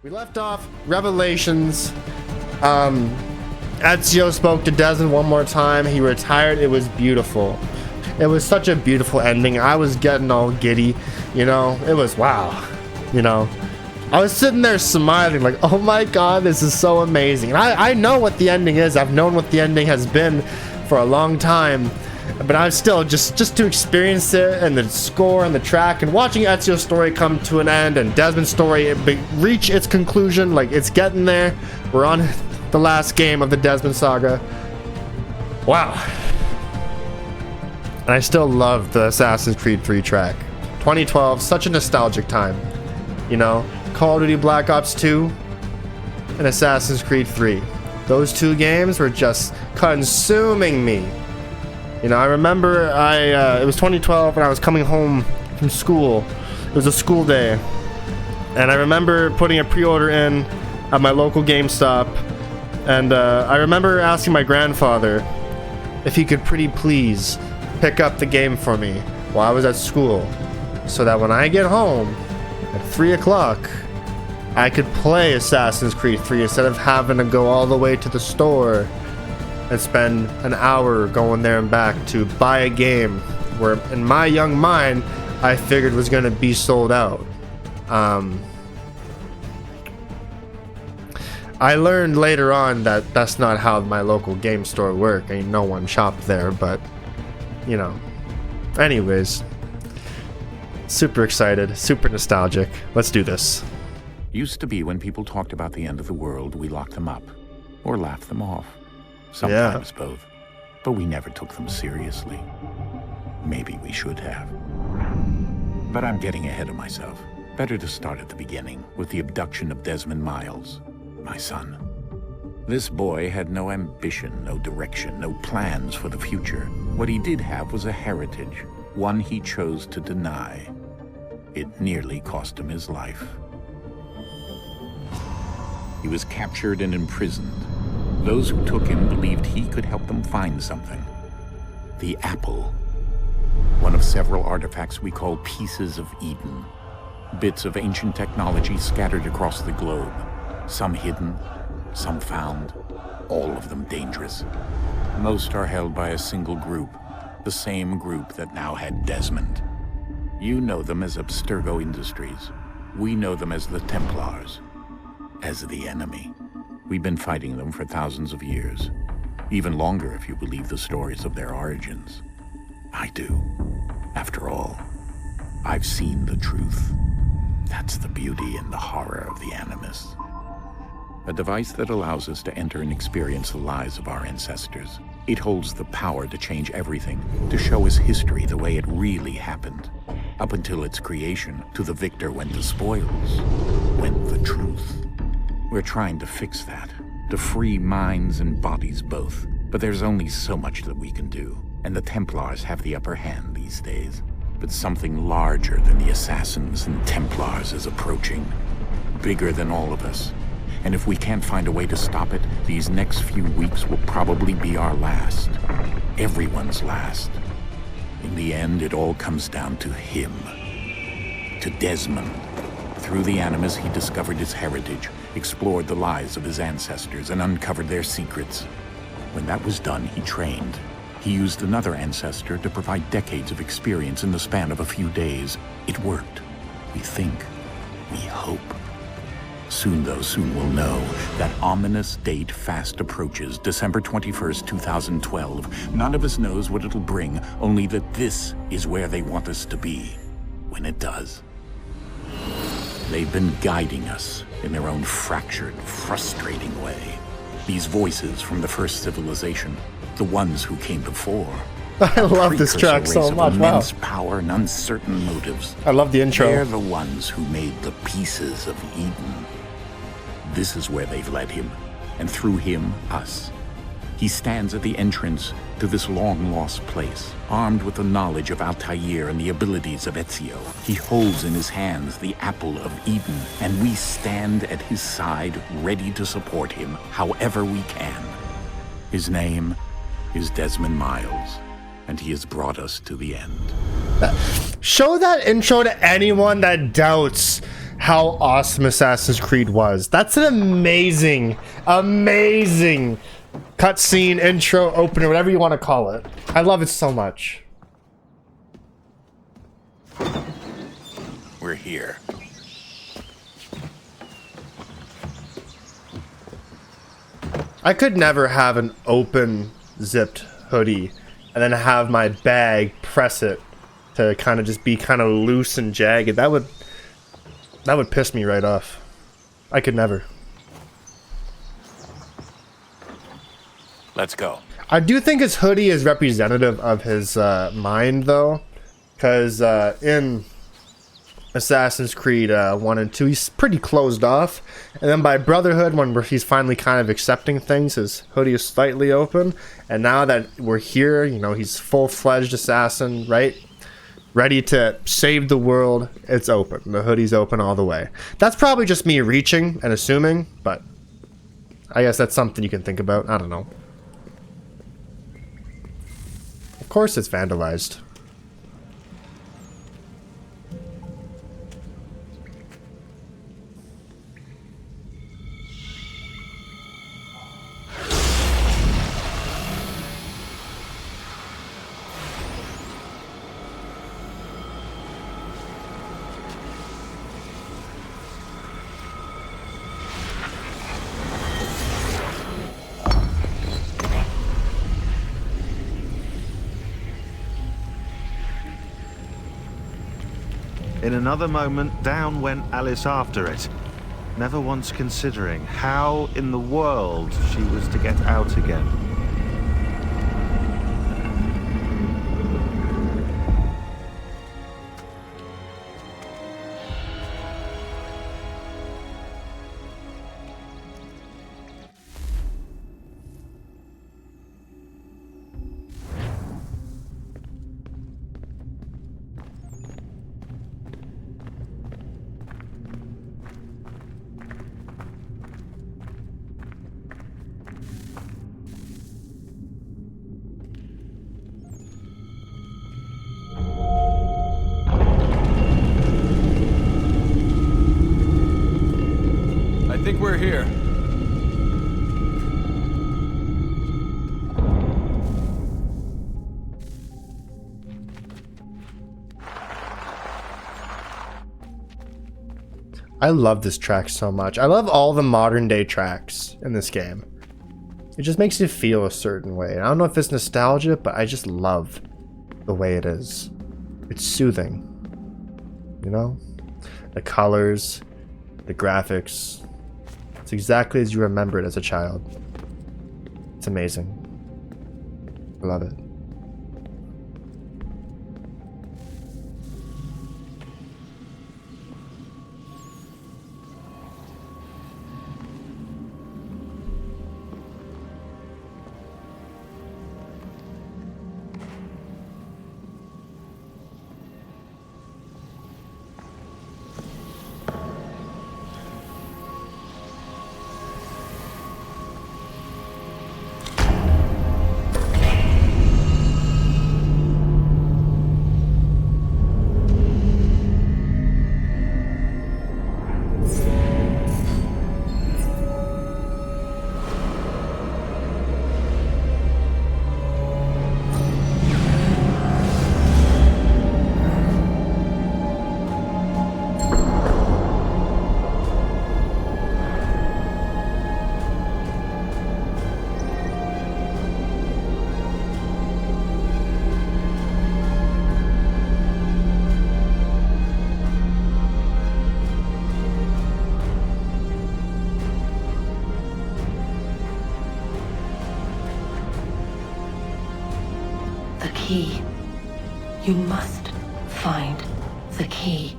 We left off Revelations. Ezio spoke to Desmond one more time. He retired. It was beautiful. It was such a beautiful ending. I was getting all giddy, you know. It was wow, you know. I was sitting there smiling like, oh my god, this is so amazing. And I know what the ending is. I've known what the ending has been for a long time. But I'm still just to experience it, and the score and the track, and watching Ezio's story come to an end and Desmond's story reach its conclusion. Like, it's getting there. We're on the last game of the Desmond saga. Wow. And I still love the Assassin's Creed 3 track. 2012, such a nostalgic time. You know, Call of Duty Black Ops 2 and Assassin's Creed 3. Those two games were just consuming me. You know, I remember it was 2012 and I was coming home from school. It was a school day. And I remember putting a pre-order in at my local GameStop. And I remember asking my grandfather if he could pretty please pick up the game for me while I was at school, so that when I get home at 3 o'clock, I could play Assassin's Creed 3 instead of having to go all the way to the store and spend an hour going there and back to buy a game where, in my young mind, I figured was going to be sold out. I learned later on that that's not how my local game store worked. Ain't no one shopped there, but, you know. Anyways, super excited, super nostalgic. Let's do this. Used to be when people talked about the end of the world, we locked them up or laughed them off. Sometimes both, but we never took them seriously. Maybe we should have. But I'm getting ahead of myself. Better to start at the beginning, with the abduction of Desmond Miles, my son. This boy had no ambition, no direction, no plans for the future. What he did have was a heritage, one he chose to deny. It nearly cost him his life. He was captured and imprisoned. Those who took him believed he could help them find something. The apple. One of several artifacts we call pieces of Eden. Bits of ancient technology scattered across the globe. Some hidden, some found, all of them dangerous. Most are held by a single group, the same group that now had Desmond. You know them as Abstergo Industries. We know them as the Templars, as the enemy. We've been fighting them for thousands of years. Even longer if you believe the stories of their origins. I do. After all, I've seen the truth. That's the beauty and the horror of the Animus. A device that allows us to enter and experience the lives of our ancestors. It holds the power to change everything, to show us history the way it really happened. Up until its creation, to the victor went the spoils, went the truth. We're trying to fix that, to free minds and bodies both. But there's only so much that we can do, and the Templars have the upper hand these days. But something larger than the Assassins and Templars is approaching, bigger than all of us. And if we can't find a way to stop it, these next few weeks will probably be our last. Everyone's last. In the end, it all comes down to him. To Desmond. Through the Animus, he discovered his heritage, explored the lives of his ancestors, and uncovered their secrets. When that was done, he trained. He used another ancestor to provide decades of experience in the span of a few days. It worked. We think. We hope. Soon, though, soon we'll know. That ominous date fast approaches, December 21st, 2012. None of us knows what it'll bring, only that this is where they want us to be, when it does. They've been guiding us in their own fractured, frustrating way. These voices from the first civilization, the ones who came before. I love this track so much. Wow. Immense power and uncertain motives. I love the intro. They're the ones who made the pieces of Eden. This is where they've led him, and through him, us. He stands at the entrance to this long-lost place, armed with the knowledge of Altair and the abilities of Ezio. He holds in his hands the apple of Eden, and we stand at his side, ready to support him however we can. His name is Desmond Miles, and he has brought us to the end. Show that intro to anyone that doubts how awesome Assassin's Creed was. That's an amazing, amazing cutscene, intro, opener, whatever you want to call it. I love it so much. We're here. I could never have an open zipped hoodie and then have my bag press it to kind of just be kind of loose and jagged. That would piss me right off. I could never. Let's go. I do think his hoodie is representative of his mind, though, because in Assassin's Creed 1 and 2, he's pretty closed off, and then by Brotherhood, when he's finally kind of accepting things, his hoodie is slightly open, and now that we're here, you know, he's full-fledged assassin, right? Ready to save the world, it's open. The hoodie's open all the way. That's probably just me reaching and assuming, but I guess that's something you can think about. I don't know. Of course it's vandalized. In another moment, down went Alice after it, never once considering how in the world she was to get out again. I think we're here. I love this track so much. I love all the modern day tracks in this game. It just makes you feel a certain way. I don't know if it's nostalgia, but I just love the way it is. It's soothing. You know? The colors, the graphics. It's exactly as you remember it as a child. It's amazing. I love it. The key. You must find the key.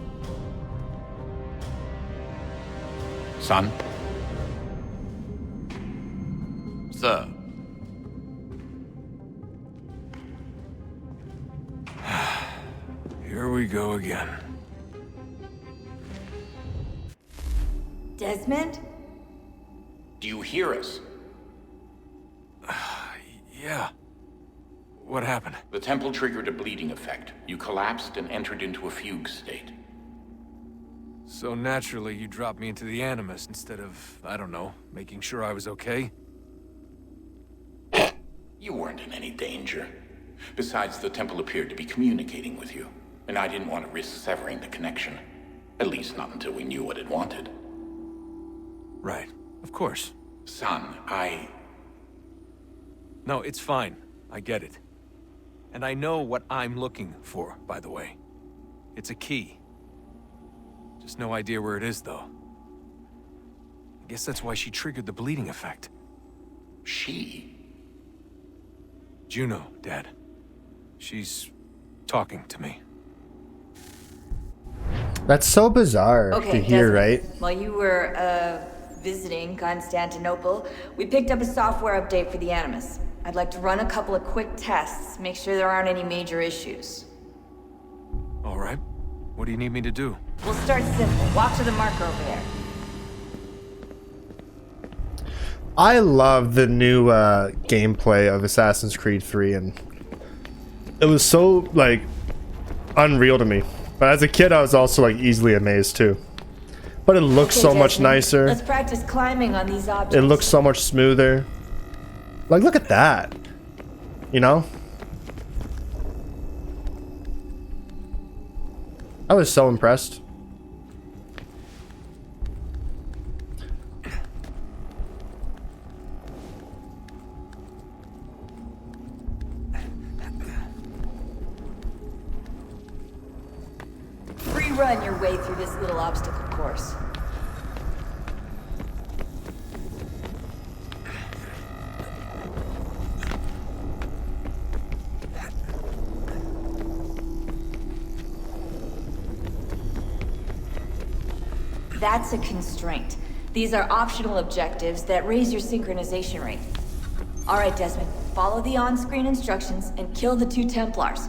Son? Sir. Here we go again. Desmond? Do you hear us? Yeah. What happened? The temple triggered a bleeding effect. You collapsed and entered into a fugue state. So naturally, you dropped me into the Animus instead of, I don't know, making sure I was okay? You weren't in any danger. Besides, the temple appeared to be communicating with you, and I didn't want to risk severing the connection. At least not until we knew what it wanted. Right. Of course. Son, No, it's fine. I get it. And I know what I'm looking for, by the way. It's a key. Just no idea where it is, though. I guess that's why she triggered the bleeding effect. She? Juno, Dad. She's talking to me. That's so bizarre Okay, to hear, Desmond, right? While you were, visiting Constantinople, we picked up a software update for the Animus. I'd like to run a couple of quick tests, make sure there aren't any major issues. All right. What do you need me to do? We'll start simple. Walk to the marker over there. I love the new gameplay of Assassin's Creed 3, and it was so like unreal to me. But as a kid, I was also like easily amazed too. But it looks Okay, so much Desmond, nicer. Let's practice climbing on these objects. It looks so much smoother. Like, look at that. You know? I was so impressed. Free run your way through this little obstacle course. That's a constraint. These are optional objectives that raise your synchronization rate. All right, Desmond, follow the on-screen instructions and kill the 2 Templars.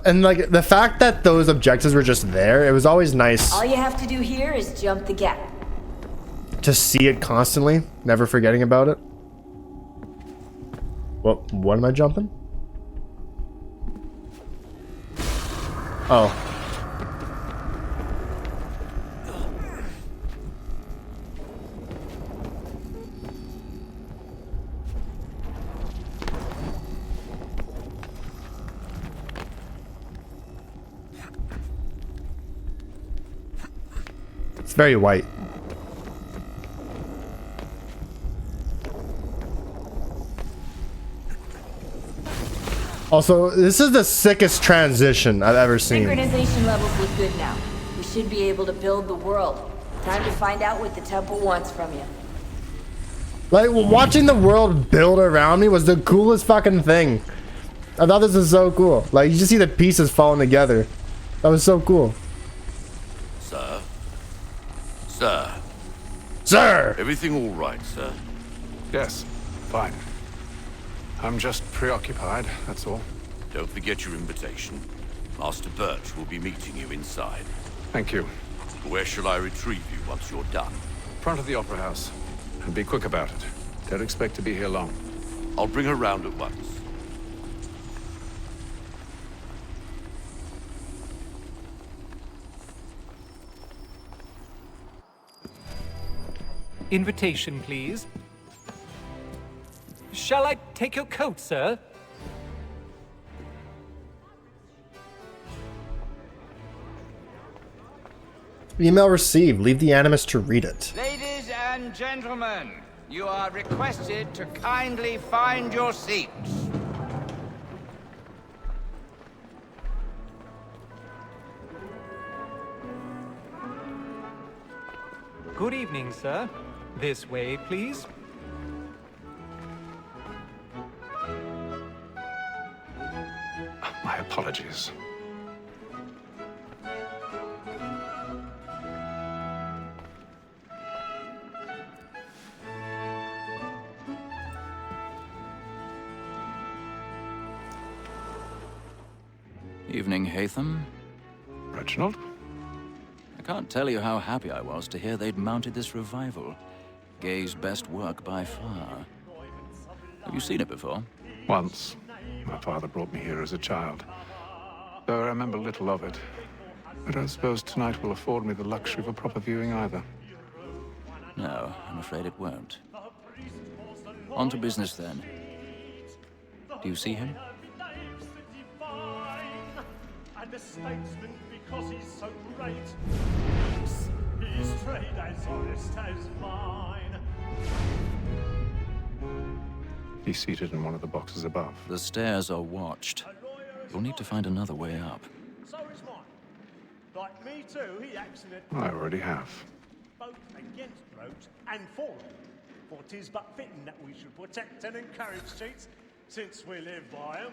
And like the fact that those objectives were just there, it was always nice All you have to do here is jump the gap. to see it constantly, never forgetting about it. Well, what am I jumping? Oh. It's very white. Also, this is the sickest transition I've ever seen. Synchronization levels look good now. We should be able to build the world. Time to find out what the temple wants from you. Like, watching the world build around me was the coolest fucking thing. I thought this was so cool. Like, you just see the pieces falling together. That was so cool. Sir? Sir? Sir! Everything all right, sir? Yes, fine. I'm just preoccupied, that's all. Don't forget your invitation. Master Birch will be meeting you inside. Thank you. Where shall I retrieve you once you're done? Front of the Opera House. And be quick about it. Don't expect to be here long. I'll bring her round at once. Invitation, please. Shall I take your coat, sir? Email received. Leave the Animus to read it. Ladies and gentlemen, you are requested to kindly find your seats. Good evening, sir. This way, please. My apologies. Evening, Haytham. Reginald? I can't tell you how happy I was to hear they'd mounted this revival. Gay's best work by far. Have you seen it before? Once. My father brought me here as a child. though I remember little of it. I don't suppose tonight will afford me the luxury of a proper viewing either. No, I'm afraid it won't. On to business then. Do you see him? And a statesman because he's so great. His trade as honest as mine. He's seated in one of the boxes above. The stairs are watched. You'll need to find another way up. So is mine. Like me too, he acts in it. I already have. Both against roads and for them. For 'tis but fitting that we should protect and encourage cheats, since we live by 'em.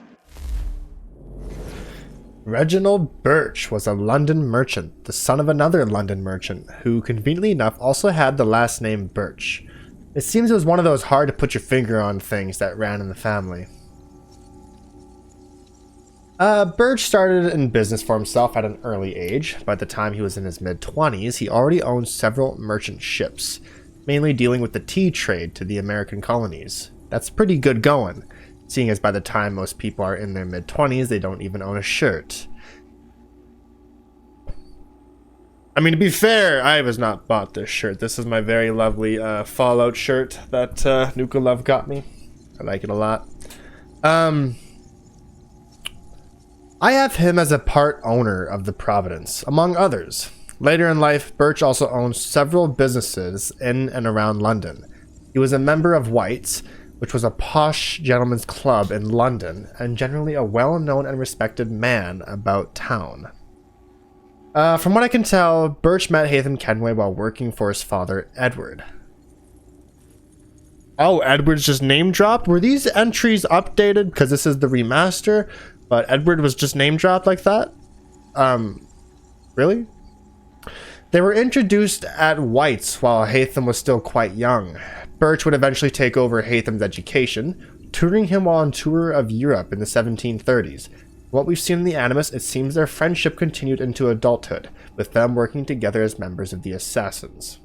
Reginald Birch was a London merchant, the son of another London merchant, who conveniently enough also had the last name Birch. It seems it was one of those hard to put your finger on things that ran in the family. Birch started in business for himself at an early age. By the time he was in his mid-20s, he already owned several merchant ships, mainly dealing with the tea trade to the American colonies. That's pretty good going, seeing as by the time most people are in their mid-20s, they don't even own a shirt. I mean, to be fair, I was not bought this shirt. This is my very lovely Fallout shirt that NukaDud got me. I like it a lot. I have him as a part owner of the Providence, among others. Later in life, Birch also owned several businesses in and around London. He was a member of White's, which was a posh gentleman's club in London, and generally a well-known and respected man about town. From what I can tell, Birch met Haytham Kenway while working for his father, Edward. Oh, Edward's just name dropped? Were these entries updated? Because this is the remaster, but Edward was just name dropped like that? Really? They were introduced at White's while Haytham was still quite young. Birch would eventually take over Haytham's education, tutoring him while on tour of Europe in the 1730s. What we've seen in the Animus, it seems their friendship continued into adulthood, with them working together as members of the Assassins.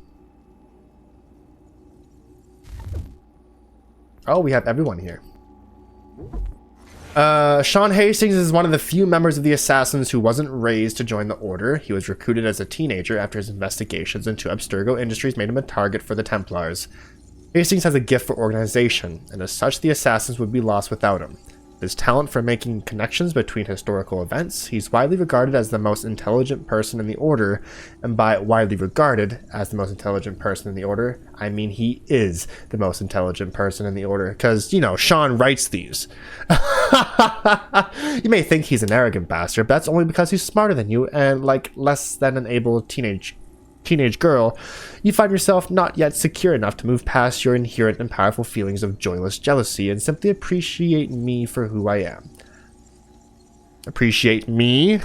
Oh, we have everyone here. Sean Hastings is one of the few members of the Assassins who wasn't raised to join the Order. He was recruited as a teenager after his investigations into Abstergo Industries made him a target for the Templars. Hastings has a gift for organization, and as such the Assassins would be lost without him. His talent for making connections between historical events, he's widely regarded as the most intelligent person in the Order, and by widely regarded as the most intelligent person in the Order, I mean he is the most intelligent person in the Order, because, you know, Sean writes these. You may think he's an arrogant bastard, but that's only because he's smarter than you, and like less than an able teenage girl, you find yourself not yet secure enough to move past your inherent and powerful feelings of joyless jealousy and simply appreciate me for who I am. Appreciate me?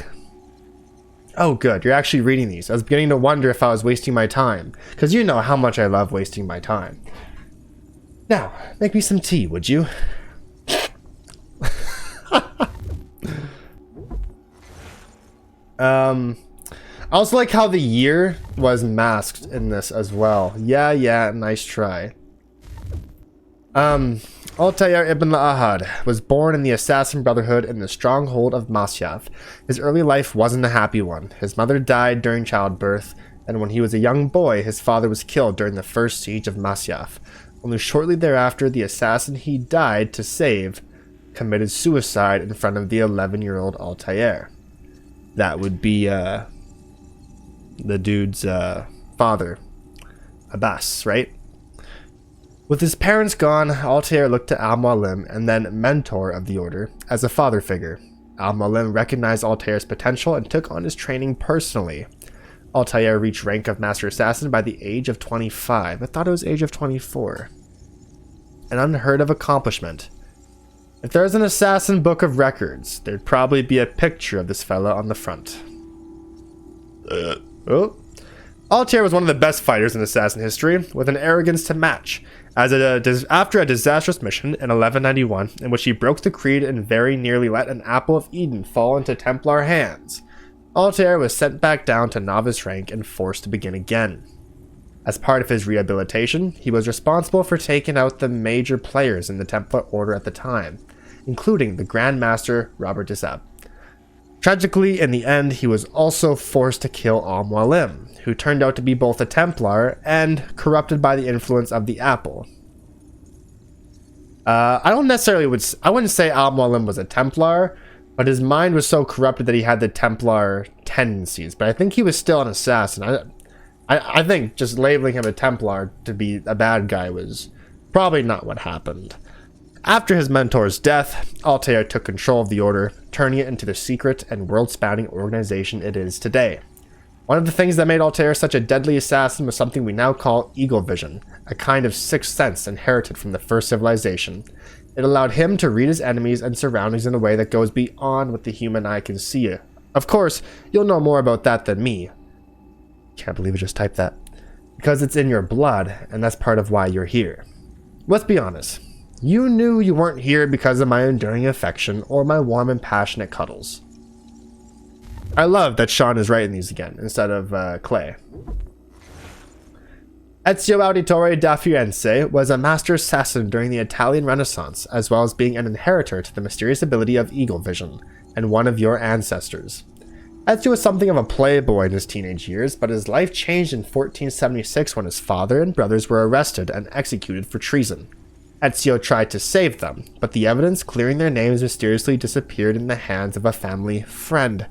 Oh good, you're actually reading these. I was beginning to wonder if I was wasting my time, because you know how much I love wasting my time. Now, make me some tea, would you? I also like how the year was masked in this as well. Yeah, nice try. Altair ibn Ahad was born in the Assassin Brotherhood in the stronghold of Masyaf. His early life wasn't a happy one. His mother died during childbirth, and when he was a young boy, his father was killed during the first siege of Masyaf. Only shortly thereafter, the assassin he died to save committed suicide in front of the 11-year-old Altair. That would be, the dude's father, Abbas, right? With his parents gone, Altair looked to Al-Mualim, and then mentor of the Order, as a father figure. Al-Mualim recognized Altair's potential and took on his training personally. Altair reached rank of Master Assassin by the age of 25. I thought it was age of 24. An unheard of accomplishment. If there's an Assassin Book of Records, there'd probably be a picture of this fella on the front. Altair was one of the best fighters in Assassin history, with an arrogance to match. After a disastrous mission in 1191, in which he broke the creed and very nearly let an apple of Eden fall into Templar hands, Altair was sent back down to novice rank and forced to begin again. As part of his rehabilitation, he was responsible for taking out the major players in the Templar Order at the time, including the Grand Master Robert de Sab. Tragically, in the end, he was also forced to kill Al-Mualim, who turned out to be both a Templar and corrupted by the influence of the apple. I wouldn't say Al-Mualim was a Templar, but his mind was so corrupted that he had the Templar tendencies. But I think he was still an assassin. I think just labeling him a Templar to be a bad guy was probably not what happened. After his mentor's death, Altair took control of the Order, turning it into the secret and world-spanning organization it is today. One of the things that made Altair such a deadly assassin was something we now call eagle vision, a kind of sixth sense inherited from the first civilization. It allowed him to read his enemies and surroundings in a way that goes beyond what the human eye can see. Of course, you'll know more about that than me. Can't believe I just typed that. Because it's in your blood, and that's part of why you're here. Let's be honest. You knew you weren't here because of my enduring affection or my warm and passionate cuddles. I love that Sean is writing these again, instead of Clay. Ezio Auditore da Firenze was a master assassin during the Italian Renaissance, as well as being an inheritor to the mysterious ability of eagle vision, and one of your ancestors. Ezio was something of a playboy in his teenage years, but his life changed in 1476 when his father and brothers were arrested and executed for treason. Ezio tried to save them, but the evidence clearing their names mysteriously disappeared in the hands of a family friend.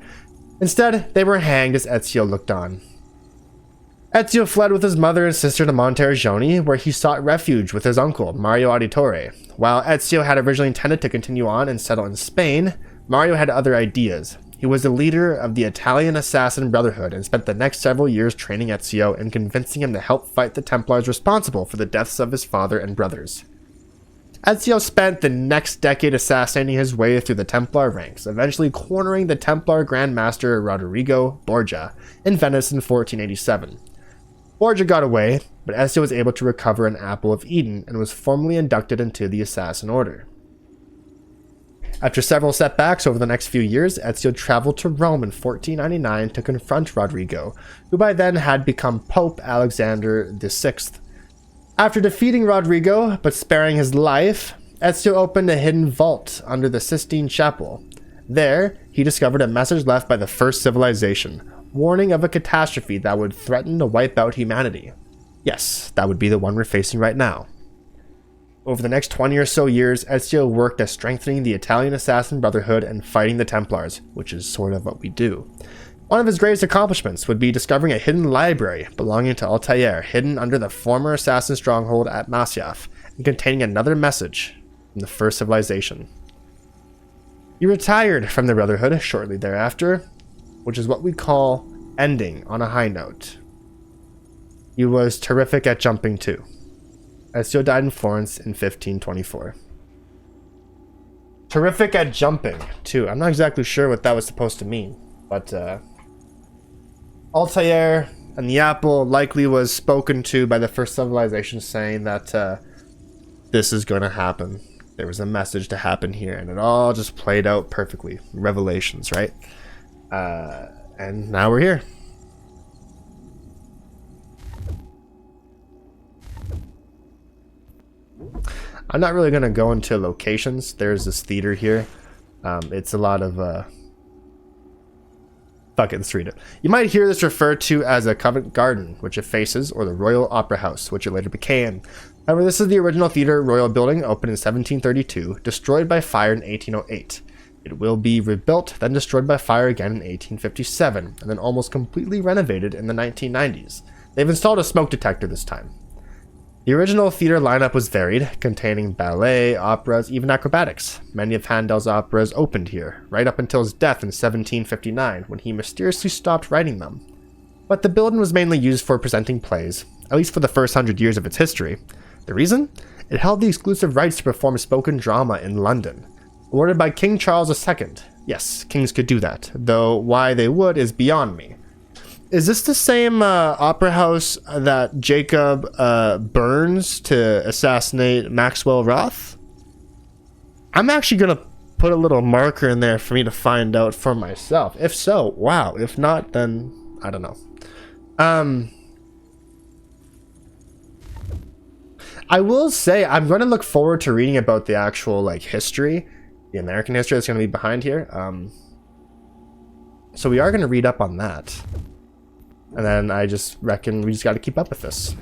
Instead, they were hanged as Ezio looked on. Ezio fled with his mother and sister to Monteriggioni, where he sought refuge with his uncle, Mario Auditore. While Ezio had originally intended to continue on and settle in Spain, Mario had other ideas. He was the leader of the Italian Assassin Brotherhood and spent the next several years training Ezio and convincing him to help fight the Templars responsible for the deaths of his father and brothers. Ezio spent the next decade assassinating his way through the Templar ranks, eventually cornering the Templar Grand Master Roderigo Borgia in Venice in 1487. Borgia got away, but Ezio was able to recover an Apple of Eden and was formally inducted into the Assassin Order. After several setbacks over the next few years, Ezio traveled to Rome in 1499 to confront Rodrigo, who by then had become Pope Alexander VI. After defeating Rodrigo, but sparing his life, Ezio opened a hidden vault under the Sistine Chapel. There, he discovered a message left by the first civilization, warning of a catastrophe that would threaten to wipe out humanity. Yes, that would be the one we're facing right now. Over the next 20 or so years, Ezio worked at strengthening the Italian Assassin Brotherhood and fighting the Templars, which is sort of what we do. One of his greatest accomplishments would be discovering a hidden library belonging to Altair, hidden under the former assassin stronghold at Masyaf, and containing another message from the first civilization. He retired from the Brotherhood shortly thereafter, which is what we call ending on a high note. He was terrific at jumping too. Ezio died in Florence in 1524. Terrific at jumping too. I'm not exactly sure what that was supposed to mean, but Altair and the apple likely was spoken to by the first civilization saying that this is going to happen. There was a message to happen here, and it all just played out perfectly. Revelations, right? And now we're here. I'm not really going to go into locations. There's this theater here. It's a lot of... Fuck it, let's read it. You might hear this referred to as a Covent Garden, which it faces, or the Royal Opera House, which it later became. However, this is the original Theatre Royal building, opened in 1732, destroyed by fire in 1808. It will be rebuilt, then destroyed by fire again in 1857, and then almost completely renovated in the 1990s. They've installed a smoke detector this time. The original theater lineup was varied, containing ballet, operas, even acrobatics. Many of Handel's operas opened here, right up until his death in 1759, when he mysteriously stopped writing them. But the building was mainly used for presenting plays, at least for the first 100 years of its history. The reason? It held the exclusive rights to perform spoken drama in London. Awarded by King Charles II. Yes, kings could do that, though why they would is beyond me. Is this the same opera house that Jacob burns to assassinate Maxwell Roth? I'm actually going to put a little marker in there for me to find out for myself. If so, wow. If not, then I don't know. I will say I'm going to look forward to reading about the actual history, the American history that's going to be behind here. So we are going to read up on that. And then I just reckon we just got to keep up with this.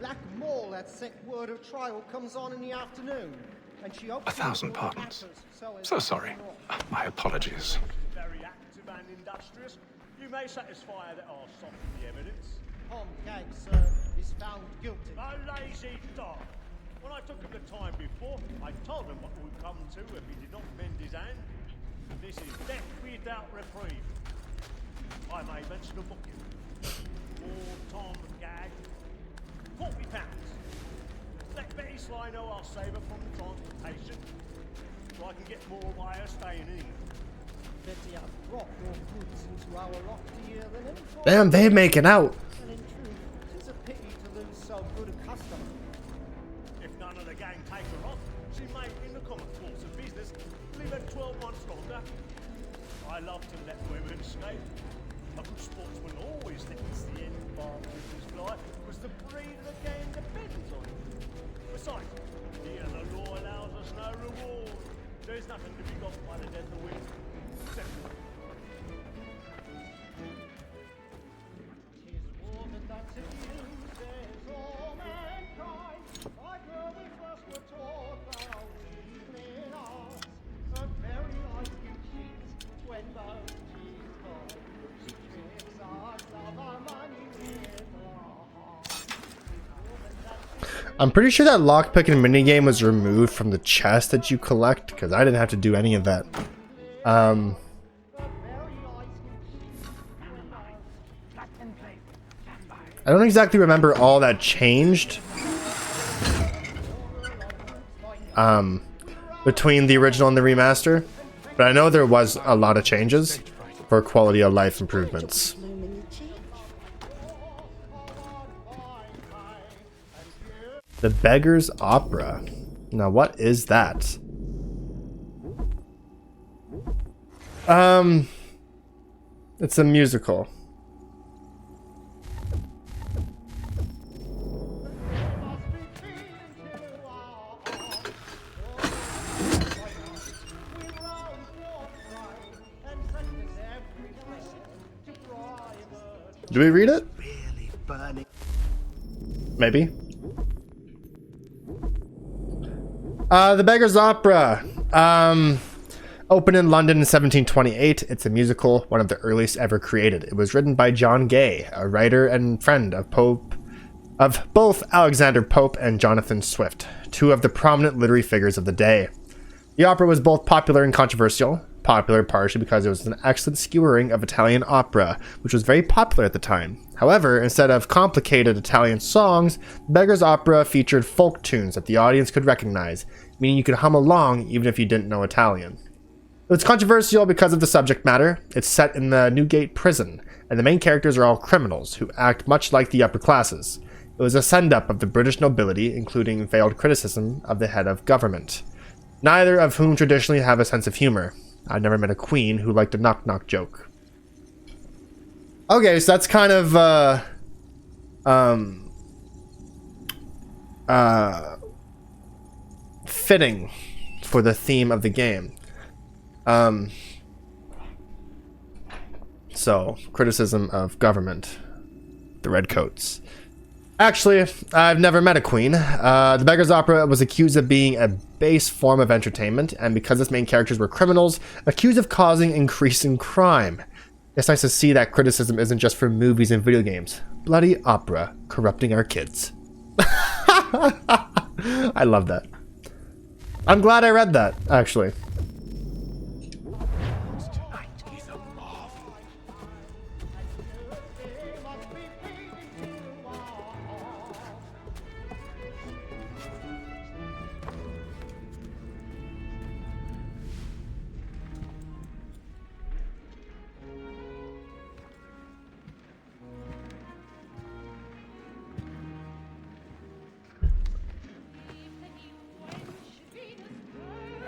Black Mall had sent word of trial comes on in the afternoon. And she 1,000 pardons. So sorry. My apologies. Very active and industrious. You may satisfy that I'll soften the evidence. Tom Gag, sir, is found guilty. A lazy dog. When I took him the time before, I told him what would come to if he did not mend his hand. This is death without reprieve. I may mention a booking. For Tom Gag, £40. Let Betty Sly know I'll save her from the transportation, so I can get more by her staying in. Betty, I've brought more goods into our loft here than any. Damn, they making out. And in truth, it's a pity to lose so good a customer. If none of the gang take her off, she may, in the common course of business, leave her 12 months longer. I love to let women escape. A good sportsman always lets the end bar business fly, because the breed of the game depends on it. Besides, here the law allows us no reward. There's nothing to be got by the death of women. Except I'm pretty sure that lockpicking minigame was removed from the chest that you collect, because I didn't have to do any of that. I don't exactly remember all that changed between the original and the remaster, but I know there was a lot of changes for quality of life improvements. The Beggar's Opera. Now, what is that? It's a musical. Do we read it? Maybe. The Beggar's Opera. Opened in London in 1728. It's a musical, one of the earliest ever created. It was written by John Gay, a writer and friend of both Alexander Pope and Jonathan Swift, two of the prominent literary figures of the day. The opera was both popular and controversial. Popular partially because it was an excellent skewering of Italian opera, which was very popular at the time. However, instead of complicated Italian songs, the Beggar's Opera featured folk tunes that the audience could recognize, meaning you could hum along even if you didn't know Italian. It was controversial because of the subject matter. It's set in the Newgate prison, and the main characters are all criminals who act much like the upper classes. It was a send-up of the British nobility, including veiled criticism of the head of government, neither of whom traditionally have a sense of humor. I've never met a queen who liked a knock-knock joke. Okay, so that's kind of fitting for the theme of the game. So, criticism of government. The Redcoats. Actually, I've never met a queen. The Beggar's Opera was accused of being a base form of entertainment, and because its main characters were criminals, accused of causing increasing crime. It's nice to see that criticism isn't just for movies and video games. Bloody opera corrupting our kids. I love that. I'm glad I read that, actually.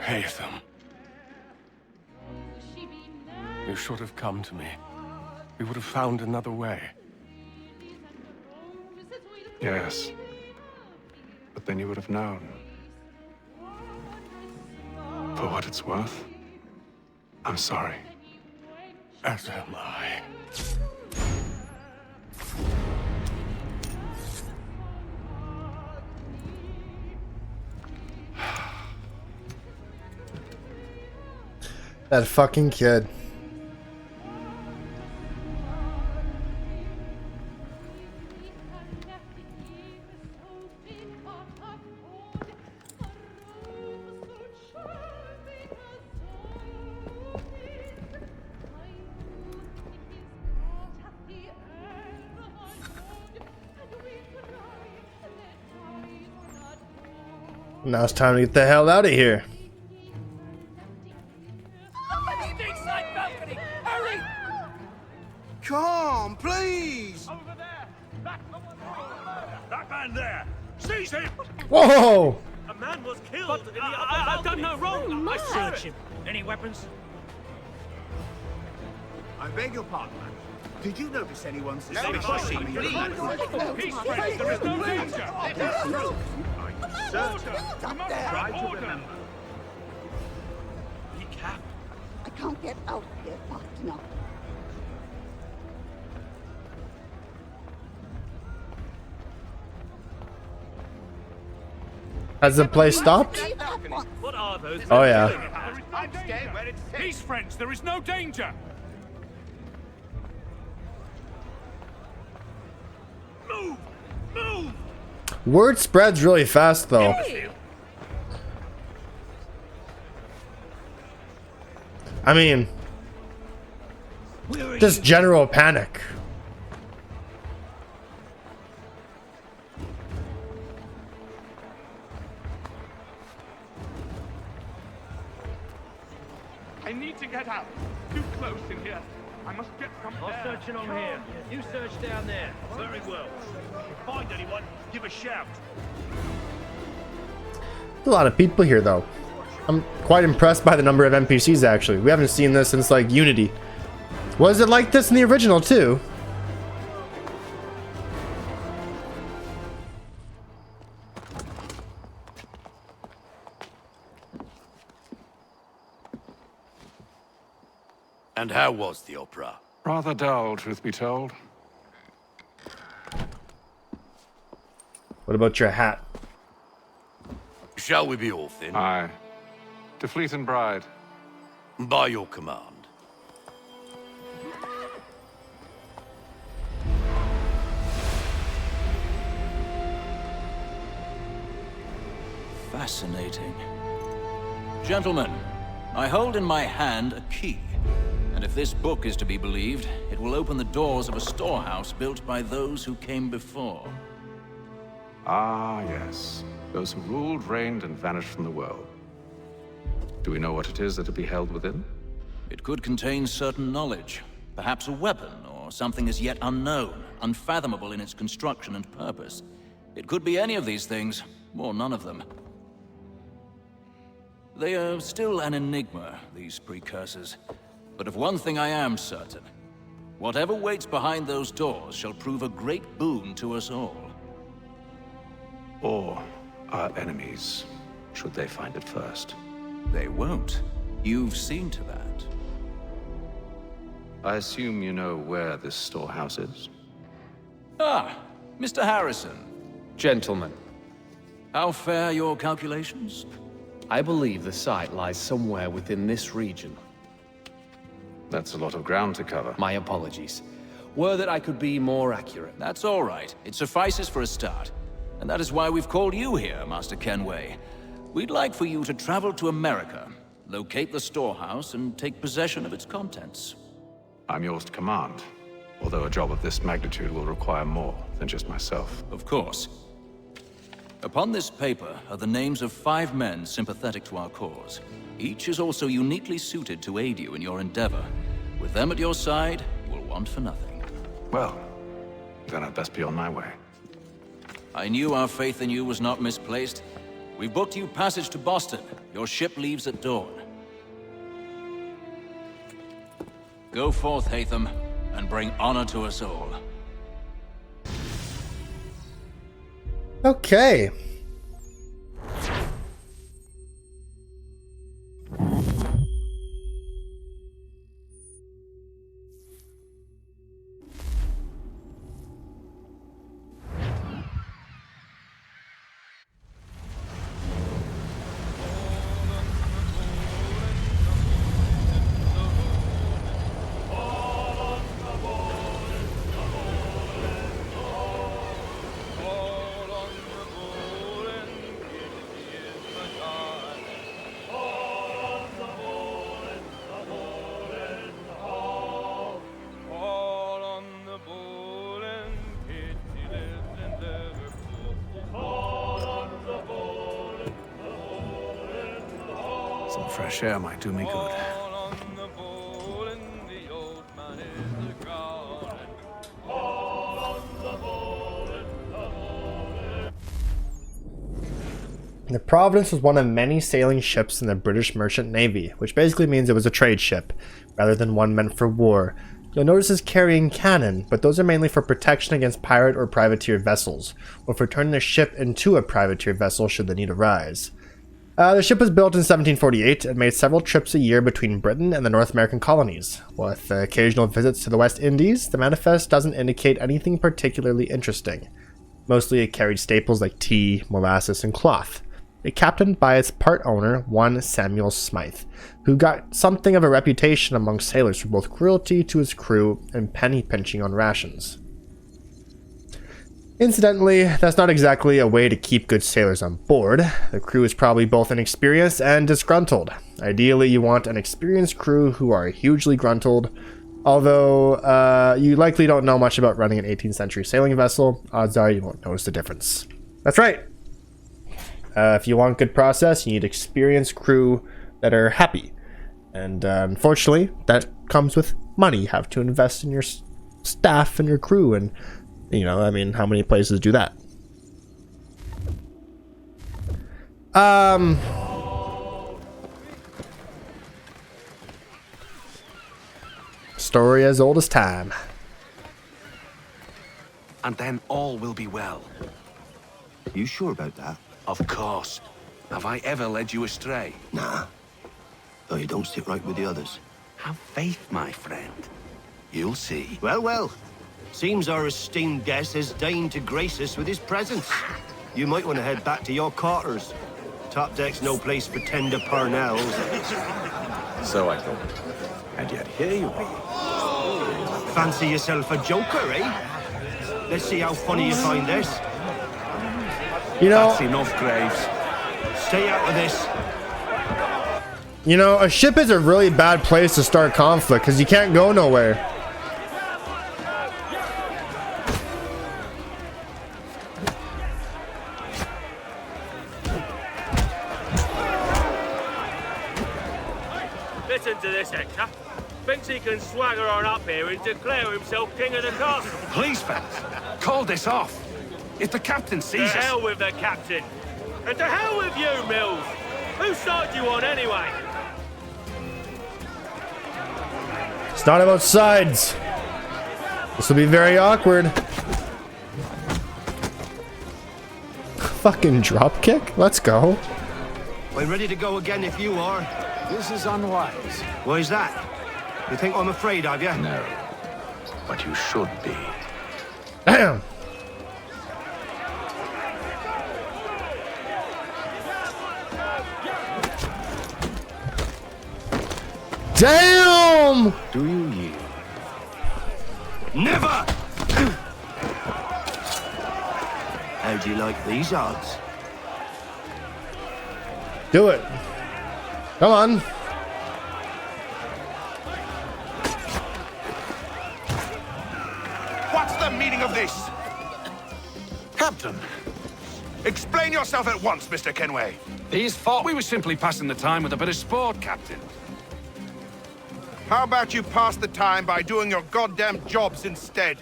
Haytham. You should have come to me. We would have found another way. Yes. But then you would have known. For what it's worth, I'm sorry. As am I. That fucking kid. Now it's time to get the hell out of here. Come, please! Over there! That man there! Seize him! Whoa! A man was killed in the I've done no wrong! I search him. Any weapons? I beg your pardon, man. Did you notice anyone suspicious Please! coming Peace, friends! There is no danger! Sir, try to remember. Be careful. I can't get out of here fast enough. Has the place stopped? What are those? Oh yeah. I'm scared where it's Peace, friends! There is no danger! Move! Move! Word spreads really fast though. I mean, just general panic. I need to get out. Too close in here. I must get from there. I'm searching on here. You search down there. Very well. If you find anyone, give a shout. There's a lot of people here though. I'm quite impressed by the number of NPCs actually. We haven't seen this since like Unity. Was it like this in the original too? And how was the opera? Rather dull, truth be told. What about your hat? Shall we be off then? Aye. To Fleet and Bride. By your command. Fascinating. Gentlemen, I hold in my hand a key. And if this book is to be believed, it will open the doors of a storehouse built by those who came before. Ah, yes. Those who ruled, reigned, and vanished from the world. Do we know what it is that will be held within? It could contain certain knowledge. Perhaps a weapon, or something as yet unknown, unfathomable in its construction and purpose. It could be any of these things, or none of them. They are still an enigma, these precursors. But of one thing I am certain. Whatever waits behind those doors shall prove a great boon to us all. Or our enemies, should they find it first. They won't. You've seen to that. I assume you know where this storehouse is? Ah, Mr. Harrison. Gentlemen, How fare your calculations? I believe the site lies somewhere within this region. That's a lot of ground to cover. My apologies. Were that I could be more accurate. That's all right. It suffices for a start. And that is why we've called you here, Master Kenway. We'd like for you to travel to America, locate the storehouse, and take possession of its contents. I'm yours to command, although a job of this magnitude will require more than just myself. Of course. Upon this paper are the names of 5 men sympathetic to our cause. Each is also uniquely suited to aid you in your endeavor. With them at your side, you will want for nothing. Well, then I'd best be on my way. I knew our faith in you was not misplaced. We've booked you passage to Boston. Your ship leaves at dawn. Go forth, Haytham, and bring honor to us all. Okay. Fresh air might do me good. The Providence was one of many sailing ships in the British Merchant Navy, which basically means it was a trade ship, rather than one meant for war. You'll notice it's carrying cannon, but those are mainly for protection against pirate or privateer vessels, or for turning the ship into a privateer vessel should the need arise. The ship was built in 1748 and made several trips a year between Britain and the North American colonies. With occasional visits to the West Indies, the manifest doesn't indicate anything particularly interesting. Mostly it carried staples like tea, molasses, and cloth. It captained by its part owner, one Samuel Smythe, who got something of a reputation among sailors for both cruelty to his crew and penny pinching on rations. Incidentally, that's not exactly a way to keep good sailors on board. The crew is probably both inexperienced and disgruntled. Ideally, you want an experienced crew who are hugely gruntled, although you likely don't know much about running an 18th century sailing vessel. Odds are you won't notice the difference. That's right. If you want good process, you need experienced crew that are happy. And unfortunately, that comes with money. You have to invest in your staff and your crew. And, you know, I mean, how many places do that? Story as old as time. And then all will be well. You sure about that? Of course. Have I ever led you astray? Nah. Though you don't sit right with the others. Have faith, my friend. You'll see. Well, well. Seems our esteemed guest has deigned to grace us with his presence. You might want to head back to your quarters. Top deck's no place for tender parnells. So I thought. And yet here you are. Fancy yourself a joker, eh? Let's see how funny you find this. You know, that's enough, Graves. Stay out of this. You know, a ship is a really bad place to start conflict because you can't go nowhere. Listen to this, Hector. Thinks he can swagger on up here and declare himself king of the castle. Please, fellas, call this off. If the captain sees us... To hell with the captain. And to hell with you, Mills. Whose side you on, anyway? It's not about sides. This will be very awkward. Fucking dropkick? Let's go. I'm ready to go again if you are. This is unwise. Why is that? You think I'm afraid of you? No. But you should be. Damn. Damn! Do you yield? Never! How do you like these odds? Do it. Come on. What's the meaning of this? Captain! Explain yourself at once, Mr. Kenway. These thought we were simply passing the time with a bit of sport, Captain. How about you pass the time by doing your goddamn jobs instead?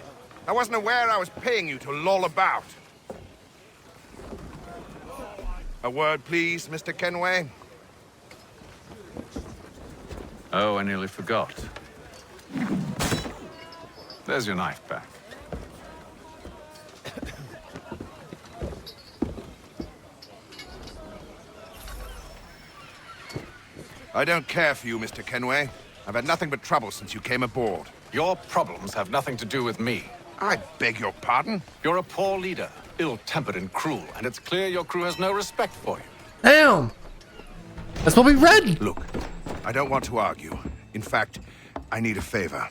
I wasn't aware I was paying you to loll about. A word, please, Mr. Kenway. Oh, I nearly forgot. There's your knife back. I don't care for you, Mr. Kenway. I've had nothing but trouble since you came aboard. Your problems have nothing to do with me. I beg your pardon? You're a poor leader, ill-tempered and cruel, and it's clear your crew has no respect for you. Damn! That's what we read! Look, I don't want to argue. In fact, I need a favor.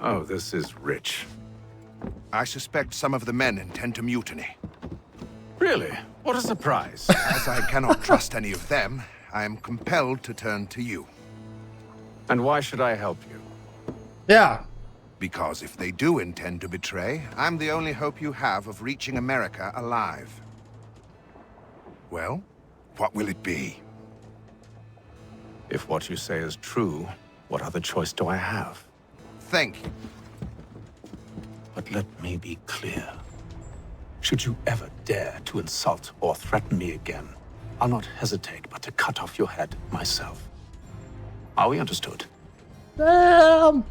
Oh, this is rich. I suspect some of the men intend to mutiny. Really? What a surprise. As I cannot trust any of them, I am compelled to turn to you. And why should I help you? Yeah. Because if they do intend to betray, I'm the only hope you have of reaching America alive. Well, what will it be? If what you say is true, what other choice do I have? Think. But let me be clear. Should you ever dare to insult or threaten me again, I'll not hesitate but to cut off your head myself. Are we understood? Haytham,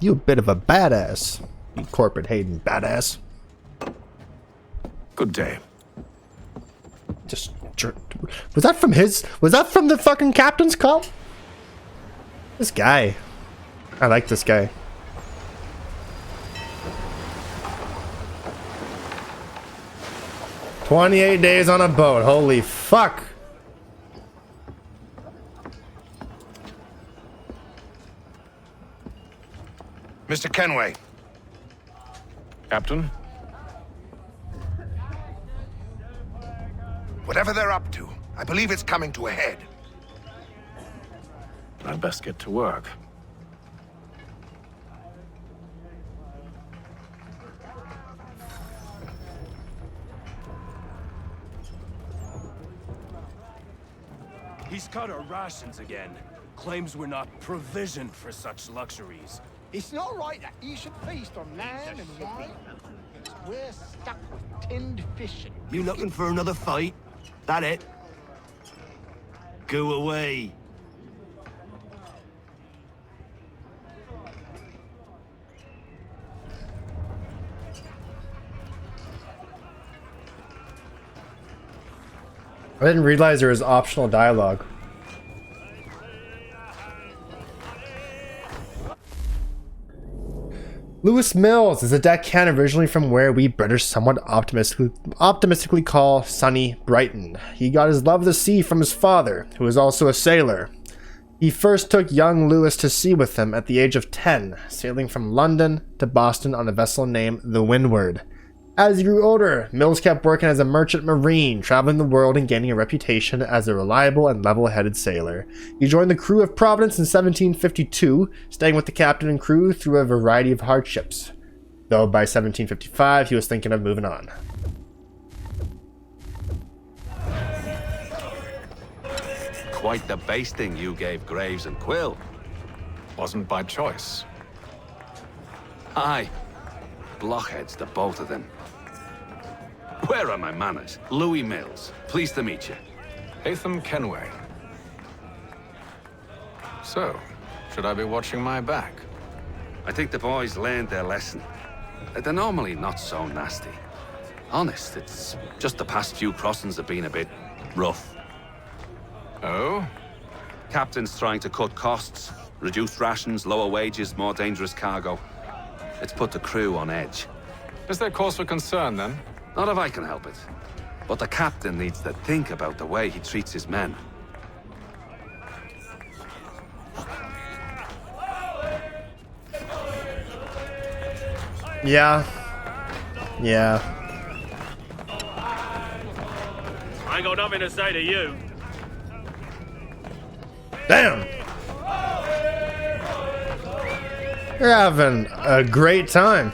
you a bit of a badass. You corporate hating badass. Good day. Just was that from his? Was that from the fucking captain's call? This guy, I like this guy. "28 days on a boat. Holy fuck." Mr. Kenway. Captain? Whatever they're up to, I believe it's coming to a head. I'd best get to work. He's cut our rations again. Claims we're not provisioned for such luxuries. It's not right that you should feast on lamb and wine. We're stuck with tinned fish. You looking for another fight? That it? Go away. I didn't realize there was optional dialogue. Lewis Mills is a deckhand originally from where we British somewhat optimistically call sunny Brighton. He got his love of the sea from his father, who was also a sailor. He first took young Lewis to sea with him at the age of 10, sailing from London to Boston on a vessel named the Windward. As he grew older, Mills kept working as a merchant marine, traveling the world and gaining a reputation as a reliable and level-headed sailor. He joined the crew of Providence in 1752, staying with the captain and crew through a variety of hardships. Though by 1755, he was thinking of moving on. Quite the basting you gave Graves and Quill. Wasn't by choice. Aye. Blockheads, the both of them. Where are my manners? Louis Mills. Pleased to meet you. Haytham Kenway. So, should I be watching my back? I think the boys learned their lesson. They're normally not so nasty. Honest, it's just the past few crossings have been a bit rough. Oh? Captain's trying to cut costs, reduce rations, lower wages, more dangerous cargo. It's put the crew on edge. Is there cause for concern, then? Not if I can help it. But the captain needs to think about the way he treats his men. Yeah. I ain't got nothing to say to you. Damn! You're having a great time.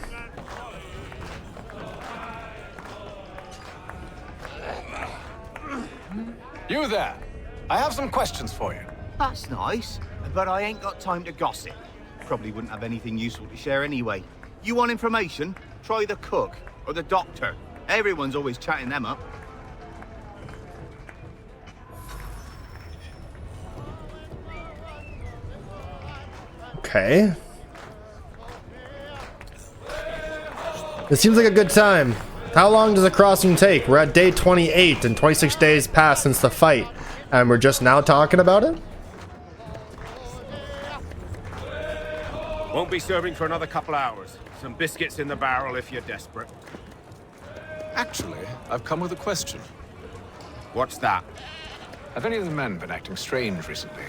You there. I have some questions for you. That's nice, but I ain't got time to gossip. Probably wouldn't have anything useful to share anyway. You want information? Try the cook or the doctor. Everyone's always chatting them up. Okay. This seems like a good time. How long does the crossing take? We're at day 28 and 26 days passed since the fight, and we're just now talking about it? Won't be serving for another couple hours. Some biscuits in the barrel if you're desperate. Actually, I've come with a question. What's that? Have any of the men been acting strange recently?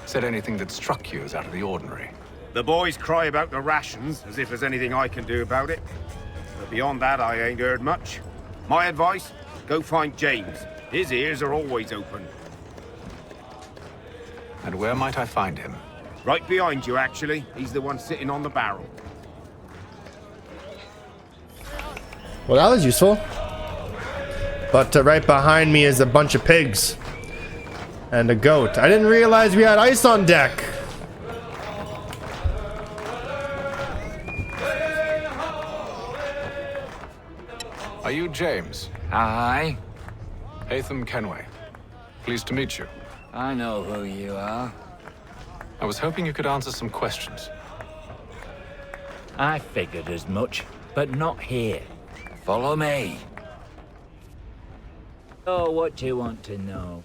Said anything that struck you as out of the ordinary? The boys cry about the rations, as if there's anything I can do about it. But beyond that, I ain't heard much. My advice? Go find James. His ears are always open. And where might I find him? Right behind you, actually. He's the one sitting on the barrel. Well, that was useful. But right behind me is a bunch of pigs. And a goat. I didn't realize we had ice on deck. Are you James? Aye. Haytham Kenway. Pleased to meet you. I know who you are. I was hoping you could answer some questions. I figured as much, but not here. Follow me. Oh, what do you want to know?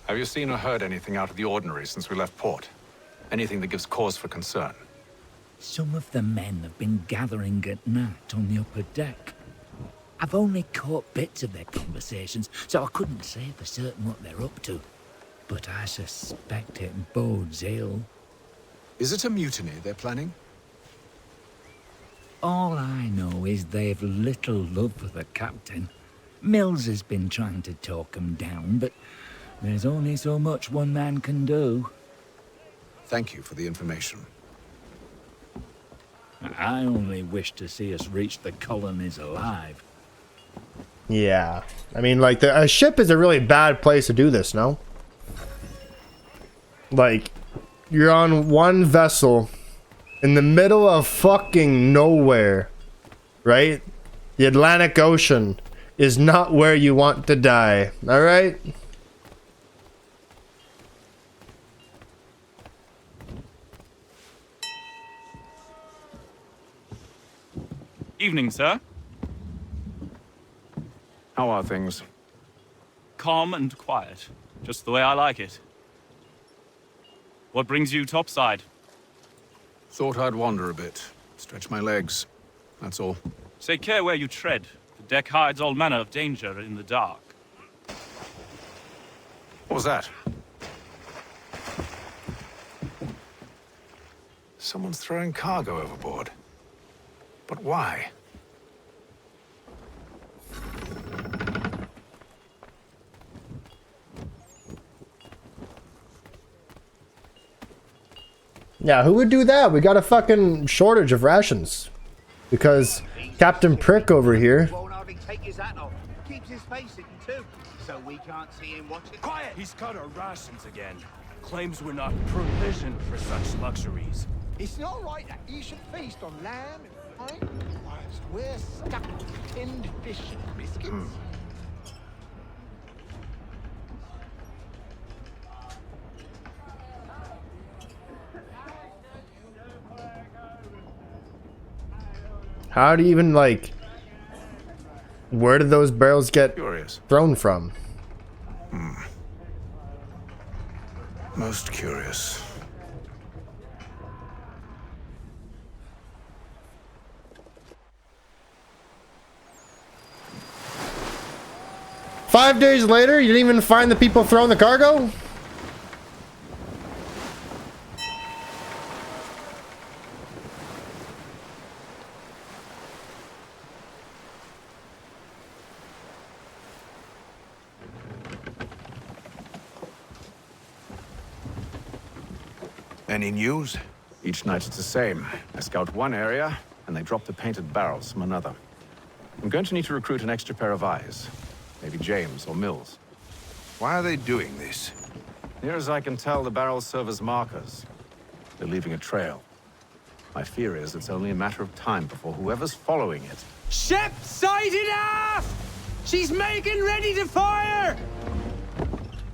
Have you seen or heard anything out of the ordinary since we left port? Anything that gives cause for concern? Some of the men have been gathering at night on the upper deck. I've only caught bits of their conversations, so I couldn't say for certain what they're up to. But I suspect it bodes ill. Is it a mutiny they're planning? All I know is they've little love for the captain. Mills has been trying to talk him down, but there's only so much one man can do. Thank you for the information. I only wish to see us reach the colonies alive. Yeah. I mean, like, a ship is a really bad place to do this, no? Like, you're on one vessel in the middle of fucking nowhere, right? The Atlantic Ocean is not where you want to die, alright? Evening, sir. How are things? Calm and quiet. Just the way I like it. What brings you topside? Thought I'd wander a bit. Stretch my legs. That's all. Take care where you tread. The deck hides all manner of danger in the dark. What was that? Someone's throwing cargo overboard. But why? Yeah, who would do that? We got a fucking shortage of rations. Because Captain Prick over here. Won't hardly take his hat off. Keeps his face hidden too, so we can't see him watching. Quiet! He's cut our rations again. Claims we're not provisioned for such luxuries. It's not right that you should feast on lamb and wine whilst we're stuck with tinned fish and biscuits. How do you even, like... Where did those barrels get thrown from? Most curious. Five days later, you didn't even find the people throwing the cargo? Any news? Each night it's the same. I scout one area, and they drop the painted barrels from another. I'm going to need to recruit an extra pair of eyes. Maybe James or Mills. Why are they doing this? Near as I can tell, the barrels serve as markers. They're leaving a trail. My fear is it's only a matter of time before whoever's following it... Ship sighted aft! She's making ready to fire!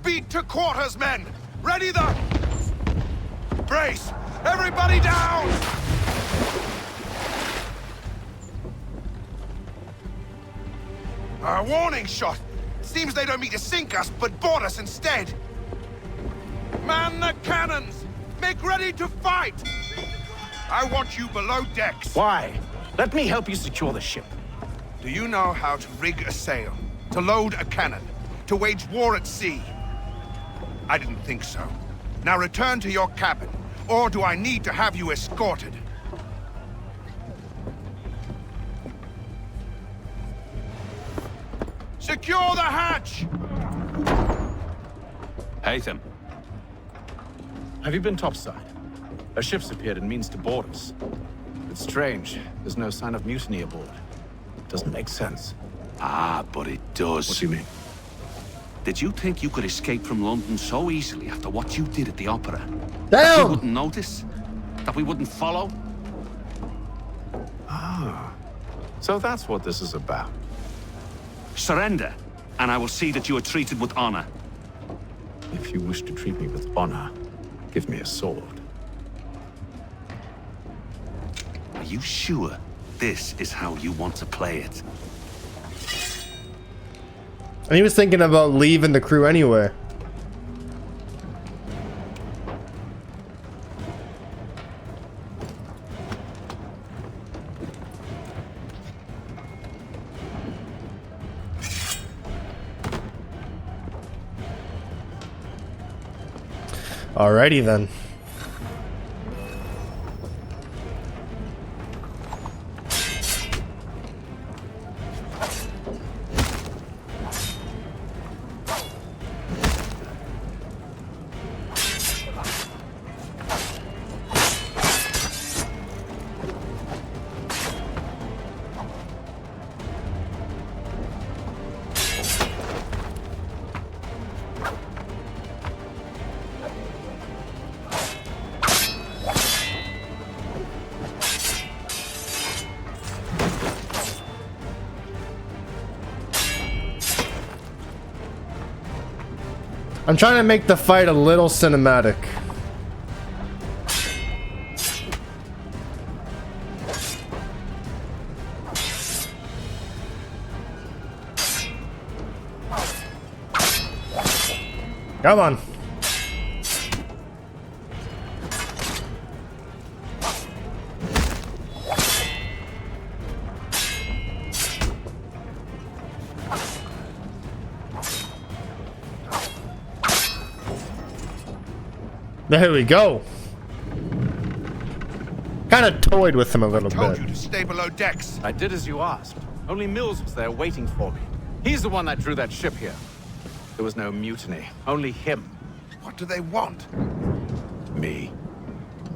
Beat to quarters, men! Ready the... Brace! Everybody down! A warning shot! Seems they don't mean to sink us, but board us instead! Man the cannons! Make ready to fight! I want you below decks! Why? Let me help you secure the ship. Do you know how to rig a sail? To load a cannon? To wage war at sea? I didn't think so. Now return to your cabin, or do I need to have you escorted? Secure the hatch! Haytham. Have you been topside? A ship's appeared and means to board us. It's strange. There's no sign of mutiny aboard. Doesn't make sense. Ah, but it does. What do you mean? Did you think you could escape from London so easily after what you did at the opera? Damn! That we wouldn't notice? That we wouldn't follow? Ah, so that's what this is about. Surrender, and I will see that you are treated with honor. If you wish to treat me with honor, give me a sword. Are you sure this is how you want to play it? And he was thinking about leaving the crew anyway. Alrighty then. I'm trying to make the fight a little cinematic. Come on. There we go. Kind of toyed with him a little Told bit. you to stay below decks. I did as you asked. Only Mills was there waiting for me. He's the one that drew that ship here. There was no mutiny, only him. What do they want? Me.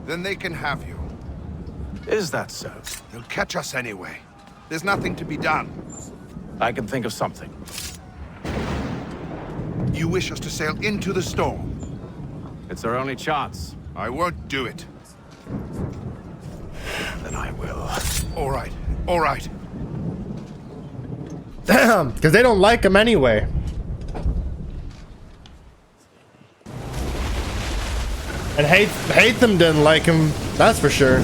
Then they can have you. Is that so? They'll catch us anyway. There's nothing to be done. I can think of something. You wish us to sail into the storm? It's our only chance. I won't do it. Then I will. All right, all right. Damn, because they don't like him anyway. And Haytham didn't like him, that's for sure.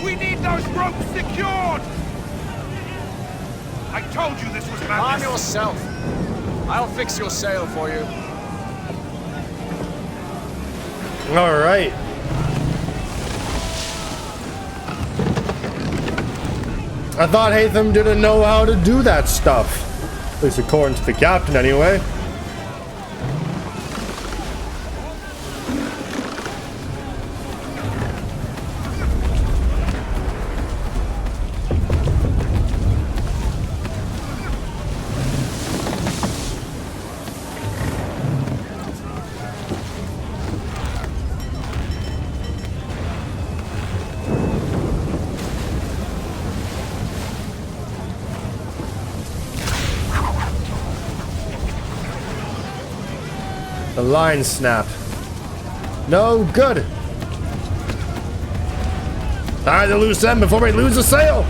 We need those ropes secured! I told you this was madness. Arm yourself. I'll fix your sail for you. All right. I thought Haytham didn't know how to do that stuff. At least according to the captain, anyway. The line snapped. No good. Tie the loose end before we lose the sail.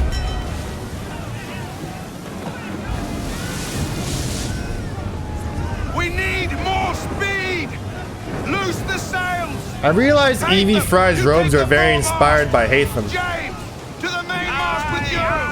We need more speed! Loose the sails! I realized Evie Fry's robes are very inspired by Haytham. James! To the mainmast with you!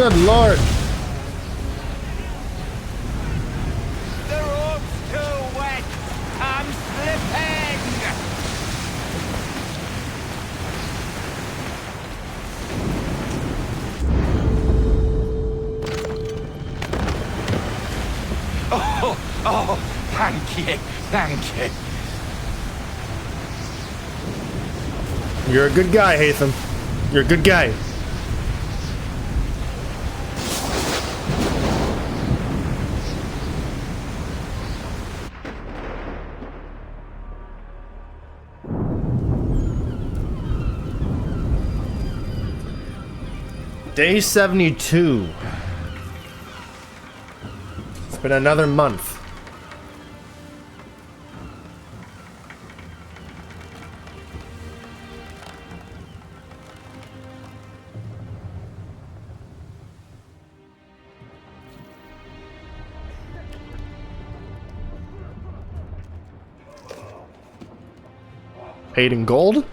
Good lord. The rope's too wet. I'm slipping. Oh, thank you, thank you. You're a good guy, Haytham. You're a good guy. Day 72. It's been another month. Paid in gold?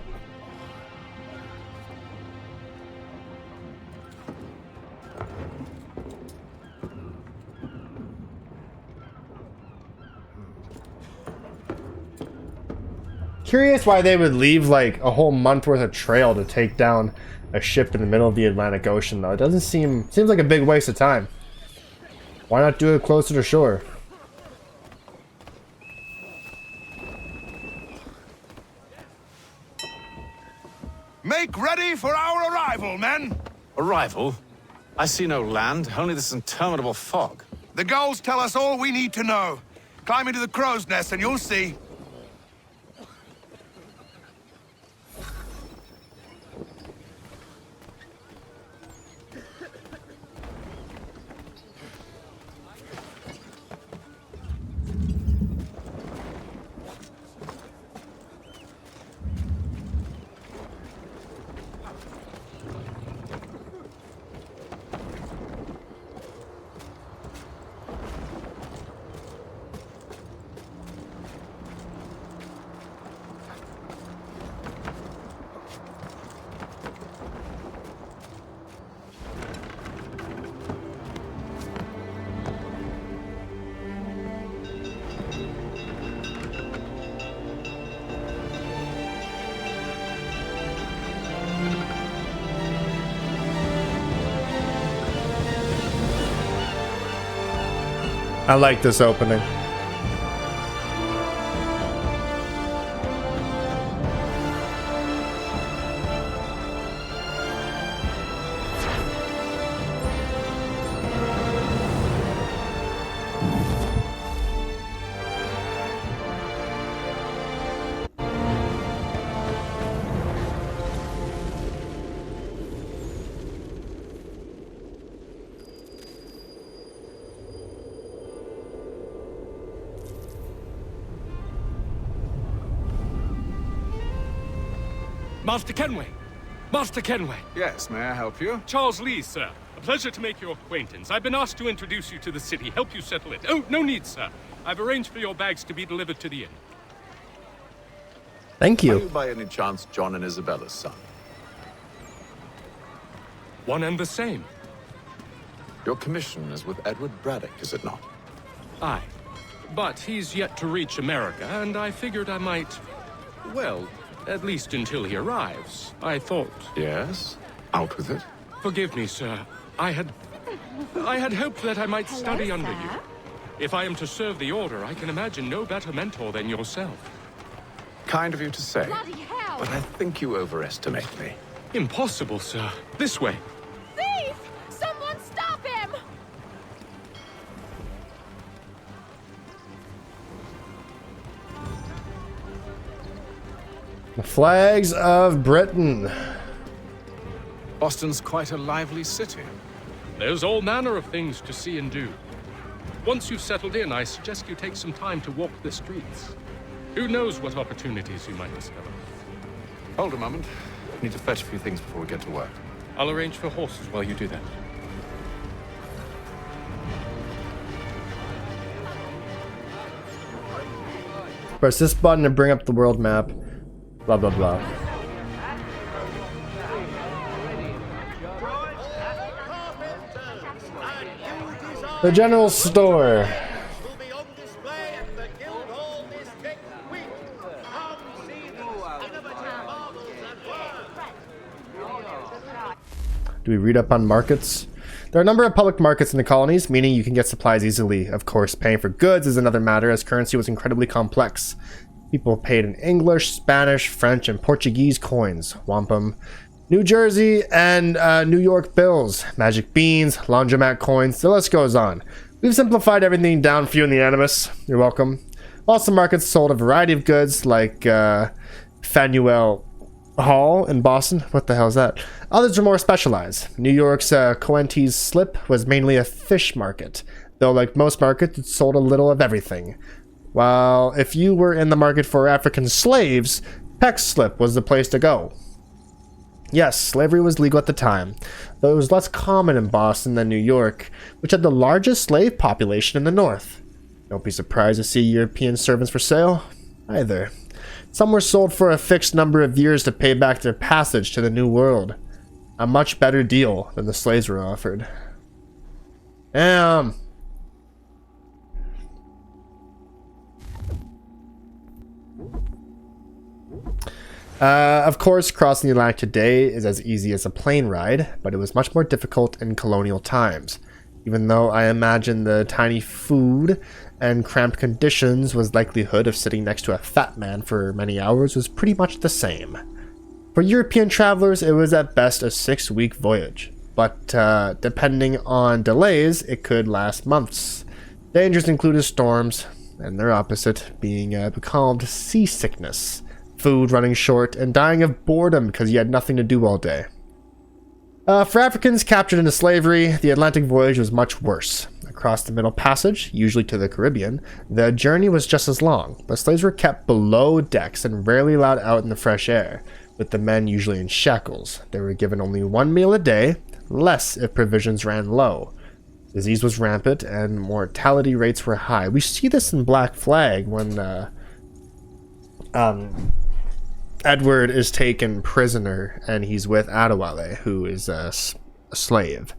Curious why they would leave like a whole month worth of trail to take down a ship in the middle of the Atlantic Ocean though. It doesn't seems like a big waste of time. Why not do it closer to shore? Make ready for our arrival, men! Arrival? I see no land, only this interminable fog. The gulls tell us all we need to know. Climb into the crow's nest and you'll see. I like this opening. Master Kenway! Master Kenway! Yes, may I help you? Charles Lee, sir. A pleasure to make your acquaintance. I've been asked to introduce you to the city, help you settle it. Oh, no need, sir. I've arranged for your bags to be delivered to the inn. Thank Are you. you by any chance John and Isabella's son? One and the same. Your commission is with Edward Braddock, is it not? Aye. But he's yet to reach America, and I figured I might... well, at least until he arrives. I thought... Yes? Out with it. Forgive me, sir. I had hoped that I might study under you. If I am to serve the Order, I can imagine no better mentor than yourself. Kind of you to say. Bloody hell! But I think you overestimate me. Impossible, sir. This way. Thief! Someone stop him! The flags of Britain. Boston's quite a lively city. There's all manner of things to see and do. Once you've settled in, I suggest you take some time to walk the streets. Who knows what opportunities you might discover. Hold a moment. I need to fetch a few things before we get to work. I'll arrange for horses while you do that. Press this button to bring up the world map. Blah, blah, blah. The general store. Do we read up on markets? There are a number of public markets in the colonies, meaning you can get supplies easily. Of course, paying for goods is another matter, as currency was incredibly complex. People paid in English, Spanish, French, and Portuguese coins, wampum, New Jersey, and New York bills, magic beans, laundromat coins, the list goes on. We've simplified everything down for you in the Animus. You're welcome. Also, markets sold a variety of goods, like Faneuil Hall in Boston. What the hell is that? Others were more specialized. New York's Coenties Slip was mainly a fish market, though like most markets, it sold a little of everything. While if you were in the market for African slaves, Peck's Slip was the place to go. Yes, slavery was legal at the time, though it was less common in Boston than New York, which had the largest slave population in the north. Don't be surprised to see European servants for sale, either. Some were sold for a fixed number of years to pay back their passage to the New World. A much better deal than the slaves were offered. Damn. Of course, crossing the Atlantic today is as easy as a plane ride, but it was much more difficult in colonial times. Even though I imagine the tiny food and cramped conditions was likelihood of sitting next to a fat man for many hours was pretty much the same. For European travelers, it was at best a 6-week voyage, but depending on delays, it could last months. Dangers included storms, and their opposite being called seasickness, food running short, and dying of boredom because you had nothing to do all day. For Africans captured into slavery, the Atlantic voyage was much worse. Across the Middle Passage, usually to the Caribbean, the journey was just as long, but slaves were kept below decks and rarely allowed out in the fresh air, with the men usually in shackles. They were given only 1 meal a day, less if provisions ran low. Disease was rampant, and mortality rates were high. We see this in Black Flag when Edward is taken prisoner and he's with Adewale, who is a slave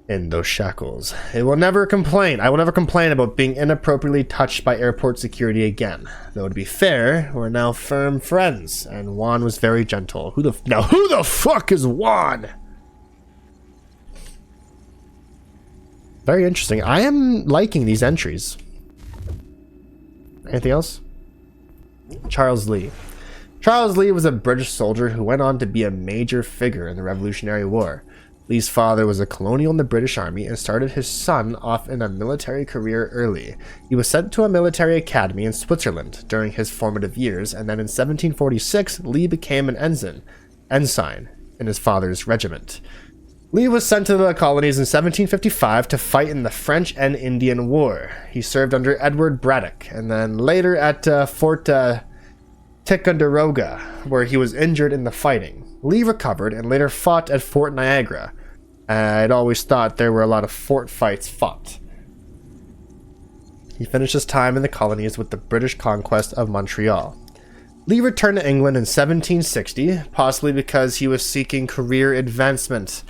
in those shackles. I will never complain about being inappropriately touched by airport security again. Though to be fair, we're now firm friends, and Juan was very gentle. Who the fuck is Juan? Very interesting. I am liking these entries. Anything else? Charles Lee. Charles Lee was a British soldier who went on to be a major figure in the Revolutionary War. Lee's father was a colonial in the British Army and started his son off in a military career early. He was sent to a military academy in Switzerland during his formative years, and then in 1746, Lee became an ensign in his father's regiment. Lee was sent to the colonies in 1755 to fight in the French and Indian War. He served under Edward Braddock, and then later at Fort Ticonderoga, where he was injured in the fighting. Lee recovered and later fought at Fort Niagara. I'd always thought there were a lot of fort fights fought. He finished his time in the colonies with the British conquest of Montreal. Lee returned to England in 1760, possibly because he was seeking career advancement.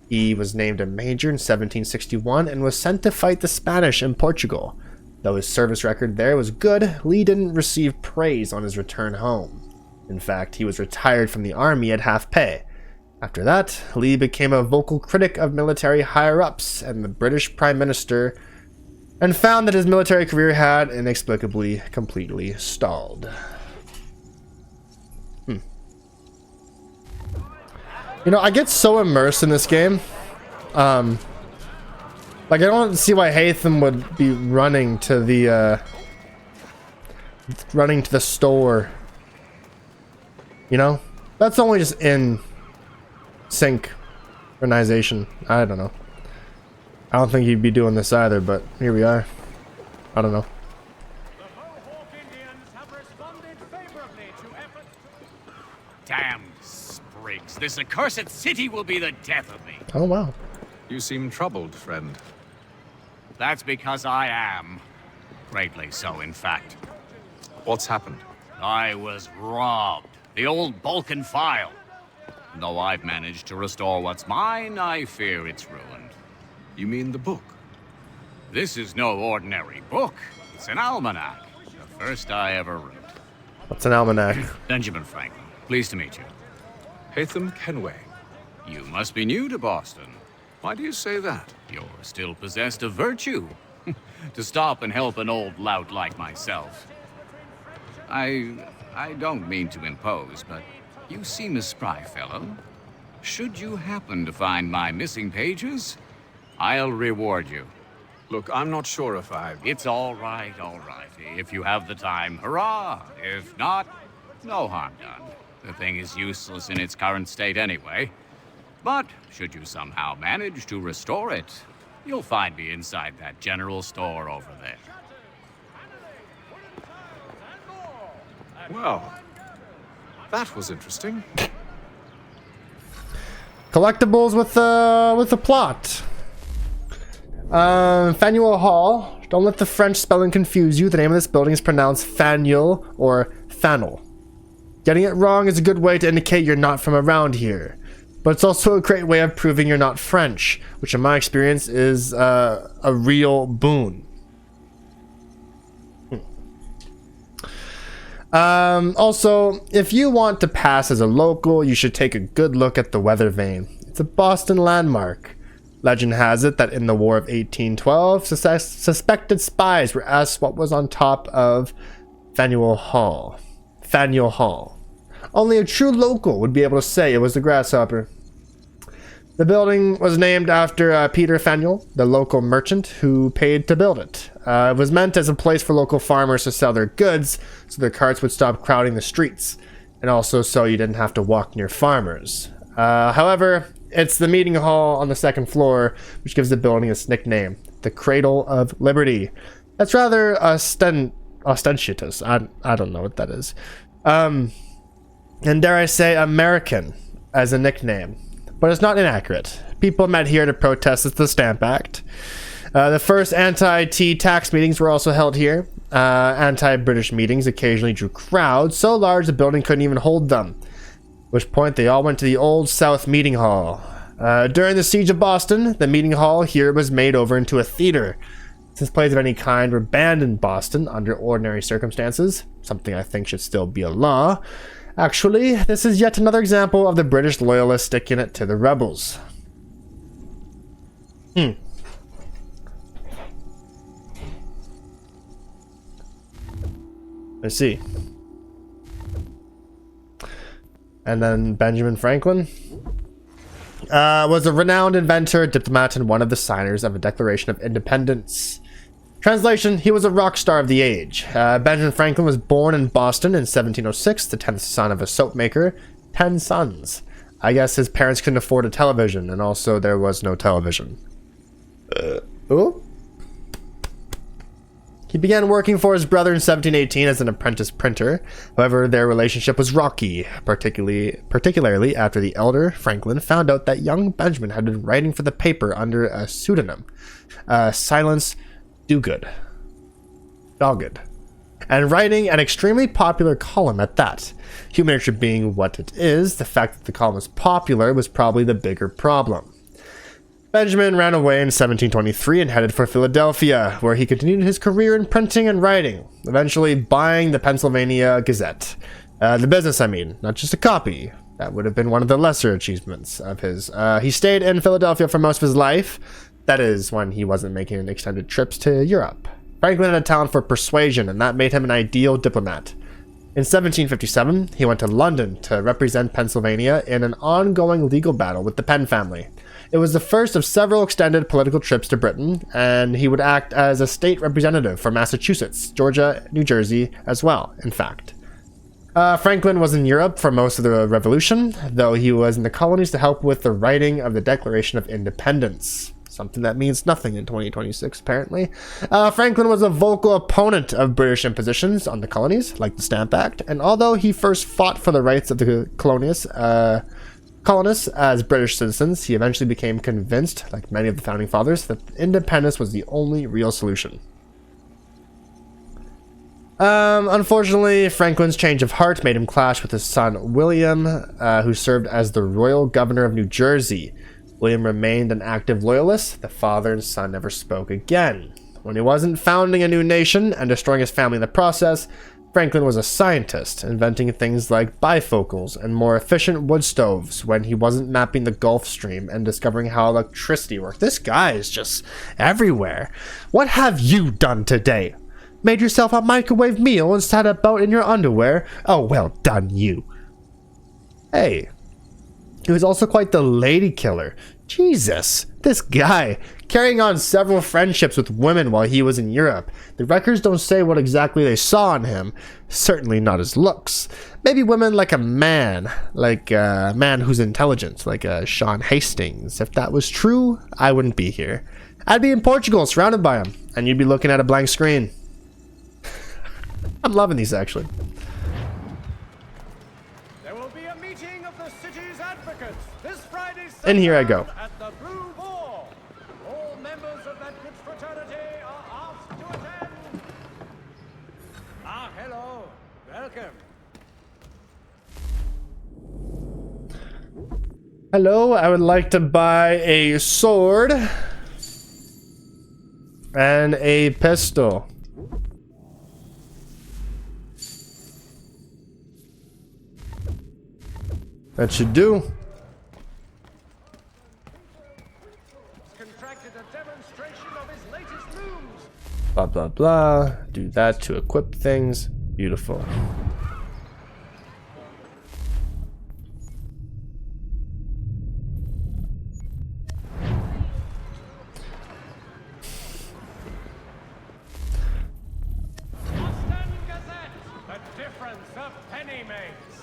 He was named a major in 1761 and was sent to fight the Spanish in Portugal. Though his service record there was good, Lee didn't receive praise on his return home. In fact, he was retired from the army at half pay. After that, Lee became a vocal critic of military higher-ups and the British Prime Minister, and found that his military career had inexplicably completely stalled. You know, I get so immersed in this game. Like, I don't see why Haytham would be running to the store. You know? That's only just in synchronization. I don't know. I don't think he'd be doing this either, but here we are. I don't know. Damn sprigs. This accursed city will be the death of me. Oh, wow. You seem troubled, friend. That's because I am. Greatly so, in fact. What's happened? I was robbed. The old Balkan file. Though I've managed to restore what's mine, I fear it's ruined. You mean the book? This is no ordinary book. It's an almanac. The first I ever wrote. What's an almanac? Benjamin Franklin. Pleased to meet you. Haytham Kenway. You must be new to Boston. Why do you say that? You're still possessed of virtue. To stop and help an old lout like myself. I don't mean to impose, but you seem a spry fellow. Should you happen to find my missing pages, I'll reward you. Look, I'm not sure if It's all right. If you have the time, hurrah! If not, no harm done. The thing is useless in its current state anyway. But should you somehow manage to restore it, you'll find me inside that general store over there. Well, that was interesting. Collectibles with a plot. Faneuil Hall. Don't let the French spelling confuse you. The name of this building is pronounced Faneuil or Fanel. Getting it wrong is a good way to indicate you're not from around here. But it's also a great way of proving you're not French, which in my experience is a real boon. Also, if you want to pass as a local, you should take a good look at the weather vane. It's a Boston landmark. Legend has it that in the War of 1812, suspected spies were asked what was on top of Faneuil Hall. Only a true local would be able to say it was the grasshopper. The building was named after Peter Faneuil, the local merchant who paid to build it. It was meant as a place for local farmers to sell their goods, so their carts would stop crowding the streets, and also so you didn't have to walk near farmers. However, it's the meeting hall on the second floor which gives the building its nickname, the Cradle of Liberty. That's rather ostentatious. I don't know what that is. And dare I say American as a nickname. But it's not inaccurate. People met here to protest the Stamp Act. The first anti-tea tax meetings were also held here. Anti-British meetings occasionally drew crowds so large the building couldn't even hold them. At which point they all went to the Old South Meeting Hall. During the Siege of Boston, the meeting hall here was made over into a theater. Since plays of any kind were banned in Boston under ordinary circumstances, something I think should still be a law, actually, this is yet another example of the British loyalists sticking it to the rebels. I see. And then Benjamin Franklin was a renowned inventor, diplomat, and one of the signers of a Declaration of Independence. Translation, he was a rock star of the age. Benjamin Franklin was born in Boston in 1706, the 10th son of a soap maker. 10 sons. I guess his parents couldn't afford a television, and also there was no television. He began working for his brother in 1718 as an apprentice printer. However, their relationship was rocky, particularly after the elder Franklin found out that young Benjamin had been writing for the paper under a pseudonym, Silence Dogood, and writing an extremely popular column at that. Human nature being what it is, the fact that the column was popular was probably the bigger problem. Benjamin ran away in 1723 and headed for Philadelphia, where he continued his career in printing and writing, eventually buying the Pennsylvania Gazette. The business, I mean, not just a copy. That would have been one of the lesser achievements of his. He stayed in Philadelphia for most of his life. That is, when he wasn't making extended trips to Europe. Franklin had a talent for persuasion, and that made him an ideal diplomat. In 1757, he went to London to represent Pennsylvania in an ongoing legal battle with the Penn family. It was the first of several extended political trips to Britain, and he would act as a state representative for Massachusetts, Georgia, New Jersey as well, in fact. Franklin was in Europe for most of the Revolution, though he was in the colonies to help with the writing of the Declaration of Independence. Something that means nothing in 2026, apparently. Franklin was a vocal opponent of British impositions on the colonies, like the Stamp Act, and although he first fought for the rights of the colonists as British citizens, he eventually became convinced, like many of the founding fathers, that independence was the only real solution. Unfortunately, Franklin's change of heart made him clash with his son William, who served as the royal governor of New Jersey. William remained an active loyalist. The father and son never spoke again. When he wasn't founding a new nation and destroying his family in the process, Franklin was a scientist, inventing things like bifocals and more efficient wood stoves when he wasn't mapping the Gulf Stream and discovering how electricity worked. This guy is just everywhere. What have you done today? Made yourself a microwave meal and sat about in your underwear? Oh, well done, you. Hey. He was also quite the lady killer. Jesus, this guy, carrying on several friendships with women while he was in Europe. The records don't say what exactly they saw in him. Certainly not his looks. Maybe women like a man who's intelligent, like Sean Hastings. If that was true, I wouldn't be here. I'd be in Portugal, surrounded by him, and you'd be looking at a blank screen. I'm loving these, actually. There will be a meeting of the city's advocates this Friday. And here I go. At the Blue Boar. All members of that good fraternity are asked to attend. Ah, hello. Welcome. Hello, I would like to buy a sword and a pistol. That should do. Contracted a demonstration of his latest looms. Blah, blah, blah. Do that to equip things. Beautiful. Boston Gazette. The difference a penny makes.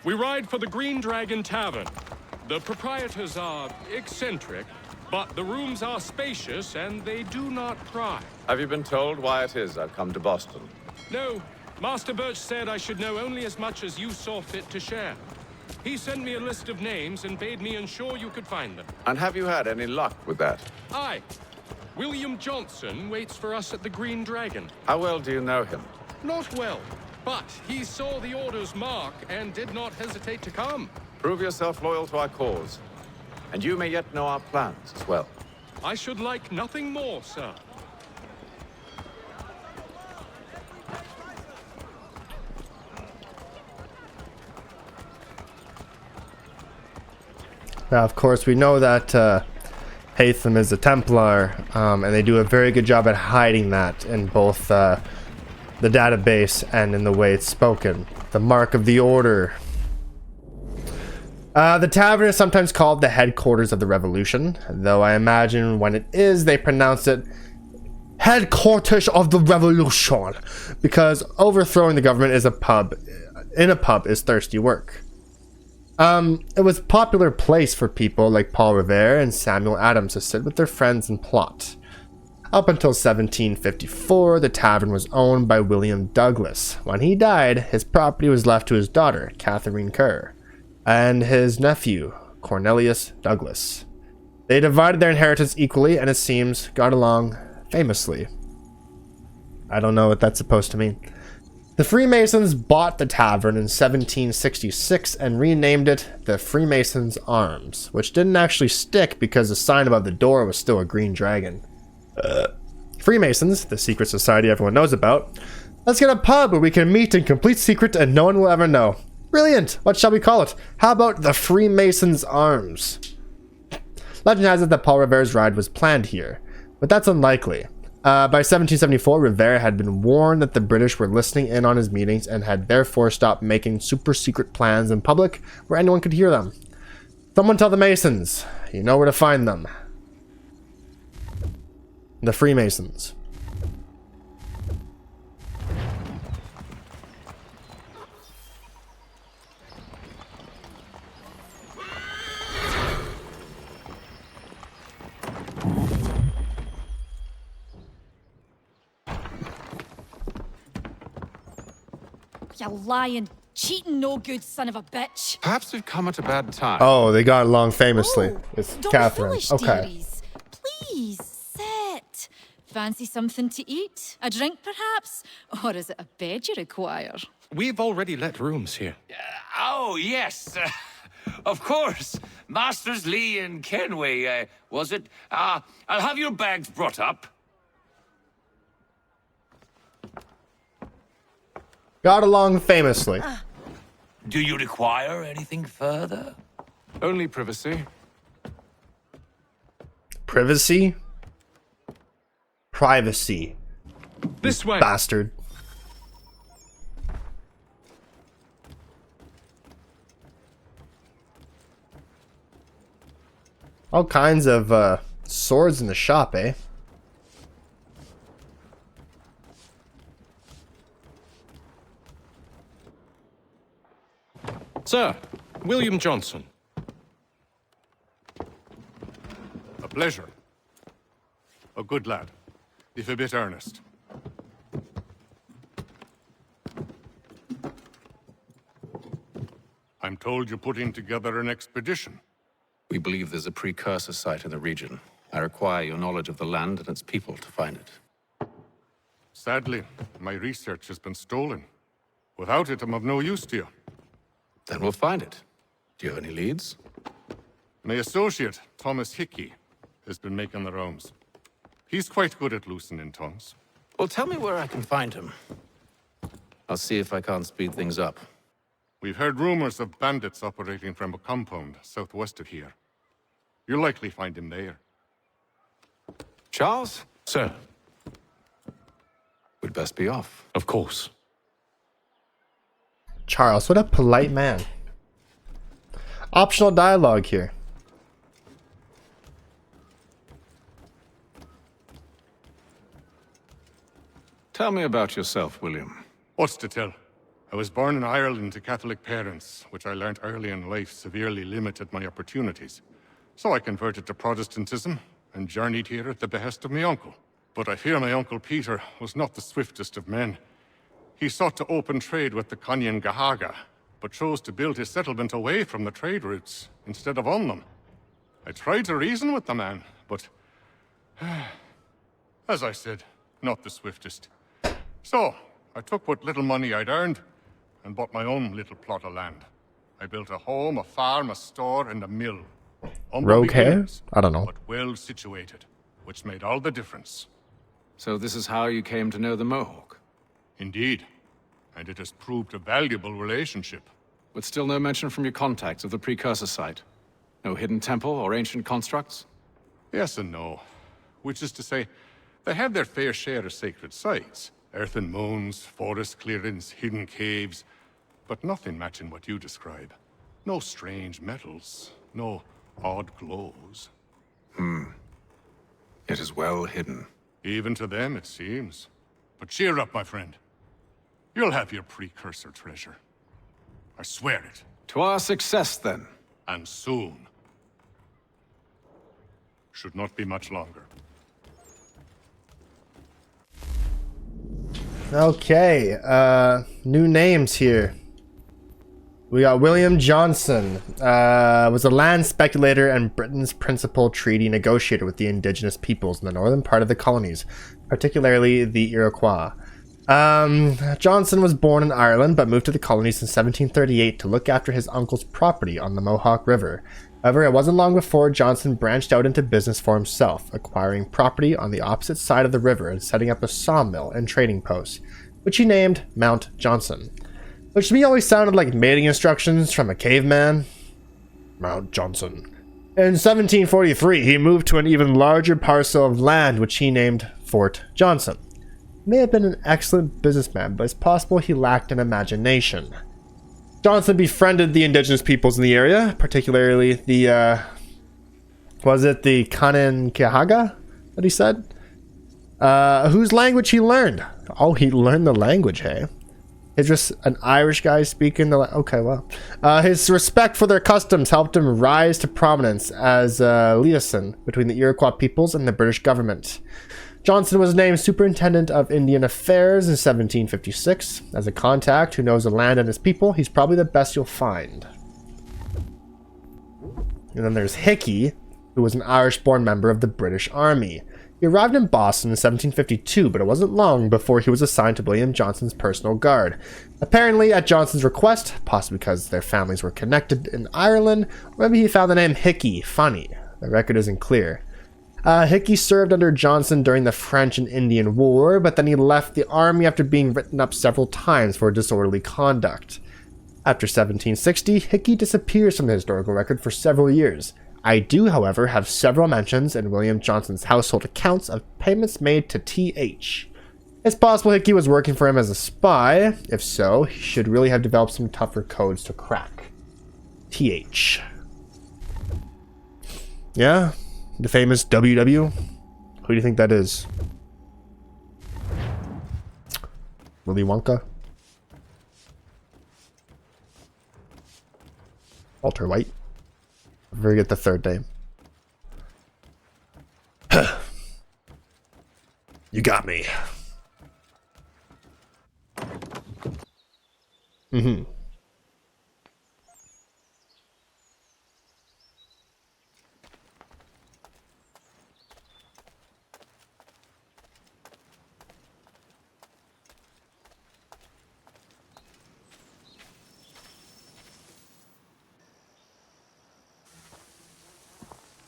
We ride for the Green Dragon Tavern. The proprietors are eccentric, but the rooms are spacious and they do not pry. Have you been told why it is I've come to Boston? No, Master Birch said I should know only as much as you saw fit to share. He sent me a list of names and bade me ensure you could find them. And have you had any luck with that? Aye. William Johnson waits for us at the Green Dragon. How well do you know him? Not well, but he saw the order's mark and did not hesitate to come. Prove yourself loyal to our cause, and you may yet know our plans as well. I should like nothing more, sir. Now, of course, we know that Haytham is a Templar, and they do a very good job at hiding that in both the database and in the way it's spoken. The mark of the order. The tavern is sometimes called the headquarters of the revolution, though I imagine when it is, they pronounce it headquarters of the revolution, because overthrowing the government is in a pub is thirsty work. It was a popular place for people like Paul Revere and Samuel Adams to sit with their friends and plot. Up until 1754, the tavern was owned by William Douglas. When he died, his property was left to his daughter, Catherine Kerr, and his nephew, Cornelius Douglas. They divided their inheritance equally, and it seems got along famously. I don't know what that's supposed to mean. The Freemasons bought the tavern in 1766 and renamed it the Freemasons' Arms, which didn't actually stick because the sign above the door was still a green dragon. Freemasons, the secret society everyone knows about. Let's get a pub where we can meet in complete secret and no one will ever know. Brilliant! What shall we call it? How about the Freemasons' Arms? Legend has it that Paul Revere's ride was planned here, but that's unlikely. By 1774, Revere had been warned that the British were listening in on his meetings and had therefore stopped making super secret plans in public where anyone could hear them. Someone tell the Masons. You know where to find them. The Freemasons. You lying, cheating, no good son of a bitch. Perhaps we've come at a bad time. Oh, they got along famously with Don't be Catherine. foolish, Okay. dearies. Please, sit. Fancy something to eat? A drink, perhaps? Or is it a bed you require? We've already let rooms here. Oh, yes. Of course. Masters Lee and Kenway, was it? I'll have your bags brought up. Got along famously. Do you require anything further? Only privacy. Privacy? Privacy. This way. Bastard. All kinds of swords in the shop, eh? Sir, William Johnson. A pleasure. A good lad, if a bit earnest. I'm told you're putting together an expedition. We believe there's a precursor site in the region. I require your knowledge of the land and its people to find it. Sadly, my research has been stolen. Without it, I'm of no use to you. Then we'll find it. Do you have any leads? My associate, Thomas Hickey, has been making the rounds. He's quite good at loosening tongues. Well, tell me where I can find him. I'll see if I can't speed things up. We've heard rumors of bandits operating from a compound southwest of here. You'll likely find him there. Charles? Sir. We'd best be off. Of course. Charles, what a polite man. Optional dialogue here. Tell me about yourself, William. What's to tell? I was born in Ireland to Catholic parents, which I learnt early in life severely limited my opportunities. So I converted to Protestantism and journeyed here at the behest of my uncle. But I fear my uncle Peter was not the swiftest of men. He sought to open trade with the Conyan Gahaga, but chose to build his settlement away from the trade routes instead of on them. I tried to reason with the man, but as I said, not the swiftest. So I took what little money I'd earned and bought my own little plot of land. I built a home, a farm, a store, and a mill. Rogue hair? I don't know. But well situated, which made all the difference. So this is how you came to know the Mohawk? Indeed. And it has proved a valuable relationship. But still no mention from your contacts of the precursor site? No hidden temple or ancient constructs? Yes and no. Which is to say, they have their fair share of sacred sites. Earthen mounds, forest clearings, hidden caves. But nothing matching what you describe. No strange metals. No odd glows. It is well hidden. Even to them, it seems. But cheer up, my friend. You'll have your precursor treasure. I swear it. To our success, then. And soon. Should not be much longer. Okay, new names here. We got William Johnson, was a land speculator and Britain's principal treaty negotiator with the indigenous peoples in the northern part of the colonies, particularly the Iroquois. Johnson was born in Ireland but moved to the colonies in 1738 to look after his uncle's property on the Mohawk River. However, it wasn't long before Johnson branched out into business for himself, acquiring property on the opposite side of the river and setting up a sawmill and trading post, which he named Mount Johnson. Which to me always sounded like mating instructions from a caveman. Mount Johnson. In 1743, he moved to an even larger parcel of land, which he named Fort Johnson. He may have been an excellent businessman, but it's possible he lacked an imagination. Johnson befriended the indigenous peoples in the area, particularly the, was it the Kanenkihaga that he said? Whose language he learned. Oh, he learned the language, hey? It's just an Irish guy speaking the okay, well. His respect for their customs helped him rise to prominence as a liaison between the Iroquois peoples and the British government. Johnson was named Superintendent of Indian Affairs in 1756. As a contact who knows the land and his people, he's probably the best you'll find. And then there's Hickey, who was an Irish-born member of the British Army. He He arrived in Boston in 1752, but it wasn't long before he was assigned to William Johnson's personal guard. Apparently at Johnson's request, possibly because their families were connected in Ireland, or maybe he found the name Hickey funny. The record isn't clear. Hickey served under Johnson during the French and Indian War, but then he left the army after being written up several times for disorderly conduct. After 1760, Hickey disappears from the historical record for several years. I do, however, have several mentions in William Johnson's household accounts of payments made to T.H. It's possible Hickey was working for him as a spy. If so, he should really have developed some tougher codes to crack. T.H. Yeah? The famous WW? Who do you think that is? Willy Wonka? Walter White? I forget the third name. You got me. Mm-hmm.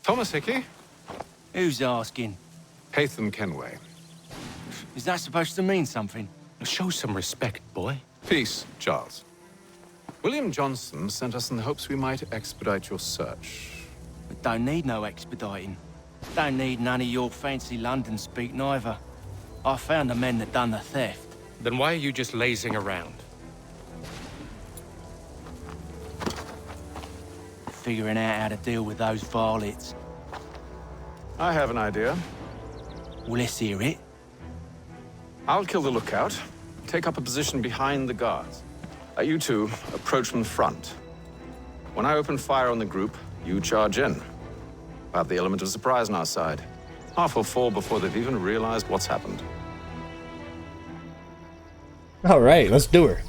Thomas Hickey? Who's asking? Haytham Kenway. Is that supposed to mean something? Show some respect, boy. Peace, Charles. William Johnson sent us in the hopes we might expedite your search. We don't need no expediting. Don't need none of your fancy London speak neither. I found the men that done the theft. Then why are you just lazing around? Figuring out how to deal with those varlets. I have an idea. Well, let's hear it. I'll kill the lookout, take up a position behind the guards. You two approach from the front. When I open fire on the group, you charge in. We'll have the element of surprise on our side. Half will fall before they've even realized what's happened. All right, let's do her.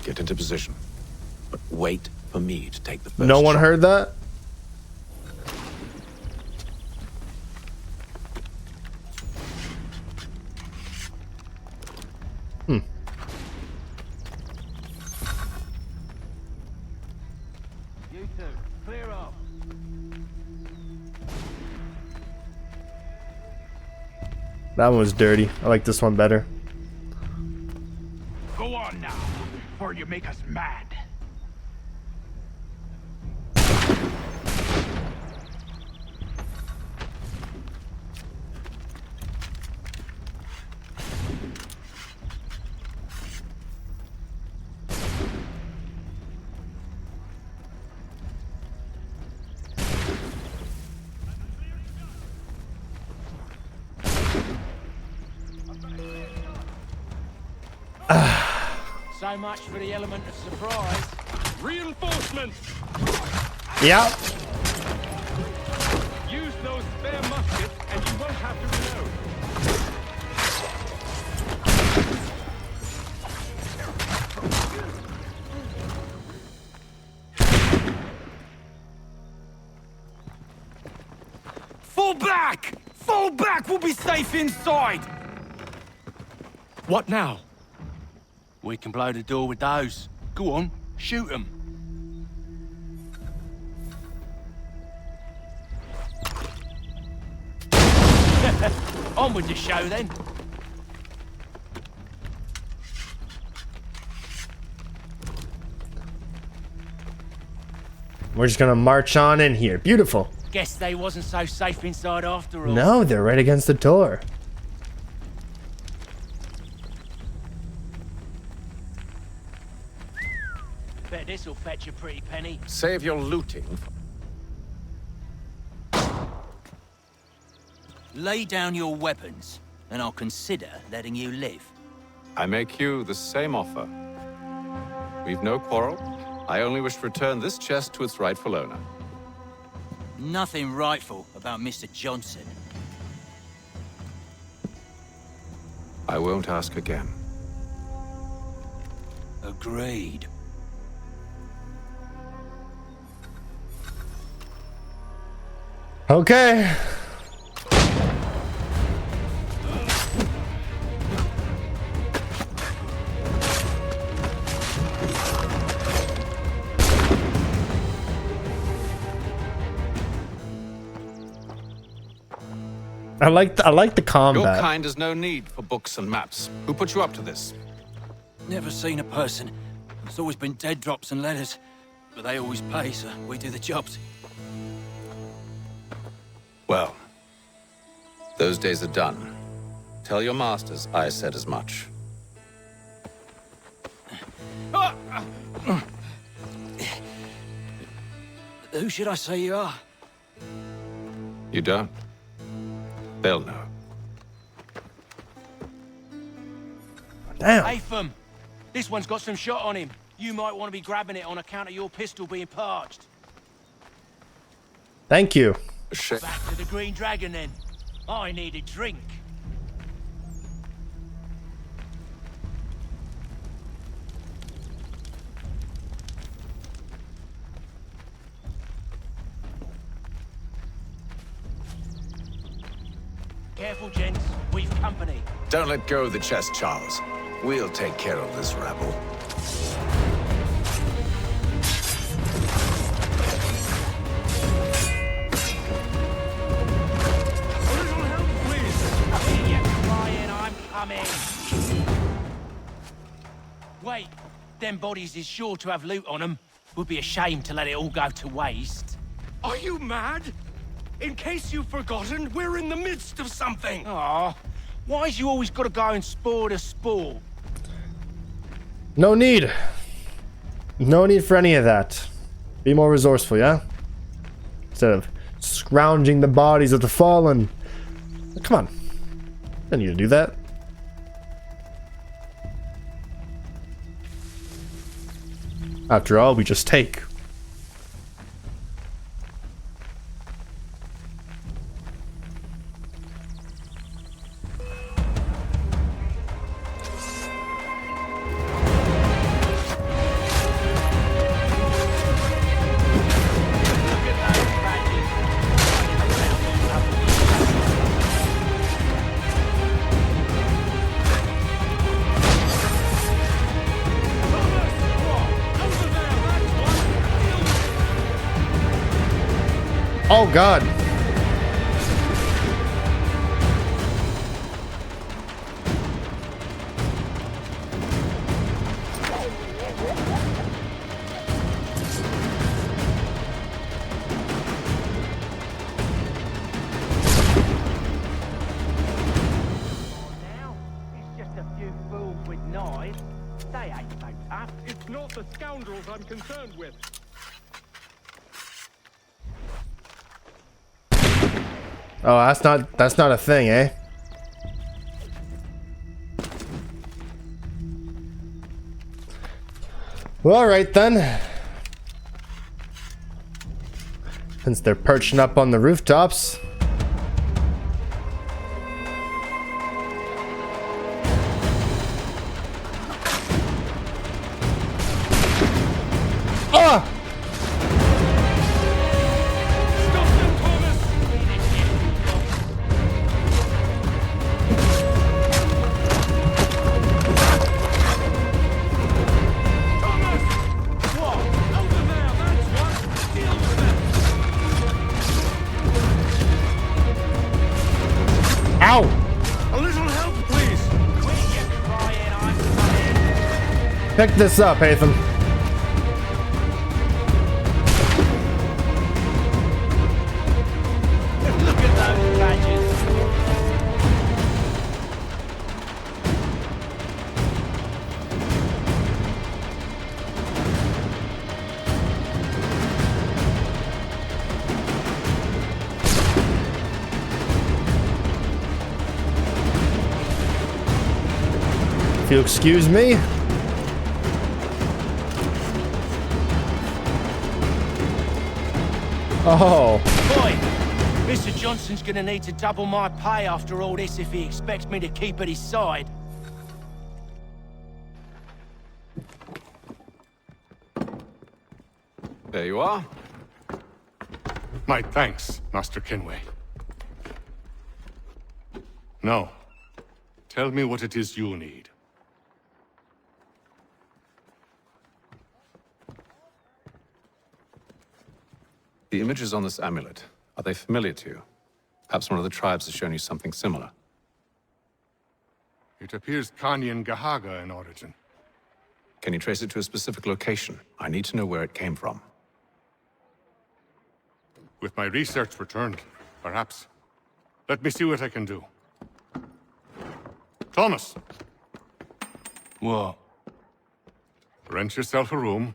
Get into position. But wait for me to take the first No one shot. heard that? You two, clear off. That one was dirty. I like this one better. Go on now, before you make us mad. So much for the element of surprise. Reinforcements! Yeah. Use those spare muskets and you won't have to reload. Fall back! Fall back! We'll be safe inside! What now? We can blow the door with those. Go on, shoot them. On with the show then. We're just gonna march on in here. Beautiful. Guess they wasn't so safe inside after all. No, they're right against the door. Bet this'll fetch a pretty penny. Save your looting. Lay down your weapons, and I'll consider letting you live. I make you the same offer. We've no quarrel. I only wish to return this chest to its rightful owner. Nothing rightful about Mr. Johnson. I won't ask again. Agreed. Okay. I like the Your combat. kind has no need for books and maps. Who put you up to this? Never seen a person. There's always been dead drops and letters. But they always pay, so we do the jobs. Well, those days are done. Tell your masters I said as much. Who should I say you are? You don't? They'll know. Damn. Haytham! This one's got some shot on him. You might want to be grabbing it on account of your pistol being parched. Thank you. Back to the Green Dragon then. I need a drink. Careful, gents. We've company. Don't let go of the chest, Charles. We'll take care of this rabble. Wait, them bodies is sure to have loot on them. Would be a shame to let it all go to waste. Are you mad? In case you've forgotten, we're in the midst of something. Aw, why's you always got to go and spoil the sport? No need. No need for any of that. Be more resourceful, yeah? Instead of scrounging the bodies of the fallen. Come on. I need to do that. After all, we just take. Oh God. It's not the scoundrels I'm concerned with. Oh, that's not a thing, eh? Well, all right then. Since they're perching up on the rooftops. Ah! Ow! A little help, please. Pick this up, Haytham. Look at those badges. If you'll excuse me. Oh. Boy, Mr. Johnson's gonna need to double my pay after all this if he expects me to keep at his side. There you are. My thanks, Master Kenway. Now, tell me what it is you need. The images on this amulet, are they familiar to you? Perhaps one of the tribes has shown you something similar. It appears Kanyan Gahaga in origin. Can you trace it to a specific location? I need to know where it came from. With my research returned, perhaps. Let me see what I can do. Thomas! What? Rent yourself a room.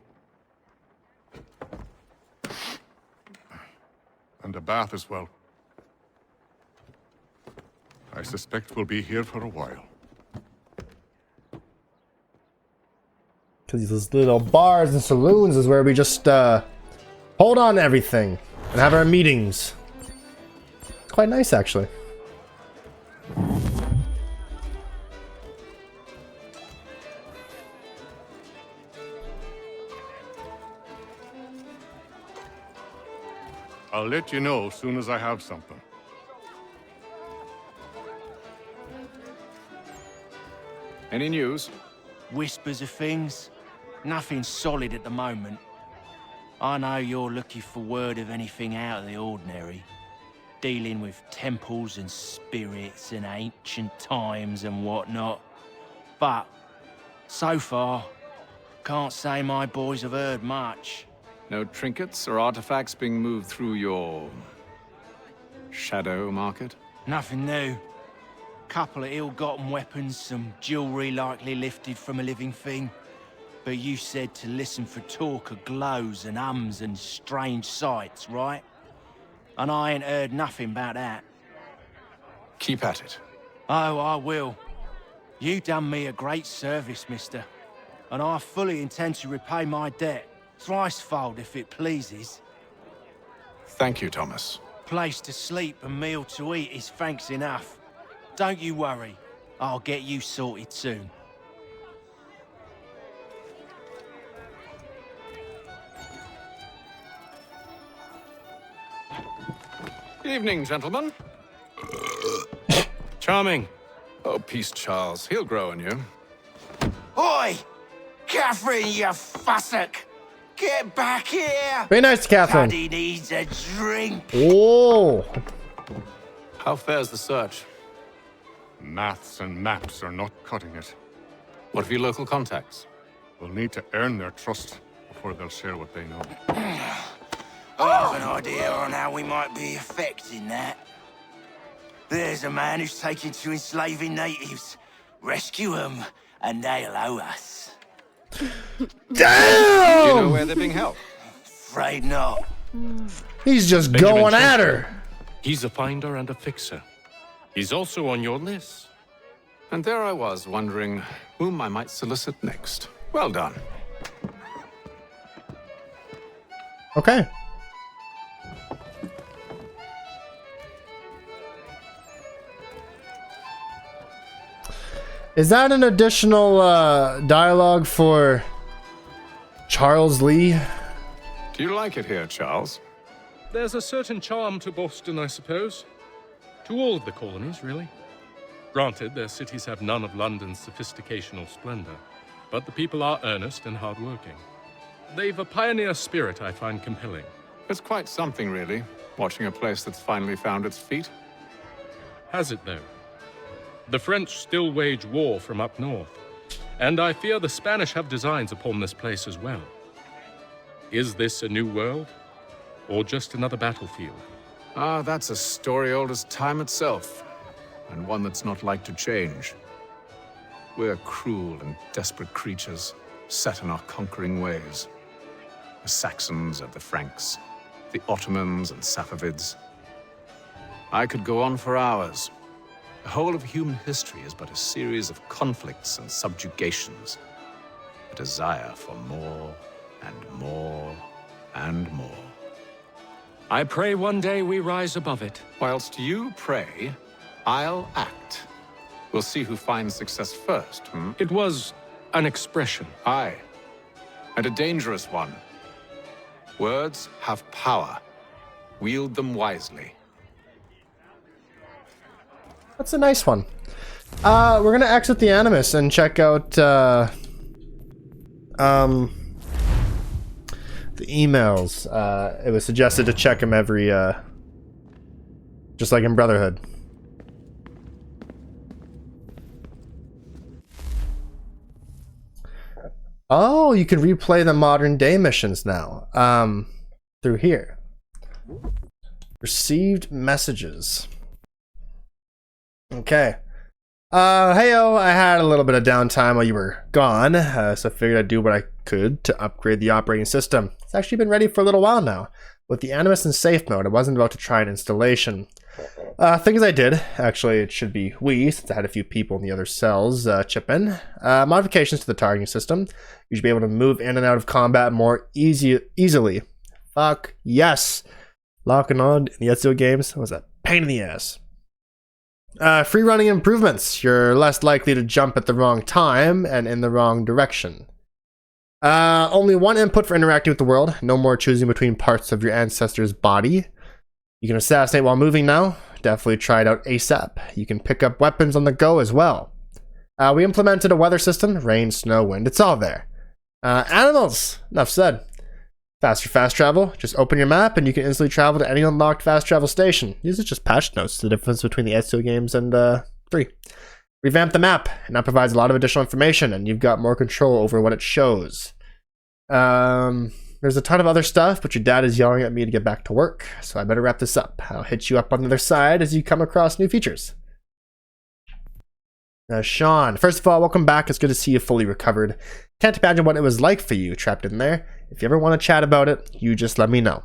And a bath as well. I suspect we'll be here for a while. Because these little bars and saloons is where we just hold on to everything and have our meetings. It's quite nice, actually. I'll let you know as soon as I have something. Any news? Whispers of things. Nothing solid at the moment. I know you're looking for word of anything out of the ordinary. Dealing with temples and spirits and ancient times and whatnot. But, so far, can't say my boys have heard much. No trinkets or artifacts being moved through your... shadow market? Nothing new. Couple of ill-gotten weapons, some jewelry likely lifted from a living thing. But you said to listen for talk of glows and ums and strange sights, right? And I ain't heard nothing about that. Keep at it. Oh, I will. You done me a great service, mister. And I fully intend to repay my debt. Thricefold, if it pleases. Thank you, Thomas. Place to sleep and meal to eat is thanks enough. Don't you worry. I'll get you sorted soon. Evening, gentlemen. Charming. Oh, peace, Charles. He'll grow on you. Oi! Catherine, you fussock! Get back here! Very nice, Catherine. Daddy needs a drink. Oh. How fares the search? Maths and maps are not cutting it. What of your local contacts? We'll need to earn their trust before they'll share what they know. I have an idea on how we might be affecting that. There's a man who's taken to enslaving natives. Rescue them, and they'll owe us. Damn! Do you know where they're being held? Afraid not. He's just Benjamin going at Chester. her. He's a finder and a fixer. He's also on your list. And there I was, wondering whom I might solicit next. Well done. Okay. Is that an additional dialogue for Charles Lee? Do you like it here, Charles? There's a certain charm to Boston, I suppose. To all of the colonies, really. Granted, their cities have none of London's sophistication or splendor, but the people are earnest and hardworking. They've a pioneer spirit I find compelling. It's quite something, really, watching a place that's finally found its feet. Has it, though? The French still wage war from up north, and I fear the Spanish have designs upon this place as well. Is this a new world, or just another battlefield? Ah, that's a story old as time itself, and one that's not like to change. We're cruel and desperate creatures, set in our conquering ways. The Saxons and the Franks, the Ottomans and Safavids. I could go on for hours. The whole of human history is but a series of conflicts and subjugations. A desire for more and more and more. I pray one day we rise above it. Whilst you pray, I'll act. We'll see who finds success first, hmm? It was an expression. Aye, and a dangerous one. Words have power. Wield them wisely. That's a nice one. We're gonna exit the Animus and check out the emails. It was suggested to check them every just like in Brotherhood. Oh, you can replay the modern day missions now. Through here. Received messages. Okay. Heyo, I had a little bit of downtime while you were gone, so I figured I'd do what I could to upgrade the operating system. It's actually been ready for a little while now. With the Animus in safe mode, I wasn't about to try an installation. Things I did, actually it should be we, since I had a few people in the other cells chip in. Modifications to the targeting system. You should be able to move in and out of combat more easily. Fuck yes! Locking on in the Ezio games was a pain in the ass. Free running improvements. You're less likely to jump at the wrong time and in the wrong direction. Only one input for interacting with the world. No more choosing between parts of your ancestor's body. You can assassinate while moving now. Definitely try it out ASAP. You can pick up weapons on the go as well. We implemented a weather system. Rain, snow, wind. It's all there. Animals. Enough said. Faster fast travel. Just open your map and you can instantly travel to any unlocked fast travel station. These are just patch notes. The difference between the Ezio games and 3. Revamp the map. It now provides a lot of additional information and you've got more control over what it shows. There's a ton of other stuff, but your dad is yelling at me to get back to work, so I better wrap this up. I'll hit you up on the other side as you come across new features. Sean, first of all, welcome back. It's good to see you fully recovered. Can't imagine what it was like for you trapped in there. If you ever want to chat about it, you just let me know.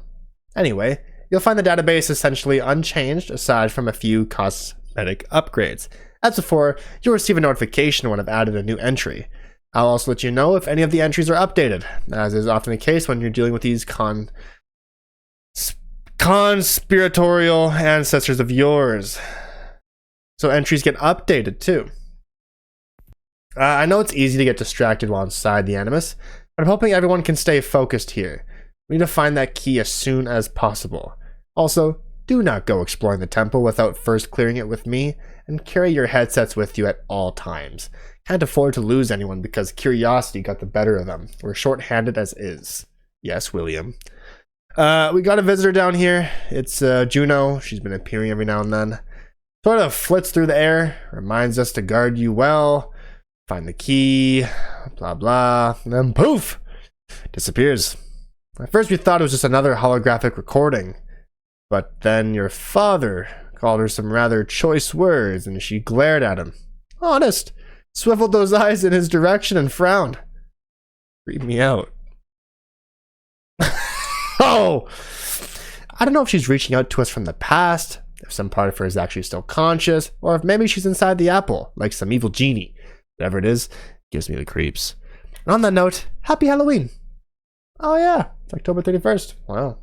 Anyway, you'll find the database essentially unchanged aside from a few cosmetic upgrades. As before, you'll receive a notification when I've added a new entry. I'll also let you know if any of the entries are updated, as is often the case when you're dealing with these conspiratorial ancestors of yours. So entries get updated too. I know it's easy to get distracted while inside the Animus, but I'm hoping everyone can stay focused here. We need to find that key as soon as possible. Also, do not go exploring the temple without first clearing it with me, and carry your headsets with you at all times. Can't afford to lose anyone because curiosity got the better of them. We're short-handed as is. Yes, William. We got a visitor down here. It's Juno. She's been appearing every now and then. Sort of flits through the air, reminds us to guard you well, find the key, blah blah, and then poof! Disappears. At first we thought it was just another holographic recording, but then your father called her some rather choice words and she glared at him. Honest. Swiveled those eyes in his direction and frowned. Freaked me out. Oh! I don't know if she's reaching out to us from the past, if some part of her is actually still conscious, or if maybe she's inside the apple, like some evil genie. Whatever it is, gives me the creeps. And on that note, happy Halloween! Oh yeah, it's October 31st. Wow.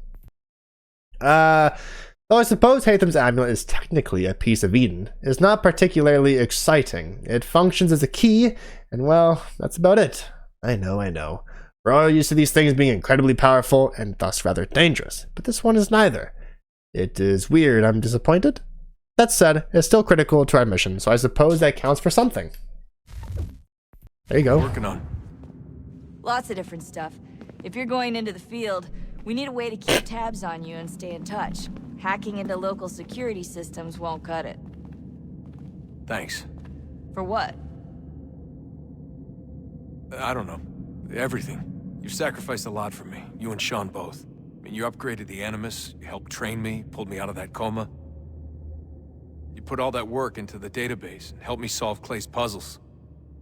Though I suppose Haytham's amulet is technically a piece of Eden, it's not particularly exciting. It functions as a key, and well, that's about it. I know. We're all used to these things being incredibly powerful and thus rather dangerous, but this one is neither. It is weird, I'm disappointed. That said, it's still critical to our mission, so I suppose that counts for something. There you go. Working on. Lots of different stuff. If you're going into the field, we need a way to keep tabs on you and stay in touch. Hacking into local security systems won't cut it. Thanks. For what? I don't know. Everything. You've sacrificed a lot for me. You and Sean both. I mean, you upgraded the Animus, you helped train me, pulled me out of that coma. You put all that work into the database and helped me solve Clay's puzzles.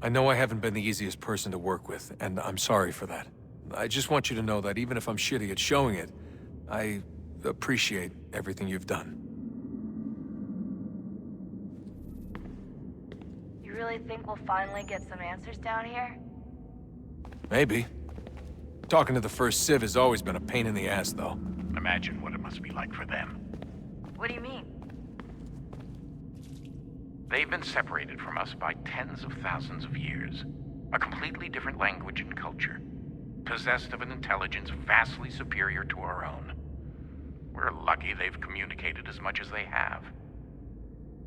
I know I haven't been the easiest person to work with, and I'm sorry for that. I just want you to know that even if I'm shitty at showing it, I appreciate everything you've done. You really think we'll finally get some answers down here? Maybe. Talking to the first Civ has always been a pain in the ass, though. Imagine what it must be like for them. What do you mean? They've been separated from us by tens of thousands of years. A completely different language and culture. Possessed of an intelligence vastly superior to our own. We're lucky they've communicated as much as they have.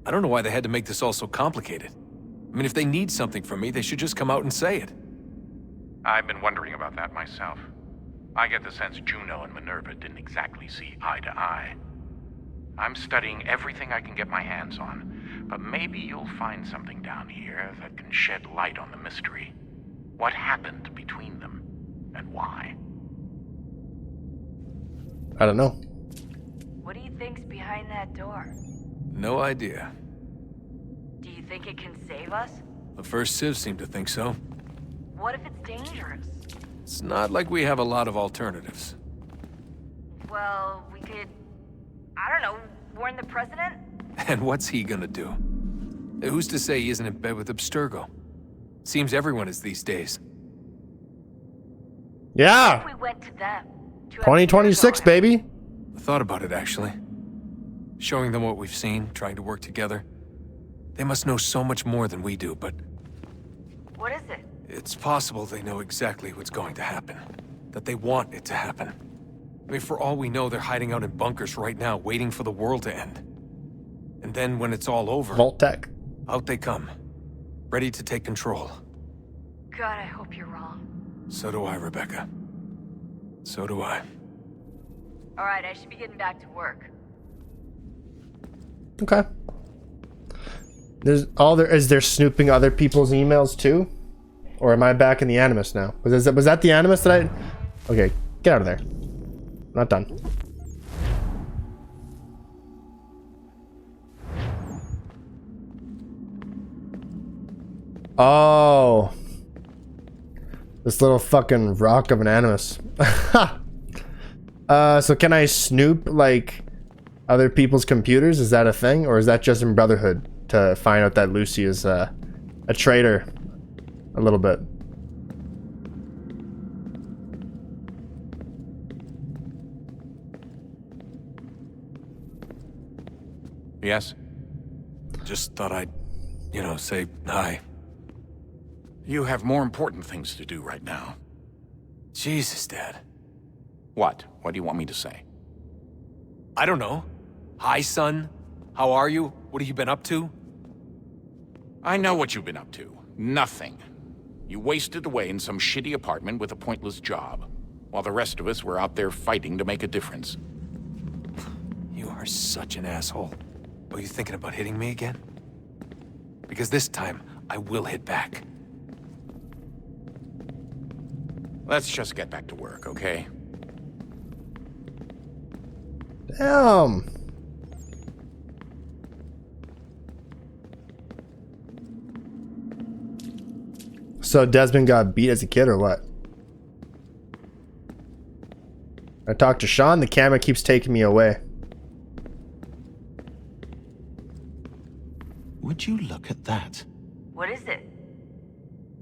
I don't know why they had to make this all so complicated. I mean, if they need something from me, they should just come out and say it. I've been wondering about that myself. I get the sense Juno and Minerva didn't exactly see eye to eye. I'm studying everything I can get my hands on, but maybe you'll find something down here that can shed light on the mystery. What happened between them, and why? I don't know. What do you think's behind that door? No idea. Do you think it can save us? The first Civ seemed to think so. What if it's dangerous? It's not like we have a lot of alternatives. Well, we could... I don't know, warn the president? And what's he gonna do? Who's to say he isn't in bed with Abstergo? Seems everyone is these days. Yeah. What if we went to them? 2026, baby. I thought about it, actually. Showing them what we've seen, trying to work together. They must know so much more than we do, but... What is it? It's possible they know exactly what's going to happen. That they want it to happen. I mean, for all we know, they're hiding out in bunkers right now, waiting for the world to end. And then when it's all over... Vault-Tec. Out they come. Ready to take control. God, I hope you're wrong. So do I, Rebecca. So do I. Alright, I should be getting back to work. Okay. Is there snooping other people's emails too? Or am I back in the Animus now? Was that the Animus that I... Okay, get out of there. Not done. Oh. This little fucking rock of an Animus. So can I snoop, like, other people's computers? Is that a thing? Or is that just in Brotherhood to find out that Lucy is a traitor? A little bit. Yes? Just thought I'd, say hi. You have more important things to do right now. Jesus, Dad. What? What do you want me to say? I don't know. Hi, son. How are you? What have you been up to? I know what you've been up to. Nothing. You wasted away in some shitty apartment with a pointless job, while the rest of us were out there fighting to make a difference. You are such an asshole. Are you thinking about hitting me again? Because this time, I will hit back. Let's just get back to work, okay? Damn. So Desmond got beat as a kid or what? I talked to Sean, the camera keeps taking me away. Would you look at that? What is it?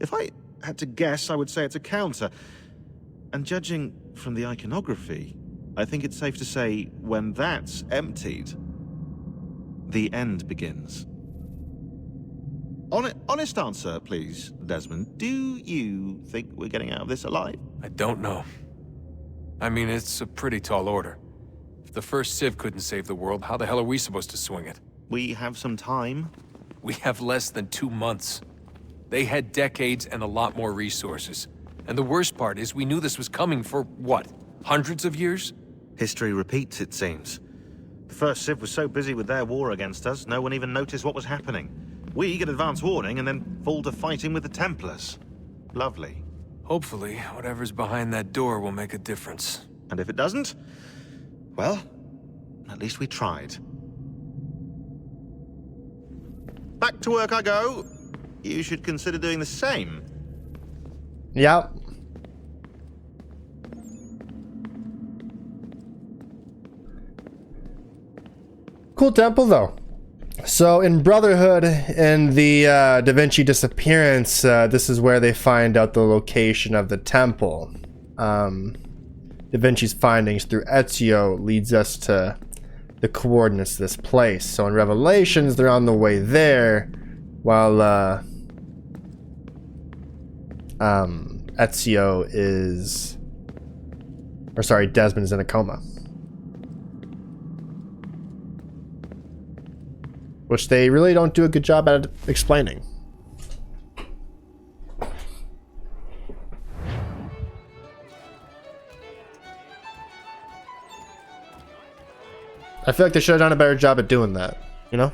If I had to guess, I would say it's a counter. And judging from the iconography, I think it's safe to say when that's emptied, the end begins. Honest answer, please, Desmond. Do you think we're getting out of this alive? I don't know. I mean, it's a pretty tall order. If the first Civ couldn't save the world, how the hell are we supposed to swing it? We have some time. We have less than 2 months. They had decades and a lot more resources. And the worst part is we knew this was coming for, what, hundreds of years? History repeats, it seems. The first Civ was so busy with their war against us, no one even noticed what was happening. We get advance warning and then fall to fighting with the Templars. Lovely. Hopefully, whatever's behind that door will make a difference. And if it doesn't, well, at least we tried. Back to work I go. You should consider doing the same. Yep. Cool temple though. So in Brotherhood, in the Da Vinci disappearance, this is where they find out the location of the temple. Da Vinci's findings through Ezio leads us to the coordinates of this place. So in Revelations, they're on the way there, while Ezio is, or sorry, Desmond's in a coma. which they really don't do a good job at explaining. I feel like they should have done a better job at doing that, you know?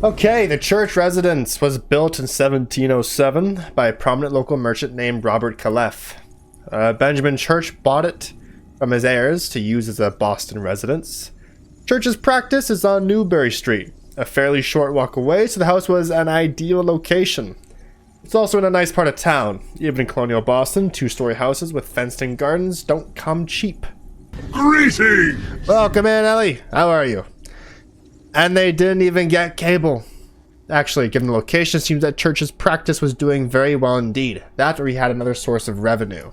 Okay, the church residence was built in 1707 by a prominent local merchant named Robert Calef. Benjamin Church bought it from his heirs to use as a Boston residence. Church's practice is on Newbury Street, a fairly short walk away, so the house was an ideal location. It's also in a nice part of town. Even in colonial Boston, two-story houses with fenced-in gardens don't come cheap. Greetings! Welcome in, Ellie. How are you? And they didn't even get cable. Actually, given the location, it seems that Church's practice was doing very well indeed. That or he had another source of revenue.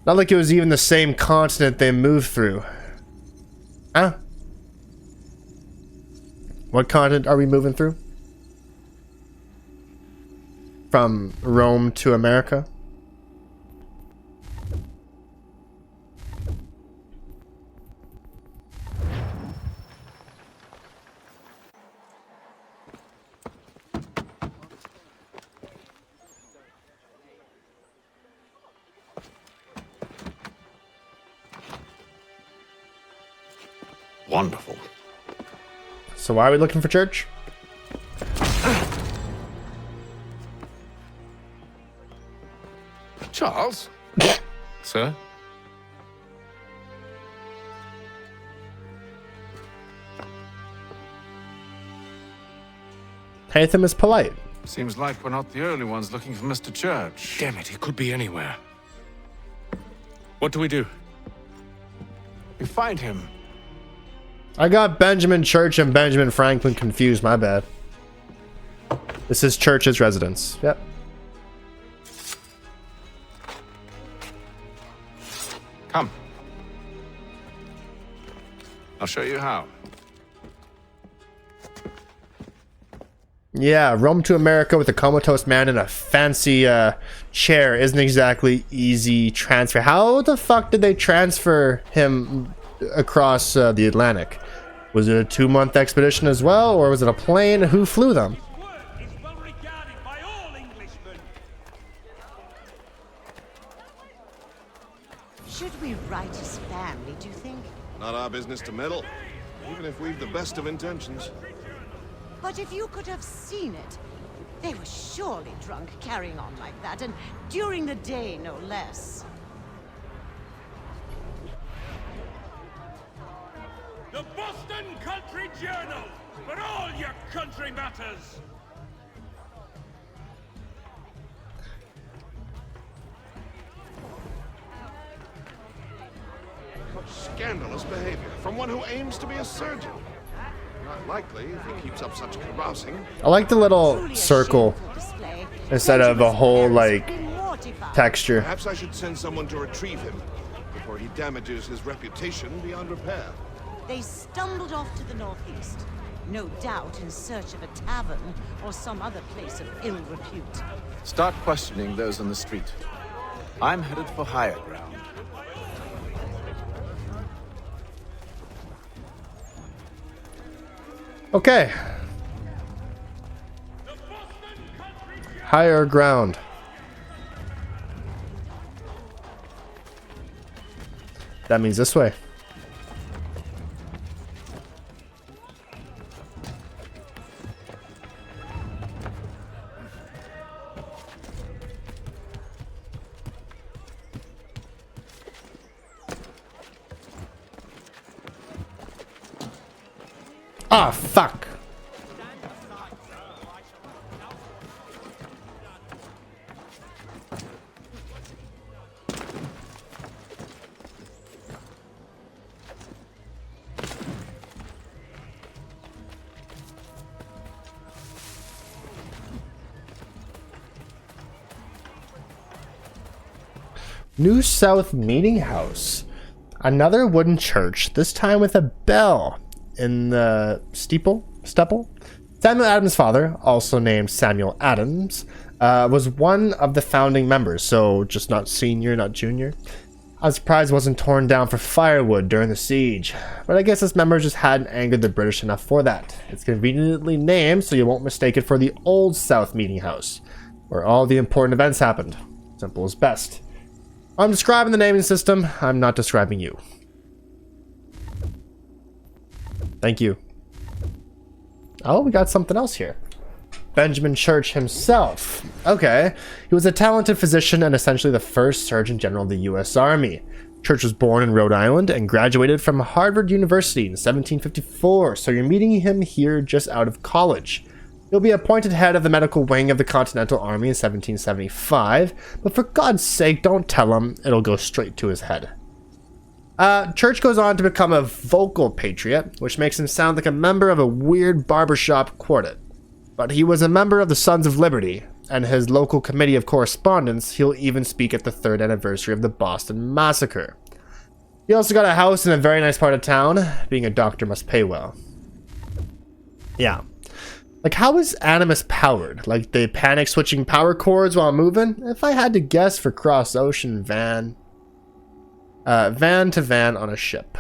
Not like it was even the same continent they moved through. Huh? What continent are we moving through? From Rome to America? Wonderful. So why are we looking for Church? Charles? Sir? Haytham is polite. Seems like we're not the only ones looking for Mr. Church. Damn it, he could be anywhere. What do we do? We find him. I got Benjamin Church and Benjamin Franklin confused, my bad. This is Church's residence. Yep. Come. I'll show you how. Yeah, Rome to America with a comatose man in a fancy chair isn't exactly easy transfer. How the fuck did they transfer him across the Atlantic? Was it a 2-month expedition as well, or was it a plane? Who flew them? Should we write his family, do you think? Not our business to meddle, even if we've the best of intentions. But if you could have seen it, they were surely drunk carrying on like that, and during the day, no less. The Boston Country Journal, for all your country matters. Such scandalous behavior from one who aims to be a surgeon. Not likely if he keeps up such carousing. I like the little circle instead of a whole, like, texture. Perhaps I should send someone to retrieve him before he damages his reputation beyond repair. They stumbled off to the northeast, no doubt in search of a tavern or some other place of ill repute. Start questioning those on the street. I'm headed for higher ground. Okay. Higher ground. That means this way. Ah, fuck. New South Meeting House. Another wooden church, this time with a bell in the steeple. Stepple. Samuel Adams' father, also named Samuel Adams, was one of the founding members, so just not senior, not junior. I was surprised it wasn't torn down for firewood during the siege, but I guess this member just hadn't angered the British enough for that. It's conveniently named so you won't mistake it for the Old South Meeting House, where all the important events happened. Simple as best. I'm describing the naming system, I'm not describing you. Thank you. Oh, we got something else here. Benjamin Church himself. Okay. He was a talented physician and essentially the first Surgeon General of the U.S. Army. Church was born in Rhode Island and graduated from Harvard University in 1754, so you're meeting him here just out of college. He'll be appointed head of the medical wing of the Continental Army in 1775, but for God's sake, don't tell him, it'll go straight to his head. Church goes on to become a vocal patriot, which makes him sound like a member of a weird barbershop quartet. But he was a member of the Sons of Liberty, and his local committee of correspondence. He'll even speak at the 3rd anniversary of the Boston Massacre. He also got a house in a very nice part of town. Being a doctor must pay well. Yeah. Like, how is Animus powered? Like, they panic switching power cords while moving? If I had to guess, for cross-ocean van to van on a ship.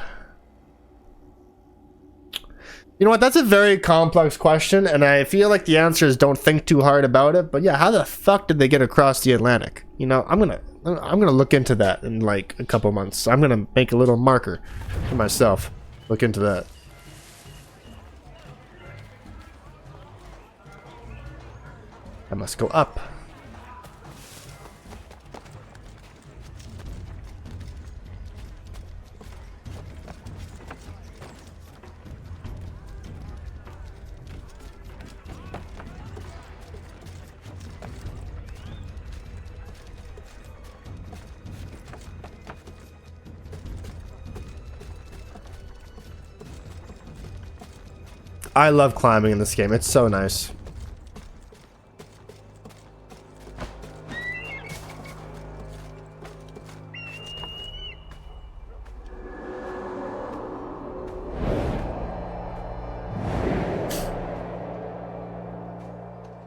You know what? That's a very complex question, and I feel like the answer is don't think too hard about it. But yeah, how the fuck did they get across the Atlantic? You know, I'm gonna look into that in like a couple months. I'm gonna make a little marker for myself. Look into that. I must go up. I love climbing in this game. It's so nice.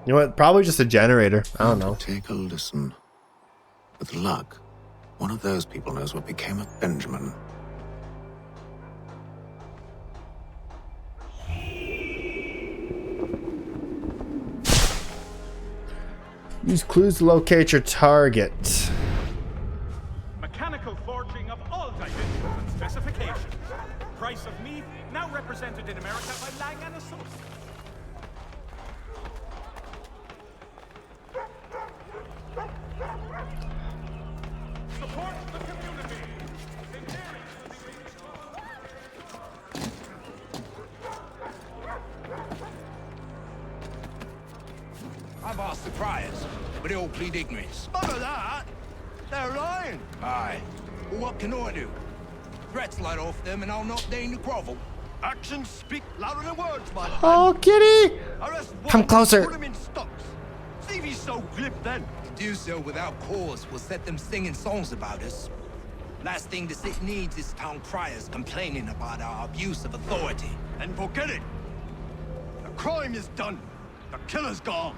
You know what? Probably just a generator. I don't know. Take a listen. With luck, one of those people knows what became of Benjamin. Use clues to locate your target. Mechanical forging of all dimensions and specifications. Price of meat now represented in America by Lang & Associates. Support the community. I've asked the criers, but they all plead ignorance. None of that! They're lying! Aye. Well, what can I do? Threats light off them and I'll not deign to grovel. Actions speak louder than words, man. Oh, kitty! Come closer. Put him in stocks. See if he's so glib then. To do so without cause will set them singing songs about us. Last thing the city needs is town criers complaining about our abuse of authority. And forget it. The crime is done. The killer's gone.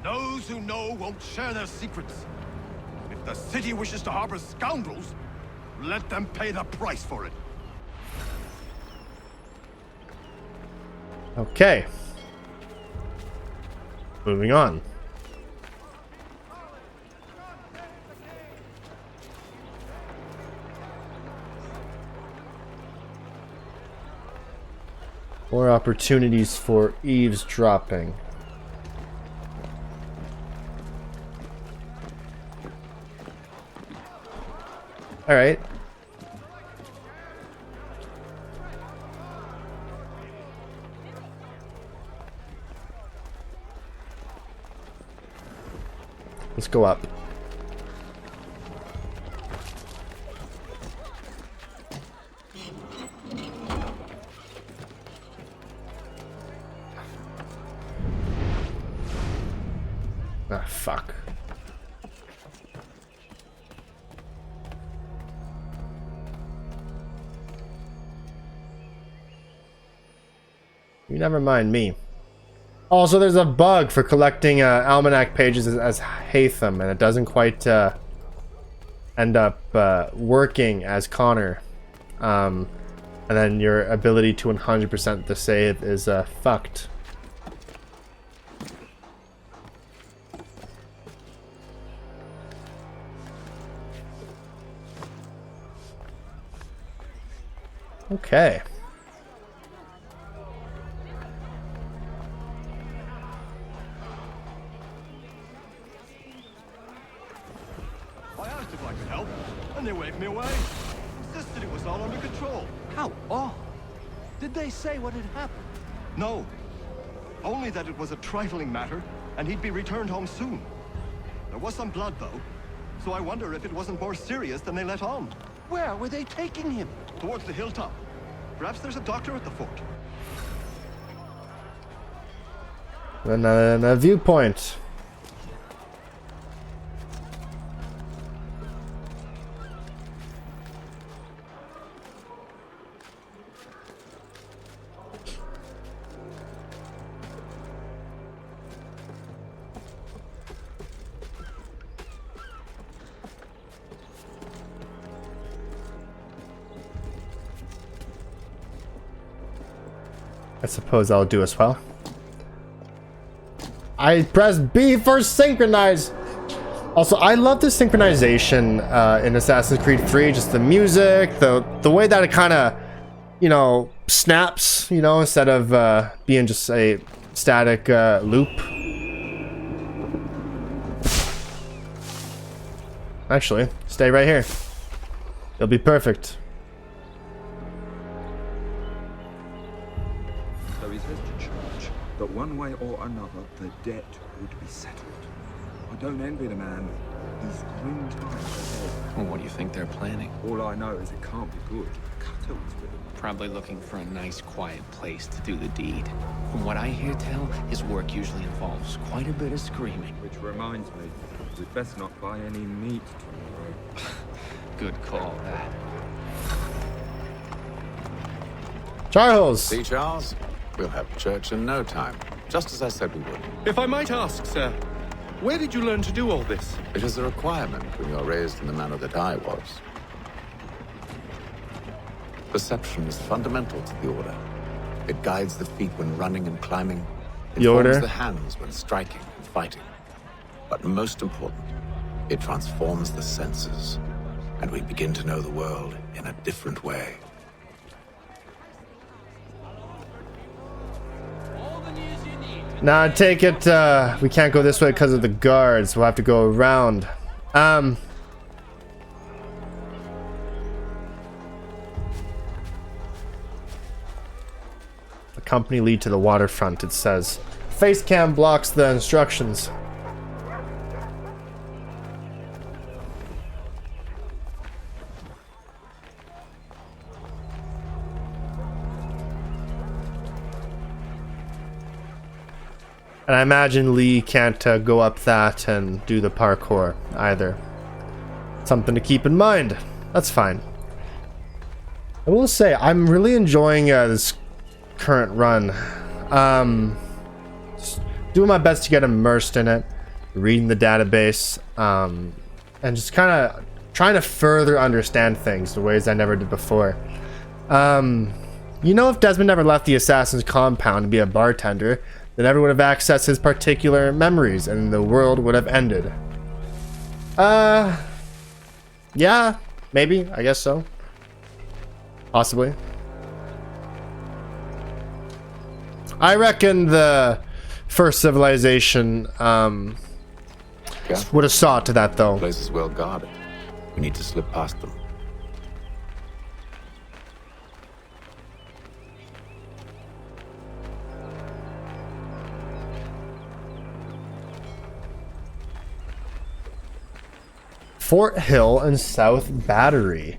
Those who know won't share their secrets. If the city wishes to harbor scoundrels, let them pay the price for it. Okay. Moving on. More opportunities for eavesdropping. All right. Let's go up. Ah, fuck. You never mind me. Also, there's a bug for collecting almanac pages as Haytham, and it doesn't quite end up working as Connor. And then your ability to 100% the save is fucked. Okay. I asked if I could help, and they waved me away. Insisted it was all under control. How odd. Did they say what had happened? No. Only that it was a trifling matter, and he'd be returned home soon. There was some blood, though, so I wonder if it wasn't more serious than they let on. Where were they taking him? Towards the hilltop. Perhaps there's a doctor at the fort. And a viewpoint. I suppose I'll do as well. I pressed B for synchronize. Also, I love the synchronization in Assassin's Creed 3. Just the music, the way that it kind of, you know, snaps, you know, instead of being just a static loop. Actually, stay right here. It'll be perfect. But one way or another, the debt would be settled. I don't envy the man. He's grim times ahead. Well, what do you think they're planning? All I know is it can't be good. Cut it with him. Probably looking for a nice, quiet place to do the deed. From what I hear tell, his work usually involves quite a bit of screaming. Which reminds me, we'd best not buy any meat tomorrow. Good call, that. Charles! See, Charles? We'll have church in no time, just as I said we would. If I might ask, sir, where did you learn to do all this? It is a requirement when you're raised in the manner that I was. Perception is fundamental to the Order. It guides the feet when running and climbing. It forms the hands when striking and fighting. But most important, it transforms the senses, and we begin to know the world in a different way. Now I take it we can't go this way because of the guards. We'll have to go around. The company lead to the waterfront, it says. Face cam blocks the instructions. And I imagine Lee can't go up that and do the parkour either. Something to keep in mind. That's fine. I will say, I'm really enjoying this current run. Just doing my best to get immersed in it, reading the database, and just kind of trying to further understand things the ways I never did before. You know, if Desmond never left the Assassin's compound to be a bartender, then everyone would have accessed his particular memories and the world would have ended. Yeah, maybe, I guess so. Possibly. I reckon the first civilization would have saw to that, though. The place is well guarded. We need to slip past them. Fort Hill and South Battery.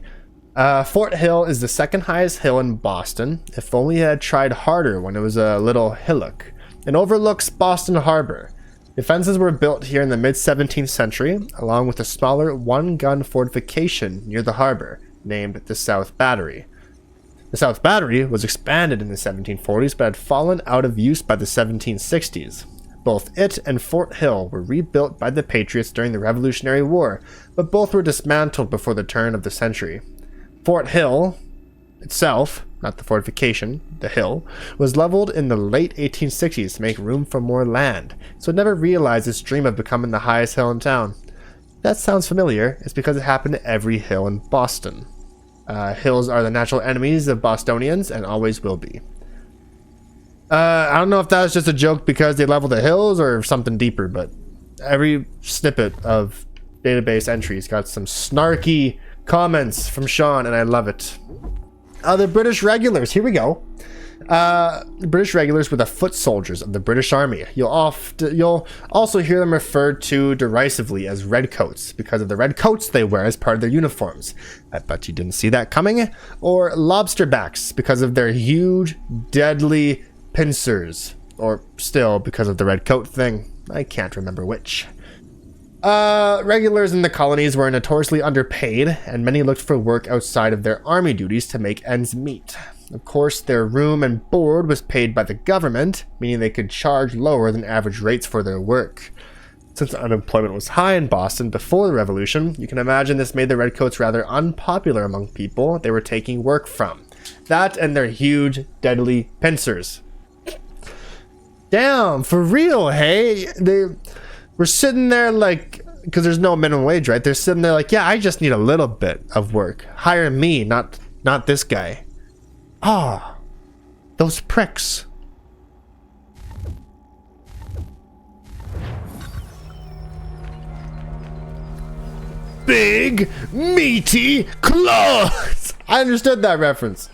Fort Hill is the second highest hill in Boston. If only it had tried harder when it was a little hillock. It overlooks Boston Harbor. Defenses were built here in the mid-17th century, along with a smaller one-gun fortification near the harbor, named the South Battery. The South Battery was expanded in the 1740s but had fallen out of use by the 1760s. Both it and Fort Hill were rebuilt by the Patriots during the Revolutionary War, but both were dismantled before the turn of the century. Fort Hill itself, not the fortification, the hill, was leveled in the late 1860s to make room for more land, so it never realized its dream of becoming the highest hill in town. That sounds familiar. It's because it happened to every hill in Boston. Hills are the natural enemies of Bostonians and always will be. I don't know if that was just a joke because they leveled the hills or something deeper, but every snippet of database entries got some snarky comments from Sean, and I love it. The British regulars, here we go. The British regulars were the foot soldiers of the British Army. You'll also hear them referred to derisively as redcoats because of the red coats they wear as part of their uniforms. I bet you didn't see that coming. Or lobsterbacks because of their huge, deadly pincers. Or still because of the red coat thing. I can't remember which. Regulars in the colonies were notoriously underpaid, and many looked for work outside of their army duties to make ends meet. Of course, their room and board was paid by the government, meaning they could charge lower than average rates for their work. Since unemployment was high in Boston before the Revolution, you can imagine this made the redcoats rather unpopular among people they were taking work from. That and their huge, deadly pincers. Damn, for real, hey? They were sitting there like, because there's no minimum wage, right? They're sitting there like, yeah, I just need a little bit of work. Hire me, not this guy. Ah, those pricks. Big, meaty claws. I understood that reference.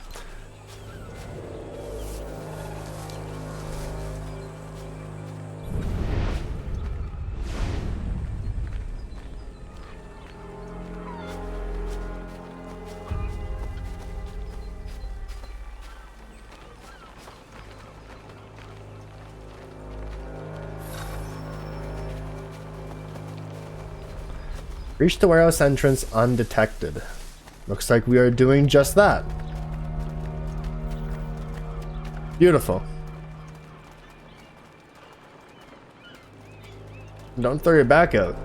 Reach the warehouse entrance undetected. Looks like we are doing just that. Beautiful. Don't throw your back out.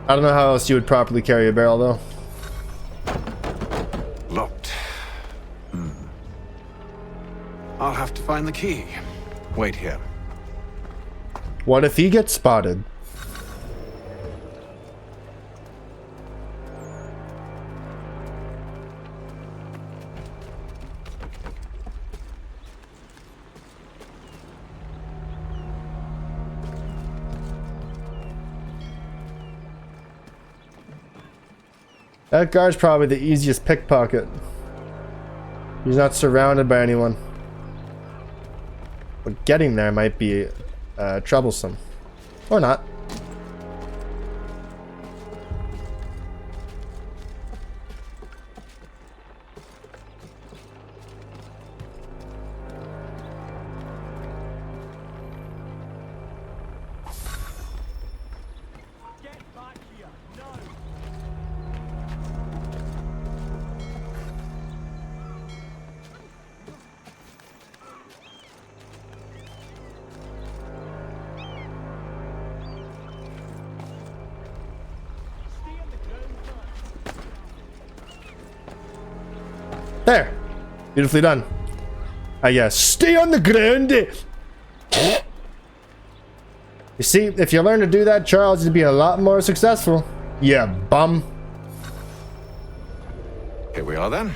I don't know how else you would properly carry a barrel, though. Locked. I'll have to find the key. Wait here. What if he gets spotted? That guard's probably the easiest pickpocket. He's not surrounded by anyone. But getting there might be troublesome. Or not. There. Beautifully done. Yeah, stay on the ground. You see, if you learn to do that, Charles, you'd be a lot more successful. Yeah, bum. Here we are then.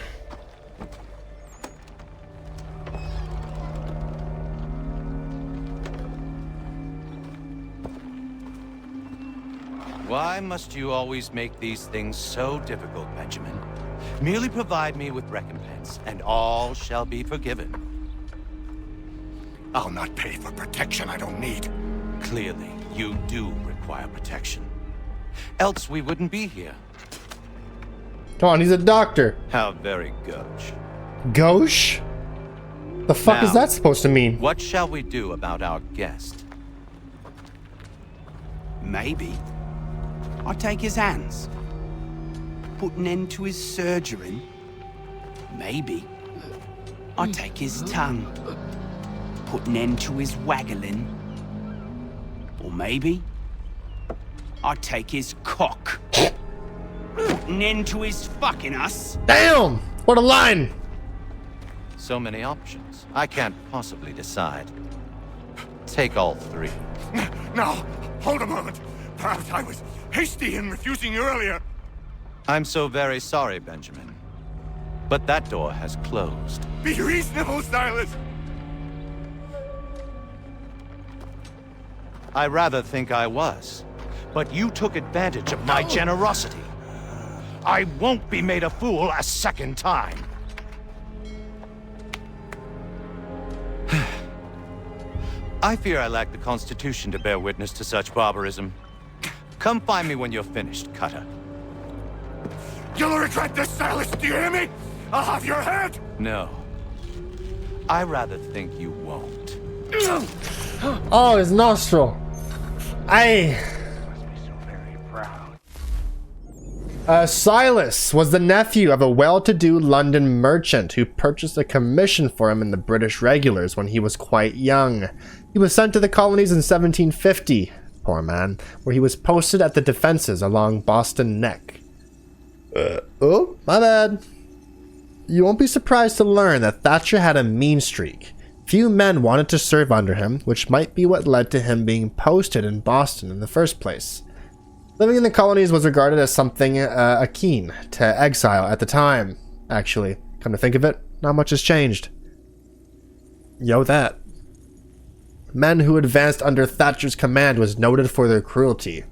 Why must you always make these things so difficult, Benjamin? Merely provide me with recompense, and all shall be forgiven. I'll not pay for protection I don't need. Clearly, you do require protection. Else we wouldn't be here. Come on, he's a doctor. How very gauche. Gauche? The fuck Now, is that supposed to mean? What shall we do about our guest? Maybe I'll take his hands. Put an end to his surgery. Maybe I'd take his tongue. Put an end to his waggling. Or maybe I'd take his cock. Put an end to his fucking us. Damn! What a line! So many options. I can't possibly decide. Take all three. Now, hold a moment. Perhaps I was hasty in refusing you earlier. I'm so very sorry, Benjamin. But that door has closed. Be reasonable, Silas. I rather think I was. But you took advantage of my generosity. I won't be made a fool a second time. I fear I lack the constitution to bear witness to such barbarism. Come find me when you're finished, Cutter. You'll regret this, Silas. Do you hear me? I'll have your head. No. I rather think you won't. Oh, his nostril. Silas was the nephew of a well-to-do London merchant who purchased a commission for him in the British regulars when he was quite young. He was sent to the colonies in 1750, poor man, where he was posted at the defenses along Boston Neck. Oh, my bad. You won't be surprised to learn that Thatcher had a mean streak. Few men wanted to serve under him, which might be what led to him being posted in Boston in the first place. Living in the colonies was regarded as something akin to exile at the time. Actually, come to think of it, not much has changed. Yo, that. Men who advanced under Thatcher's command was noted for their cruelty,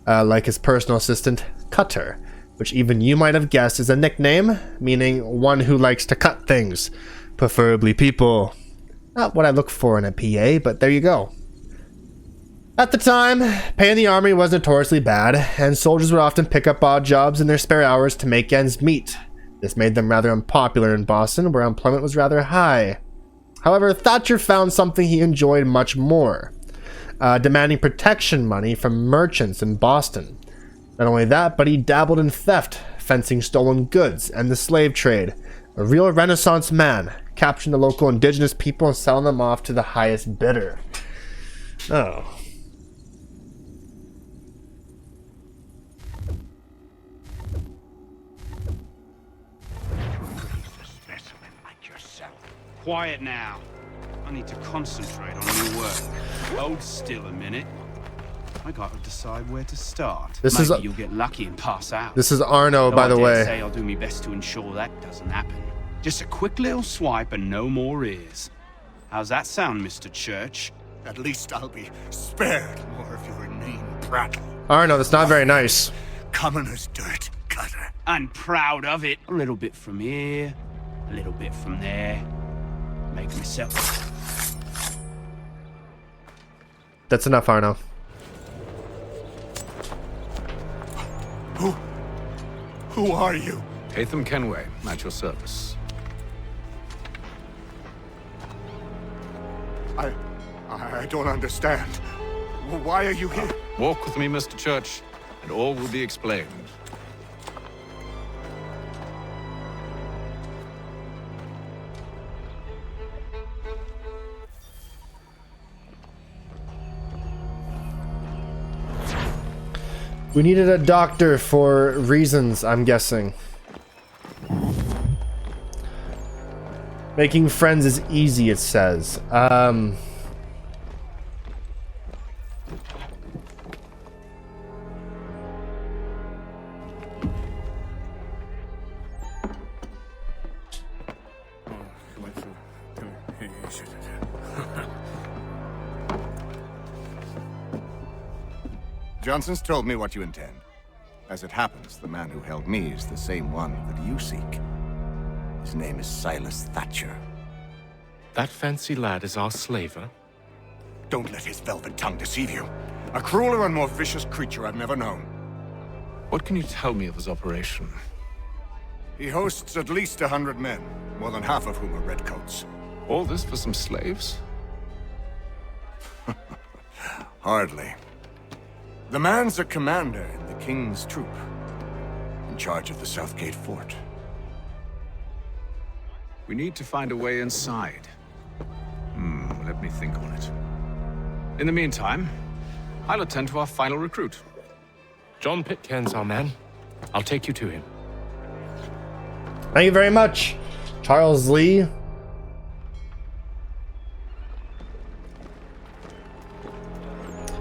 like his personal assistant, Cutter, which even you might have guessed is a nickname, meaning one who likes to cut things, preferably people. Not what I look for in a PA, but there you go. At the time, pay in the army was notoriously bad, and soldiers would often pick up odd jobs in their spare hours to make ends meet. This made them rather unpopular in Boston, where employment was rather high. However, Thatcher found something he enjoyed much more, demanding protection money from merchants in Boston. Not only that, but he dabbled in theft, fencing stolen goods, and the slave trade. A real Renaissance man, capturing the local indigenous people and selling them off to the highest bidder. Oh. Quiet now. I need to concentrate on new work. Hold still a minute. I gotta decide where to start. Maybe you'll get lucky and pass out. This is Arno, by the way. I say I'll do my best to ensure that doesn't happen. Just a quick little swipe and no more ears. How's that sound, Mr. Church? At least I'll be spared more of your inane prattle. Arno, that's not very nice. Commoner's dirt, Cutter. I'm proud of it. A little bit from here, a little bit from there. Make myself. That's enough, Arno. Who are you? Haytham Kenway, at your service. I don't understand. Why are you here? Walk with me, Mr. Church, and all will be explained. We needed a doctor for reasons, I'm guessing. Making friends is easy, it says. Johnson's told me what you intend. As it happens, the man who held me is the same one that you seek. His name is Silas Thatcher. That fancy lad is our slaver? Don't let his velvet tongue deceive you. A crueler and more vicious creature I've never known. What can you tell me of his operation? He hosts at least 100 men, more than half of whom are redcoats. All this for some slaves? Hardly. The man's a commander in the King's troop, in charge of the Southgate Fort. We need to find a way inside. Let me think on it. In the meantime, I'll attend to our final recruit. John Pitcairn's our man. I'll take you to him. Thank you very much, Charles Lee.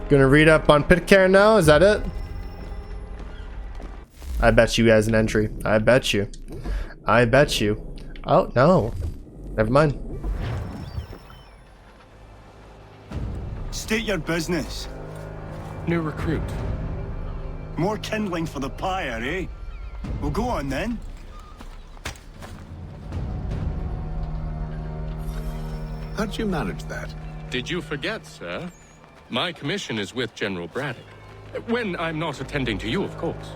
Gonna read up on Pitcairn now, is that it? I bet you has an entry. I bet you. I bet you. Oh, no. Never mind. State your business. New recruit. More kindling for the pyre, eh? Well, go on then. How'd you manage that? Did you forget, sir? My commission is with General Braddock. When I'm not attending to you, of course.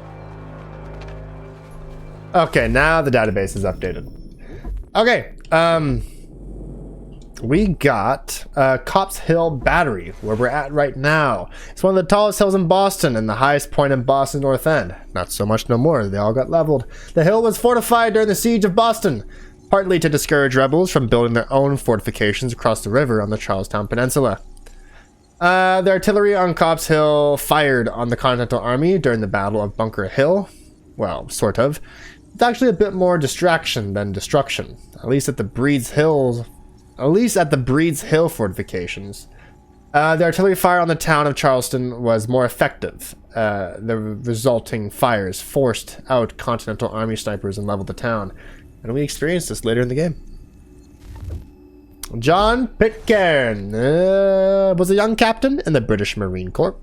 Okay, now the database is updated. Okay, we got Cops Hill Battery, where we're at right now. It's one of the tallest hills in Boston and the highest point in Boston's North End. Not so much no more, they all got leveled. The hill was fortified during the siege of Boston, partly to discourage rebels from building their own fortifications across the river on the Charlestown Peninsula. The artillery on Cops Hill fired on the Continental Army during the Battle of Bunker Hill. Well, sort of. It's actually a bit more distraction than destruction, at least at the Breed's Hill fortifications. The artillery fire on the town of Charleston was more effective. The resulting fires forced out Continental Army snipers and leveled the town, and we experienced this later in the game. John Pitcairn was a young captain in the British Marine Corps.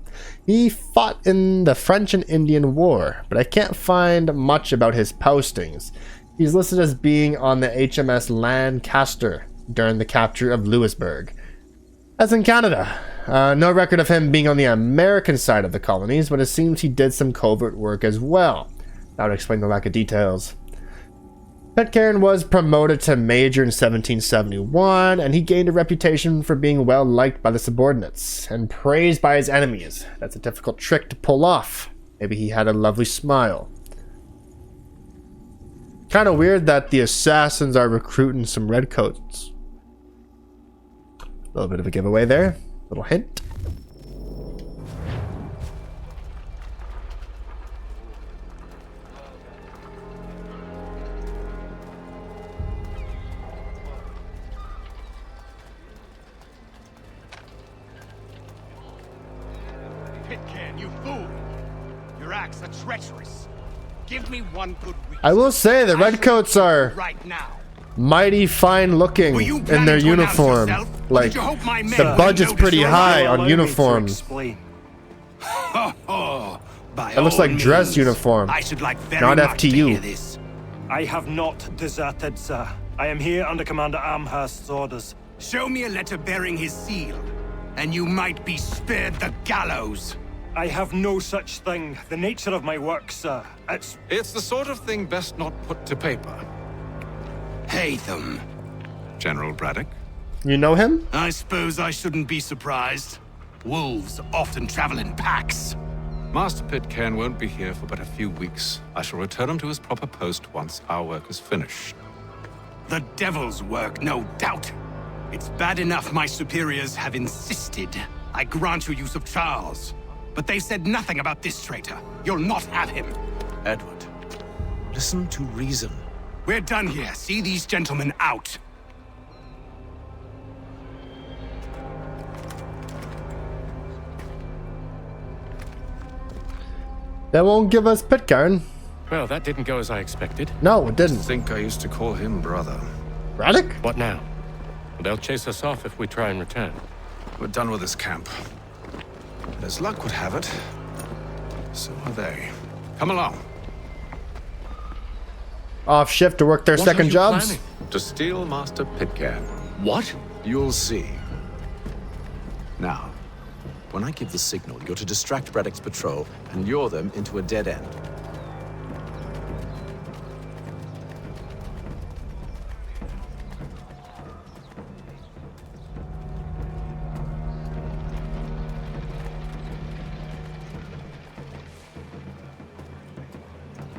He fought in the French and Indian War, but I can't find much about his postings. He's listed as being on the HMS Lancaster during the capture of Louisbourg. As in Canada, no record of him being on the American side of the colonies, but it seems he did some covert work as well. That would explain the lack of details. Pitcairn was promoted to major in 1771, and he gained a reputation for being well liked by the subordinates and praised by his enemies. That's a difficult trick to pull off. Maybe he had a lovely smile. Kind of weird that the assassins are recruiting some redcoats. A little bit of a giveaway there. Little hint. Pitcairn, you fool! Your acts are treacherous. Give me one good reason. I will say the redcoats are right now. mighty fine looking in their uniform. Like, the budget's pretty high on uniforms. It looks like dress uniform, I should like very not much to hear FTU. this. I have not deserted, sir. I am here under Commander Amherst's orders. Show me a letter bearing his seal, and you might be spared the gallows. I have no such thing. The nature of my work, sir. It's the sort of thing best not put to paper. Haytham. General Braddock? You know him? I suppose I shouldn't be surprised. Wolves often travel in packs. Master Pitcairn won't be here for but a few weeks. I shall return him to his proper post once our work is finished. The devil's work, no doubt. It's bad enough my superiors have insisted I grant you use of Charles. But they said nothing about this traitor. You'll not have him. Edward, listen to reason. We're done here. See these gentlemen out. They won't give us Pitcairn. Well, that didn't go as I expected. No, it didn't. I think I used to call him brother. Braddock? What now? They'll chase us off if we try and return. We're done with this camp. And as luck would have it, so are they. Come along. Off shift to work their What second are you jobs? planning? To steal Master Pitcairn. What? You'll see. Now, when I give the signal, you're to distract Braddock's patrol and lure them into a dead end.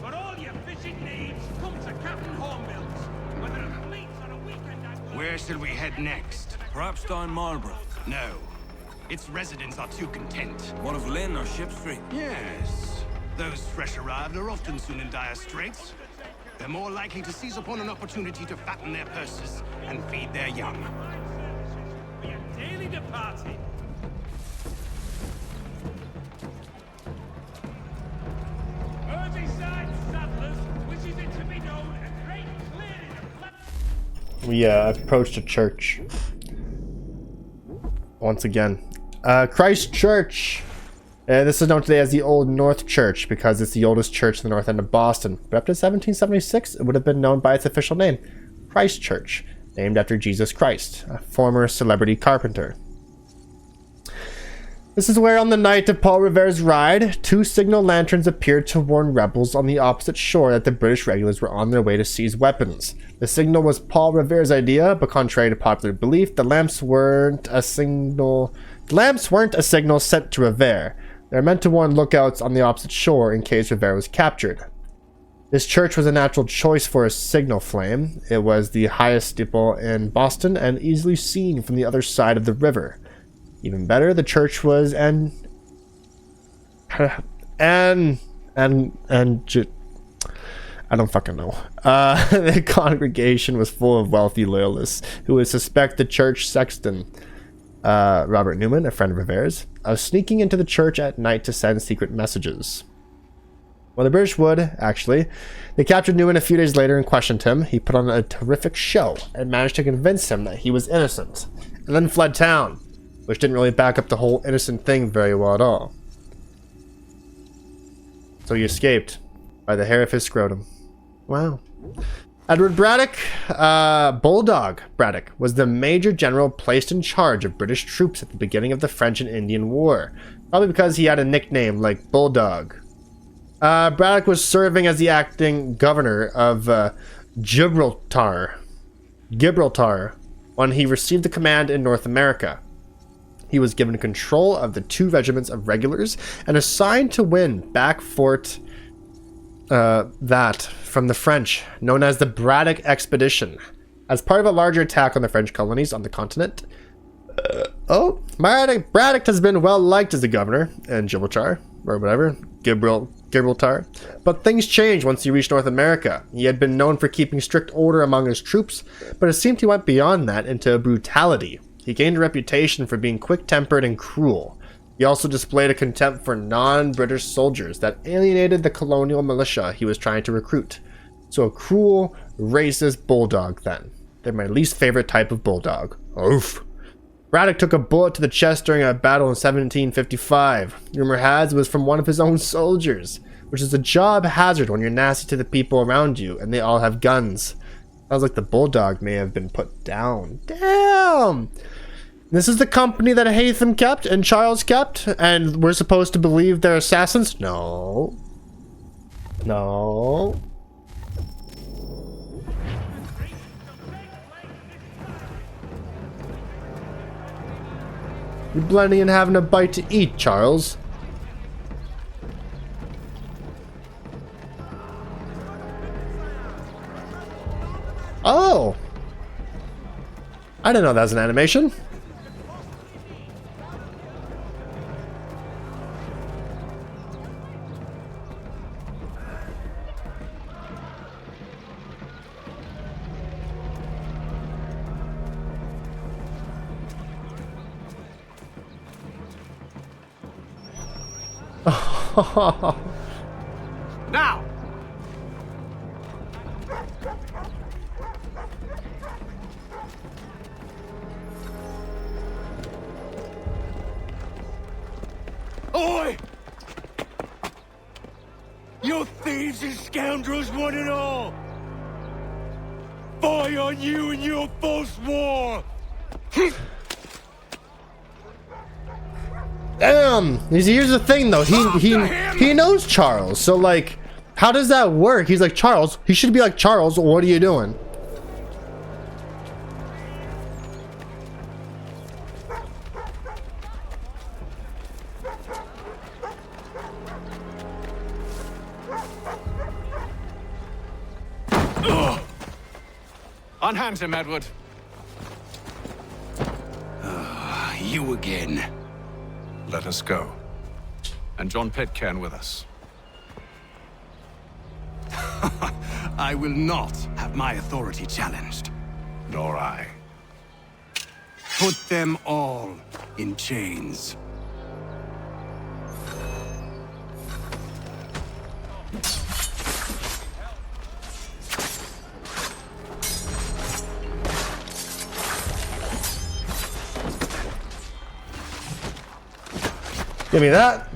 For all your fishing needs, come to Captain Hornbill's. Whether a fleet or a Where shall we head next? Perhaps down Marlborough. No. Its residents are too content. What of Lynn or Ship Street? Yes. Those fresh arrived are often soon in dire straits. They're more likely to seize upon an opportunity to fatten their purses and feed their young. We are daily departing. Merseyside settlers wishes it to be known and great clearing of We approached a church. Once again. Christ Church! This is known today as the Old North Church because it's the oldest church in the north end of Boston. But up to 1776, it would have been known by its official name, Christ Church, named after Jesus Christ, a former celebrity carpenter. This is where on the night of Paul Revere's ride, 2 signal lanterns appeared to warn rebels on the opposite shore that the British regulars were on their way to seize weapons. The signal was Paul Revere's idea, but contrary to popular belief, the lamps weren't a signal sent to Revere. They were meant to warn lookouts on the opposite shore in case Revere was captured. This church was a natural choice for a signal flame. It was the highest steeple in Boston and easily seen from the other side of the river. Even better, the church was I don't fucking know. The congregation was full of wealthy loyalists who would suspect the church sexton, Robert Newman, a friend of Revere's, of sneaking into the church at night to send secret messages. Well, the British would, actually. They captured Newman a few days later and questioned him. He put on a terrific show and managed to convince him that he was innocent, and then fled town, which didn't really back up the whole innocent thing very well at all. So he escaped by the hair of his scrotum. Wow. Edward Braddock, Bulldog Braddock, was the major general placed in charge of British troops at the beginning of the French and Indian War, probably because he had a nickname like Bulldog. Braddock was serving as the acting governor of Gibraltar when he received the command in North America. He was given control of the 2 regiments of regulars and assigned to win back Fort that from the French, known as the Braddock Expedition, as part of a larger attack on the French colonies on the continent. Braddock has been well liked as the governor in Gibraltar, or whatever, Gibraltar, but things changed once he reached North America. He had been known for keeping strict order among his troops, but it seemed he went beyond that into brutality. He gained a reputation for being quick-tempered and cruel. He also displayed a contempt for non-British soldiers that alienated the colonial militia he was trying to recruit. So a cruel, racist bulldog then. They're my least favorite type of bulldog. Oof. Braddock took a bullet to the chest during a battle in 1755. Rumor has it was from one of his own soldiers, which is a job hazard when you're nasty to the people around you and they all have guns. Sounds like the bulldog may have been put down. Damn! This is the company that Haytham kept and Charles kept, and we're supposed to believe they're assassins? No. No. You're blending and having a bite to eat, Charles. Oh! I didn't know that was an animation. Now! Oi! You thieves and scoundrels, one and all! Fire on you and your false war! Damn! Here's the thing though, he knows Charles, so like, how does that work? He's like, Charles, he should be like, Charles, what are you doing? Unhand him, Edward. you again. Let us go. And John Pitcairn with us. I will not have my authority challenged. Nor I. Put them all in chains. Give me that.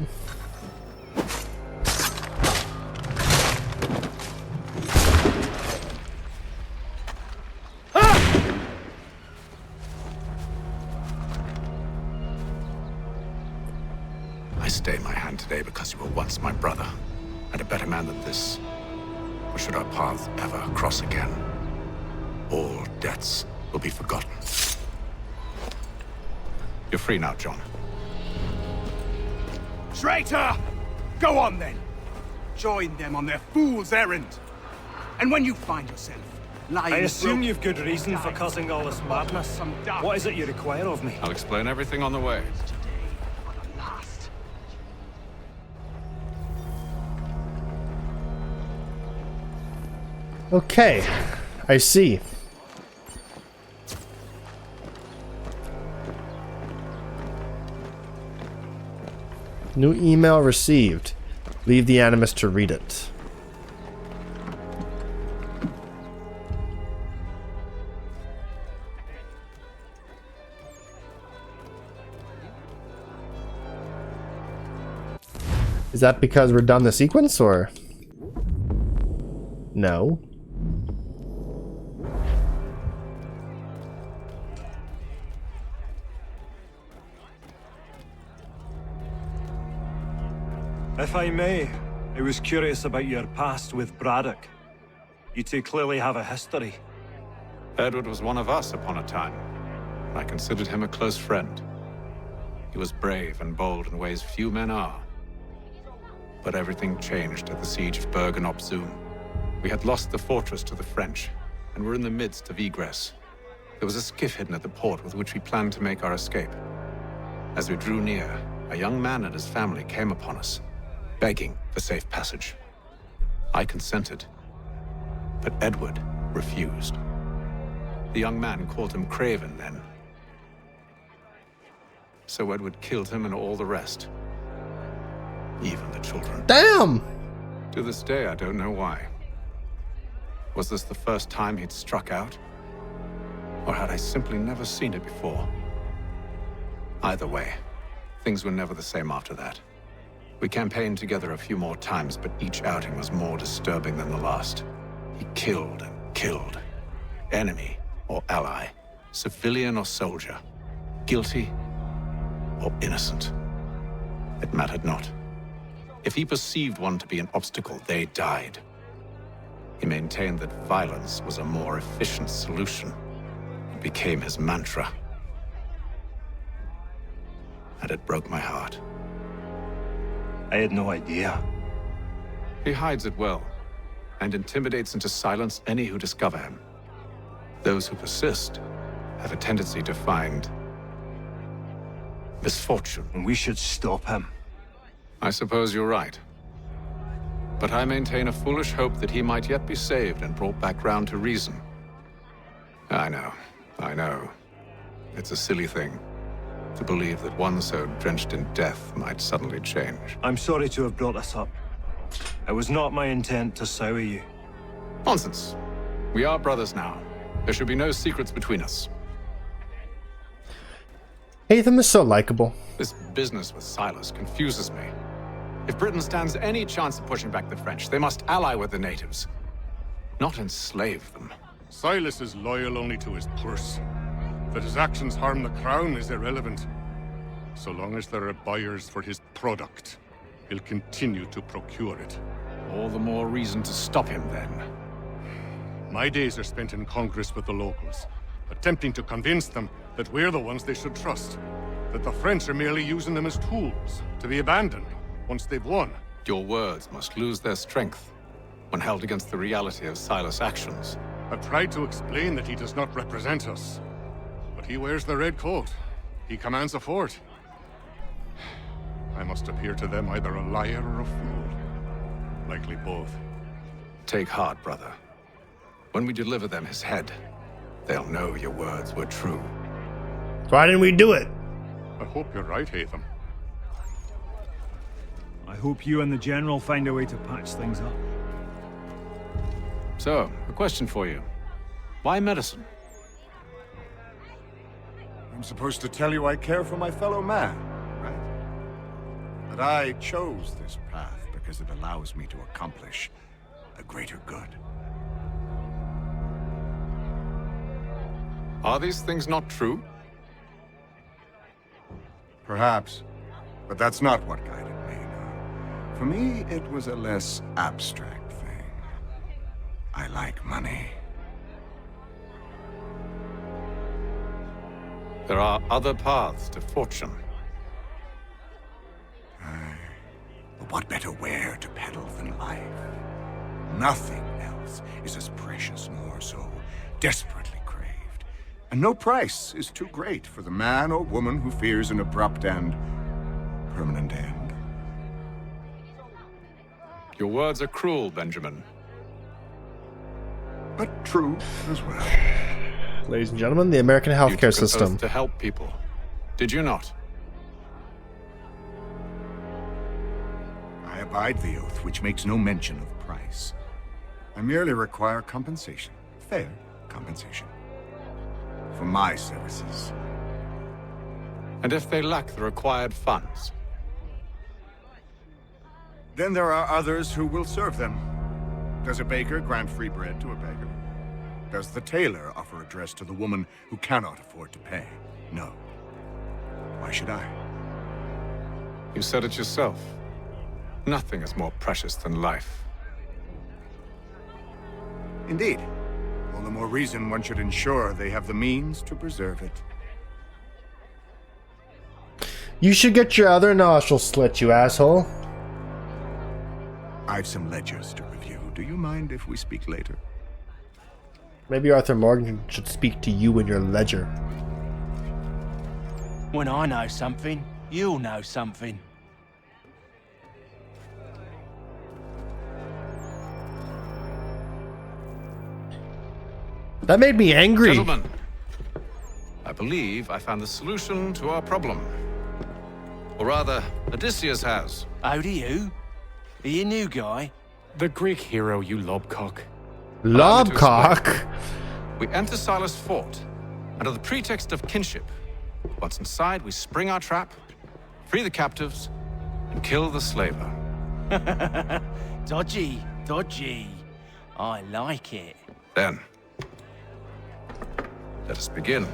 I stay my hand today because you were once my brother, and a better man than this. Or should our paths ever cross again, all debts will be forgotten. You're free now, John. Traitor! Go on then. Join them on their fool's errand. And when you find yourself lying... I assume you've good reason for causing all this madness. What is it you require of me? I'll explain everything on the way. Okay, I see. New email received. Leave the Animus to read it. Is that because we're done the sequence, or? No. If I may, I was curious about your past with Braddock. You two clearly have a history. Edward was one of us upon a time. I considered him a close friend. He was brave and bold in ways few men are. But everything changed at the siege of Bergen op Zoom. We had lost the fortress to the French, and were in the midst of egress. There was a skiff hidden at the port with which we planned to make our escape. As we drew near, a young man and his family came upon us, begging for safe passage. I consented, but Edward refused. The young man called him Craven then. So Edward killed him and all the rest. Even the children. Damn! To this day, I don't know why. Was this the first time he'd struck out? Or had I simply never seen it before? Either way, things were never the same after that. We campaigned together a few more times, but each outing was more disturbing than the last. He killed and killed. Enemy or ally, civilian or soldier, guilty or innocent. It mattered not. If he perceived one to be an obstacle, they died. He maintained that violence was a more efficient solution. It became his mantra. And it broke my heart. I had no idea. He hides it well, and intimidates into silence any who discover him. Those who persist have a tendency to find misfortune. And we should stop him. I suppose you're right. But I maintain a foolish hope that he might yet be saved and brought back round to reason. I know. It's a silly thing to believe that one so drenched in death might suddenly change. I'm sorry to have brought this up. It was not my intent to sour you. Nonsense. We are brothers now. There should be no secrets between us. Haytham is so likable. This business with Silas confuses me. If Britain stands any chance of pushing back the French, they must ally with the natives, not enslave them. Silas is loyal only to his purse. That his actions harm the crown is irrelevant. So long as there are buyers for his product, he'll continue to procure it. All the more reason to stop him, then. My days are spent in Congress with the locals, attempting to convince them that we're the ones they should trust. That the French are merely using them as tools, to be abandoned once they've won. Your words must lose their strength when held against the reality of Silas' actions. I've tried to explain that he does not represent us, but he wears the red coat, He commands a fort. I must appear to them either a liar or a fool. Likely both. Take heart, brother. When we deliver them his head, they'll know your words were true. Why didn't we do it? I hope you're right, Haytham. I hope you and the General find a way to patch things up. So, a question for you. Why medicine? I'm supposed to tell you I care for my fellow man, right? But I chose this path because it allows me to accomplish a greater good. Are these things not true? Perhaps. But that's not what guided me, no. For me, it was a less abstract thing. I like money. There are other paths to fortune. But what better ware to peddle than life? Nothing else is as precious nor so desperately craved. And no price is too great for the man or woman who fears an abrupt and permanent end. Your words are cruel, Benjamin. But true as well. Ladies and gentlemen, the American You healthcare took an system. oath to help people, did you not? I abide the oath, which makes no mention of price. I merely require compensation, fair compensation, for my services. And if they lack the required funds? Then there are others who will serve them. Does a baker grant free bread to a beggar? Does the tailor offer a dress to the woman who cannot afford to pay? No. Why should I? You said it yourself. Nothing is more precious than life. Indeed. All the more reason one should ensure they have the means to preserve it. You should get your other nostril slit, you asshole. I've some ledgers to review. Do you mind if we speak later? Maybe Arthur Morgan should speak to you in your ledger. When I know something, you'll know something. That made me angry. Gentlemen, I believe I found the solution to our problem. Or rather, Odysseus has. Oh, do you? Are you a new guy? The Greek hero, you lobcock. Lobcock? We enter Silas' fort, under the pretext of kinship. Once inside, we spring our trap, free the captives, and kill the slaver. Dodgy, dodgy. I like it. Then, let us begin.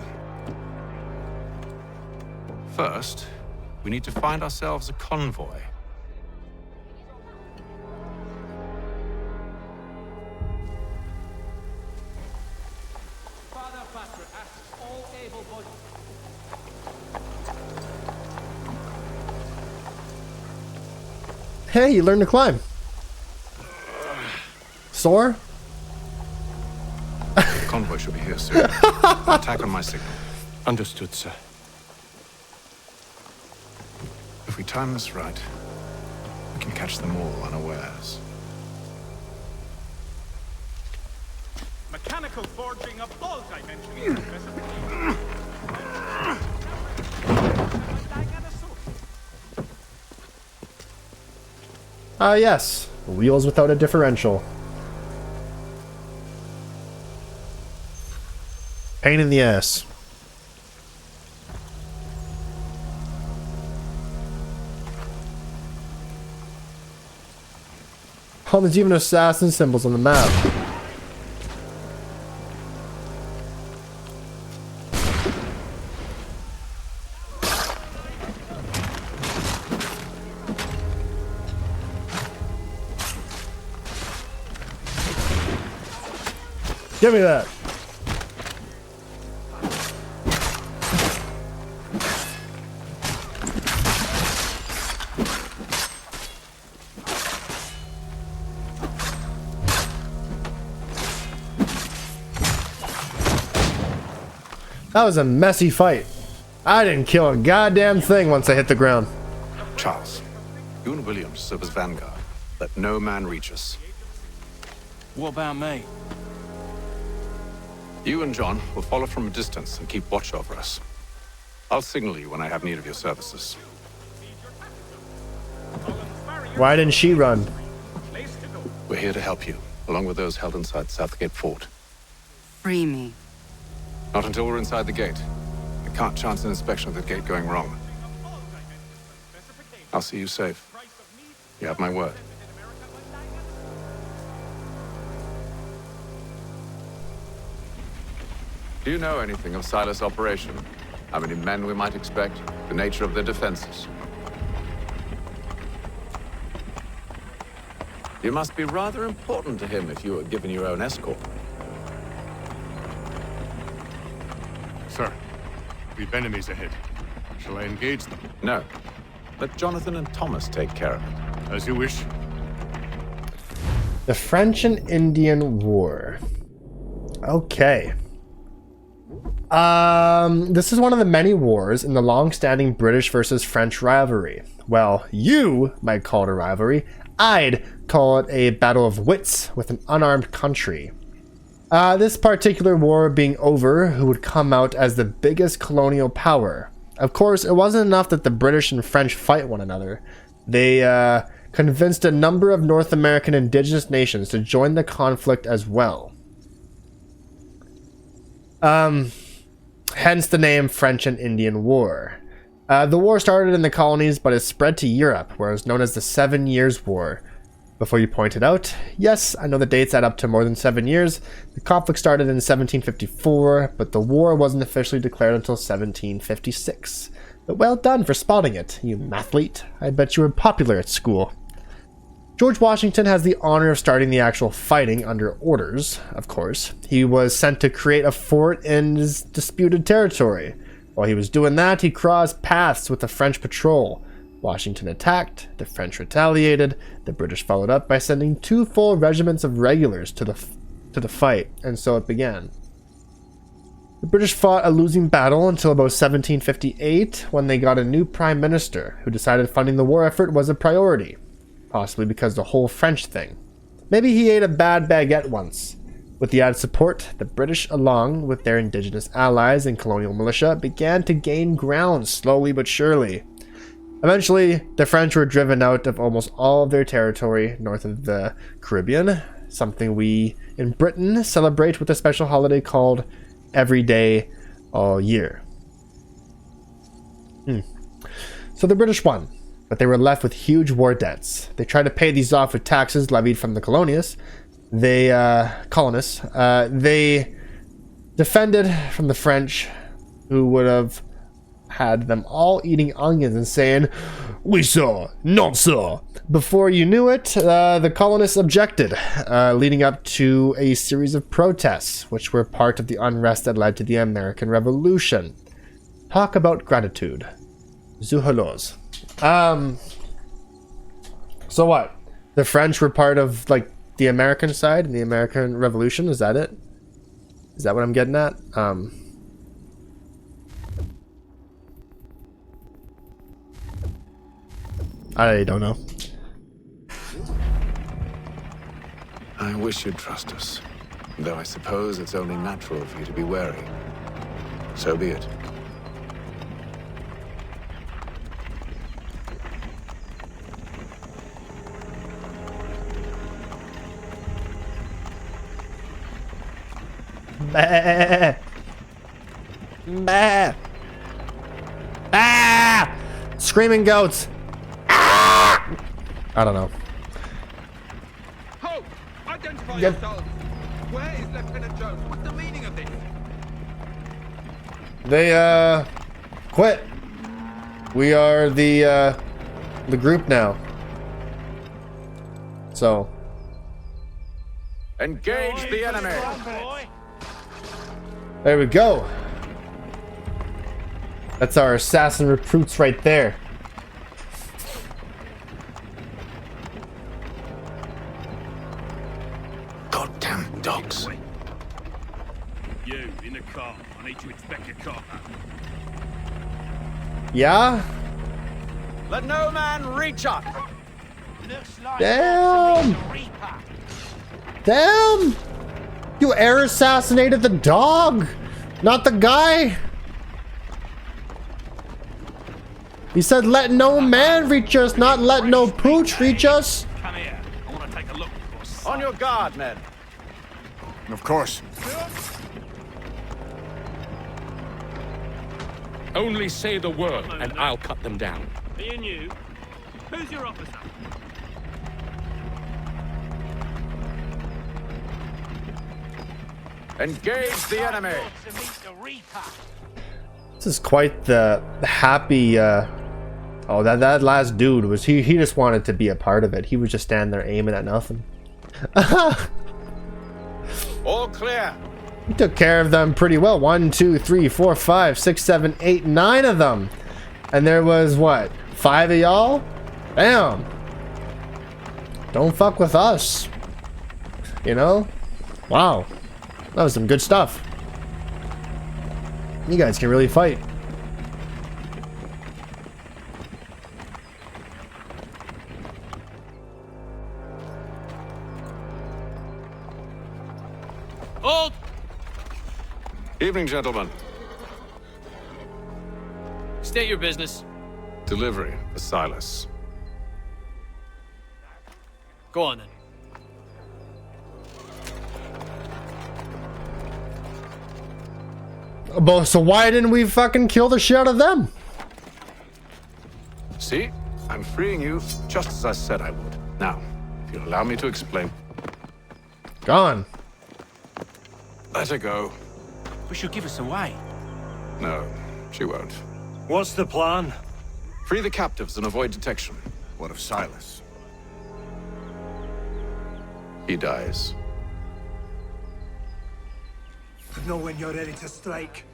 First, we need to find ourselves a convoy. Hey, you learned to climb. Sore? The convoy should be here soon. Attack on my signal. Understood, sir. If we time this right, we can catch them all unawares. Mechanical forging of all dimensions. Yes. Wheels without a differential. Pain in the ass. Oh, there's even assassin symbols on the map. Give me that. That was a messy fight. I didn't kill a goddamn thing once I hit the ground. Charles, you and William serve as vanguard. Let no man reach us. What about me? You and John will follow from a distance and keep watch over us. I'll signal you when I have need of your services. Why didn't she run? We're here to help you, along with those held inside Southgate Fort. Free me. Not until we're inside the gate. I can't chance an inspection of the gate going wrong. I'll see you safe. You have my word. Do you know anything of Silas' operation? How many men we might expect? The nature of their defenses? You must be rather important to him if you were given your own escort. Sir, we've enemies ahead. Shall I engage them? No. Let Jonathan and Thomas take care of it. As you wish. The French and Indian War. Okay. This is one of the many wars in the long-standing British versus French rivalry. Well, you might call it a rivalry. I'd call it a battle of wits with an unarmed country. This particular war being over, who would come out as the biggest colonial power. Of course, it wasn't enough that the British and French fight one another. They convinced a number of North American indigenous nations to join the conflict as well. Hence the name French and Indian War. The war started in the colonies, but it spread to Europe, where it was known as the 7 Years' War. Before you pointed out, yes, I know the dates add up to more than 7 years. The conflict started in 1754, but the war wasn't officially declared until 1756. But well done for spotting it, you mathlete. I bet you were popular at school. George Washington has the honor of starting the actual fighting under orders, of course. He was sent to create a fort in his disputed territory. While he was doing that, he crossed paths with the French patrol. Washington attacked, the French retaliated, the British followed up by sending 2 full regiments of regulars to the fight, and so it began. The British fought a losing battle until about 1758, when they got a new prime minister, who decided funding the war effort was a priority. Possibly because the whole French thing. Maybe he ate a bad baguette once. With the added support, the British, along with their indigenous allies and colonial militia, began to gain ground slowly but surely. Eventually, the French were driven out of almost all of their territory north of the Caribbean, something we in Britain celebrate with a special holiday called Every Day All Year. So the British won, but they were left with huge war debts. They tried to pay these off with taxes levied from the colonists. They defended from the French, who would have had them all eating onions and saying, "We saw, not saw." Before you knew it, the colonists objected, leading up to a series of protests, which were part of the unrest that led to the American Revolution. Talk about gratitude. Zuhalos. So what? The French were part of, like, the American side in the American Revolution? Is that it? Is that what I'm getting at? I don't know. I wish you'd trust us, though I suppose it's only natural for you to be wary. So be it. Bah. Bah. Ah! Screaming goats. Ah! I don't know. Ho! Identify Yep. yourselves! Where is Lieutenant Jones? What's the meaning of this? They quit. We are the group now. So engage the enemy. There we go. That's our assassin recruits right there. Goddamn dogs. You, in the car. I need to inspect your car. Yeah? Let no man reach up. Damn! Damn! You air assassinated the dog, not the guy. He said, "Let no man reach us, not let no pooch reach us." Come here. I want to take a look. On your guard, men. Of course. Only say the word, and I'll cut them down. Me and you. Who's your officer? Engage the enemy. This is quite the happy. Oh, that last dude was he just wanted to be a part of it. He was just standing there aiming at nothing. All clear. He took care of them pretty well. 1, 2, 3, 4, 5, 6, 7, 8, 9 of them. And there was what? 5 of y'all? Damn. Don't fuck with us. You know? Wow. That was some good stuff. You guys can really fight. Hold! Evening, gentlemen. State your business. Delivery for Silas. Go on then. So why didn't we fucking kill the shit out of them? See? I'm freeing you just as I said I would. Now, if you'll allow me to explain. Gone. Let her go. But she'll give us away. No, she won't. What's the plan? Free the captives and avoid detection. What of Silas? He dies. Know when you're ready to strike.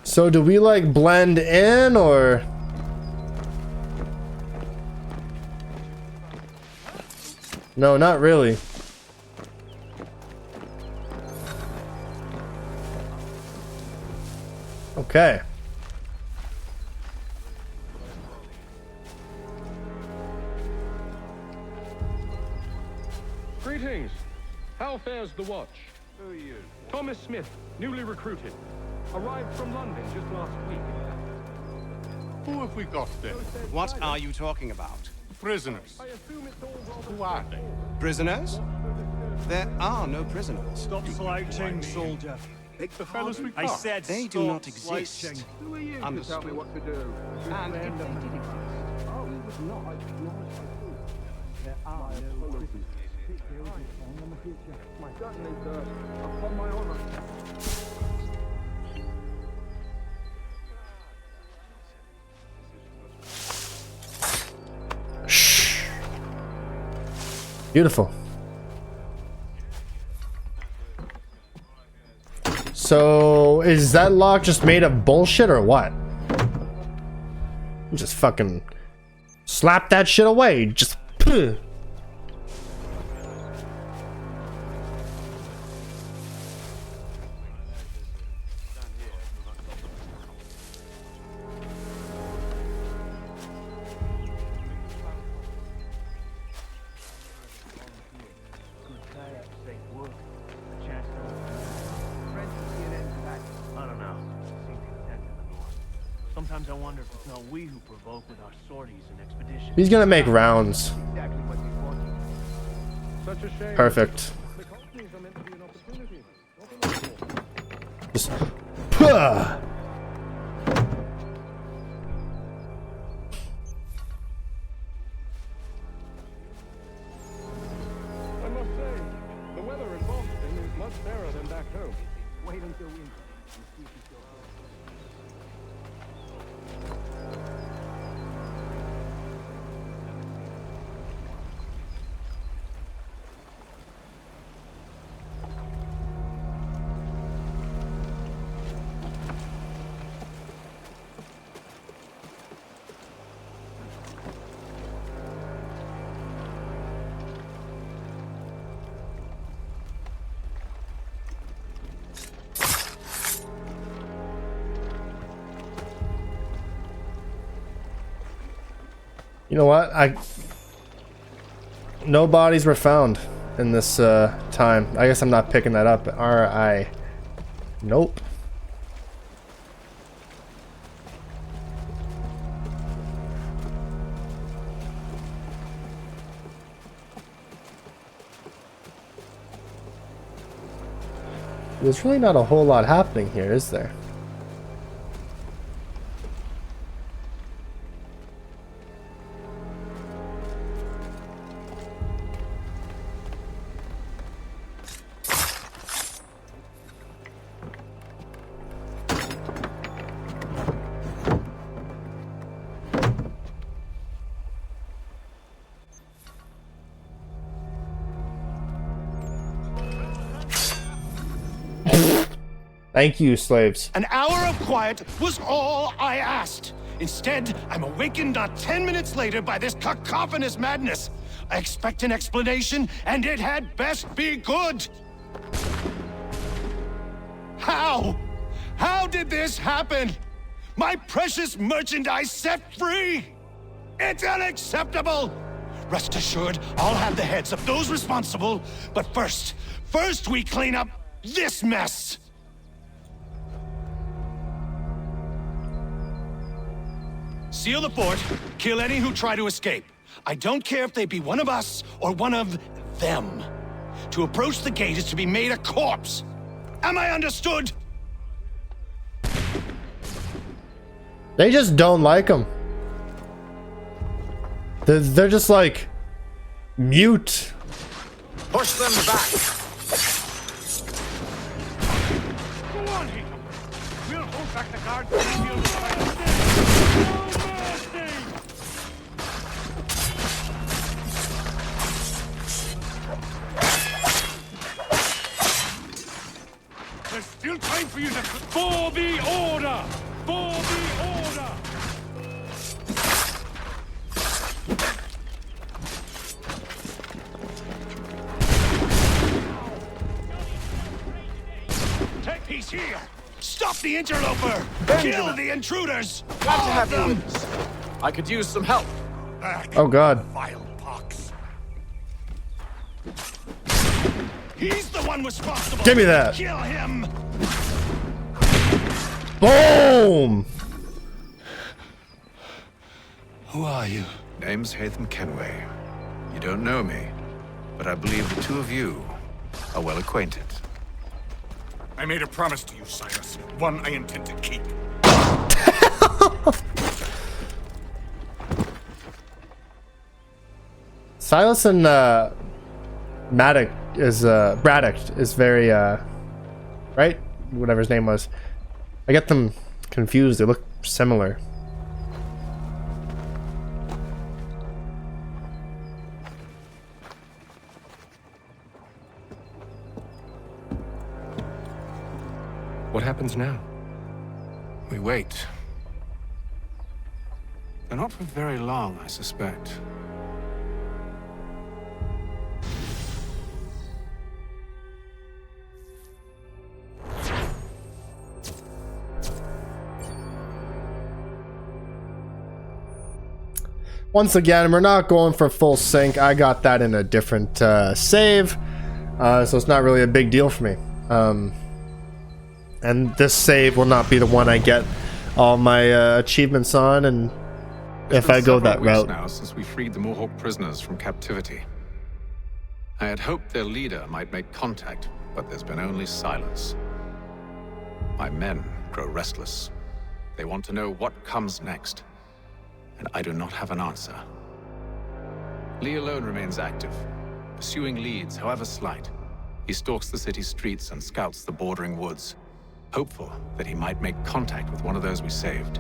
So do we like blend in or? No, not really. Okay. Greetings. How fares the watch? Who are you? Thomas Smith, newly recruited. Arrived from London just last week. Who have we got then? What are you talking about? Prisoners. Who are they? Prisoners? There are no prisoners. Stop slouching, soldier. The fellas we I got. said They do stop not exist. slouching. Who are you to tell me what to do? And if they did exist, we would not acknowledge there are no prisoners. Certainly, sir. Upon my honor. Shh. Beautiful. So, is that lock just made of bullshit or what? Just fucking slap that shit away. Just puh. Sometimes I wonder if it's not we who provoke with our sorties and expeditions. He's gonna make rounds. Exactly what we want. Such a shame. Perfect. The colonies are meant to be an opportunity. Just puh. I must say, the weather in Boston is much fairer than back home. Wait until winter and see if it's your You know what? No bodies were found in this time. I guess I'm not picking that up. R.I. Nope. There's really not a whole lot happening here, is there? Thank you, slaves. An hour of quiet was all I asked. Instead, I'm awakened not 10 minutes later by this cacophonous madness. I expect an explanation, and it had best be good. How? How did this happen? My precious merchandise set free? It's unacceptable! Rest assured, I'll have the heads of those responsible, but first we clean up this mess! Seal the fort, kill any who try to escape. I don't care if they be one of us or one of them. To approach the gate is to be made a corpse. Am I understood? They just don't like him. They're just like mute. Push them back. Go on, Haytham. We'll hold back the guards and deal with the There's still time for you to... For the order! For the order! Take peace here! Stop the interloper! Kill the intruders! Glad to have you with us. I could use some help. Oh God. Vile pox. He's the one responsible! Give me that. Kill him! Boom! Who are you? Name's Haytham Kenway. You don't know me, but I believe the two of you are well acquainted. I made a promise to you, Silas. One I intend to keep. Silas and Braddock is very right? Whatever his name was. I get them confused. They look similar. What happens now? We wait. But not for very long, I suspect. Once again, we're not going for full sync. I got that in a different save, so it's not really a big deal for me. And this save will not be the one I get all my achievements on, and if I go that route. Now since we freed the Mohawk prisoners from captivity. I had hoped their leader might make contact, but there's been only silence. My men grow restless. They want to know what comes next, and I do not have an answer. Lee alone remains active, pursuing leads, however slight. He stalks the city streets and scouts the bordering woods, hopeful that he might make contact with one of those we saved.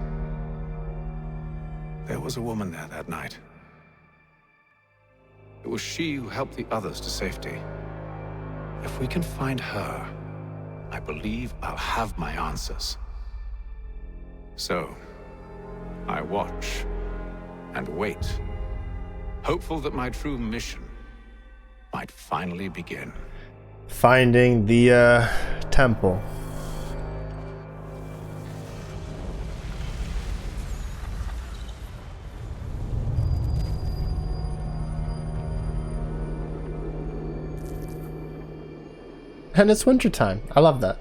There was a woman there that night. It was she who helped the others to safety. If we can find her, I believe I'll have my answers. So, I watch and wait, hopeful that my true mission might finally begin. Finding the temple. And it's wintertime. I love that.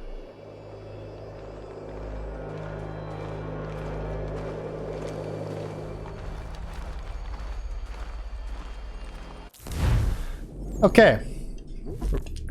Okay.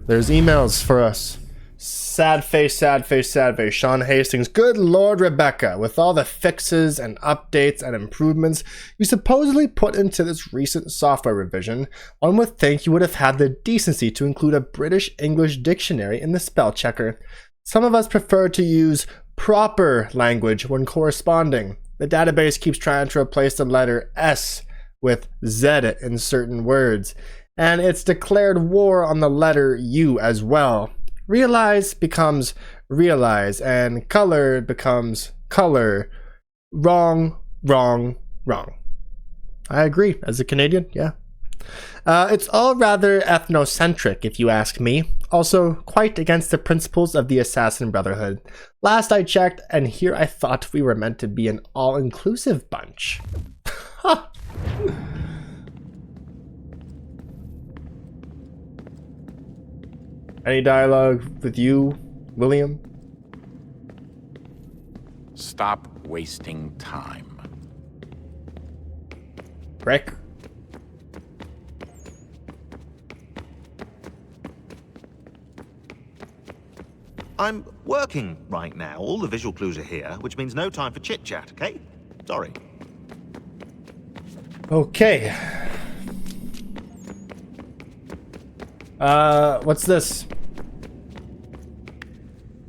There's emails for us. Sad face, sad face, sad face. Sean Hastings. Good Lord, Rebecca. With all the fixes and updates and improvements you supposedly put into this recent software revision, one would think you would have had the decency to include a British English dictionary in the spell checker. Some of us prefer to use proper language when corresponding. The database keeps trying to replace the letter S with Z in certain words, and it's declared war on the letter U as well. Realize becomes realize, and color becomes color. Wrong, wrong, wrong. I agree. As a Canadian, yeah. It's all rather ethnocentric, if you ask me. Also, quite against the principles of the Assassin Brotherhood. Last I checked, and here I thought we were meant to be an all-inclusive bunch. Ha! Any dialogue with you, William? Stop wasting time. Rick? I'm working right now. All the visual clues are here, which means no time for chit-chat, okay? Sorry. Okay. What's this?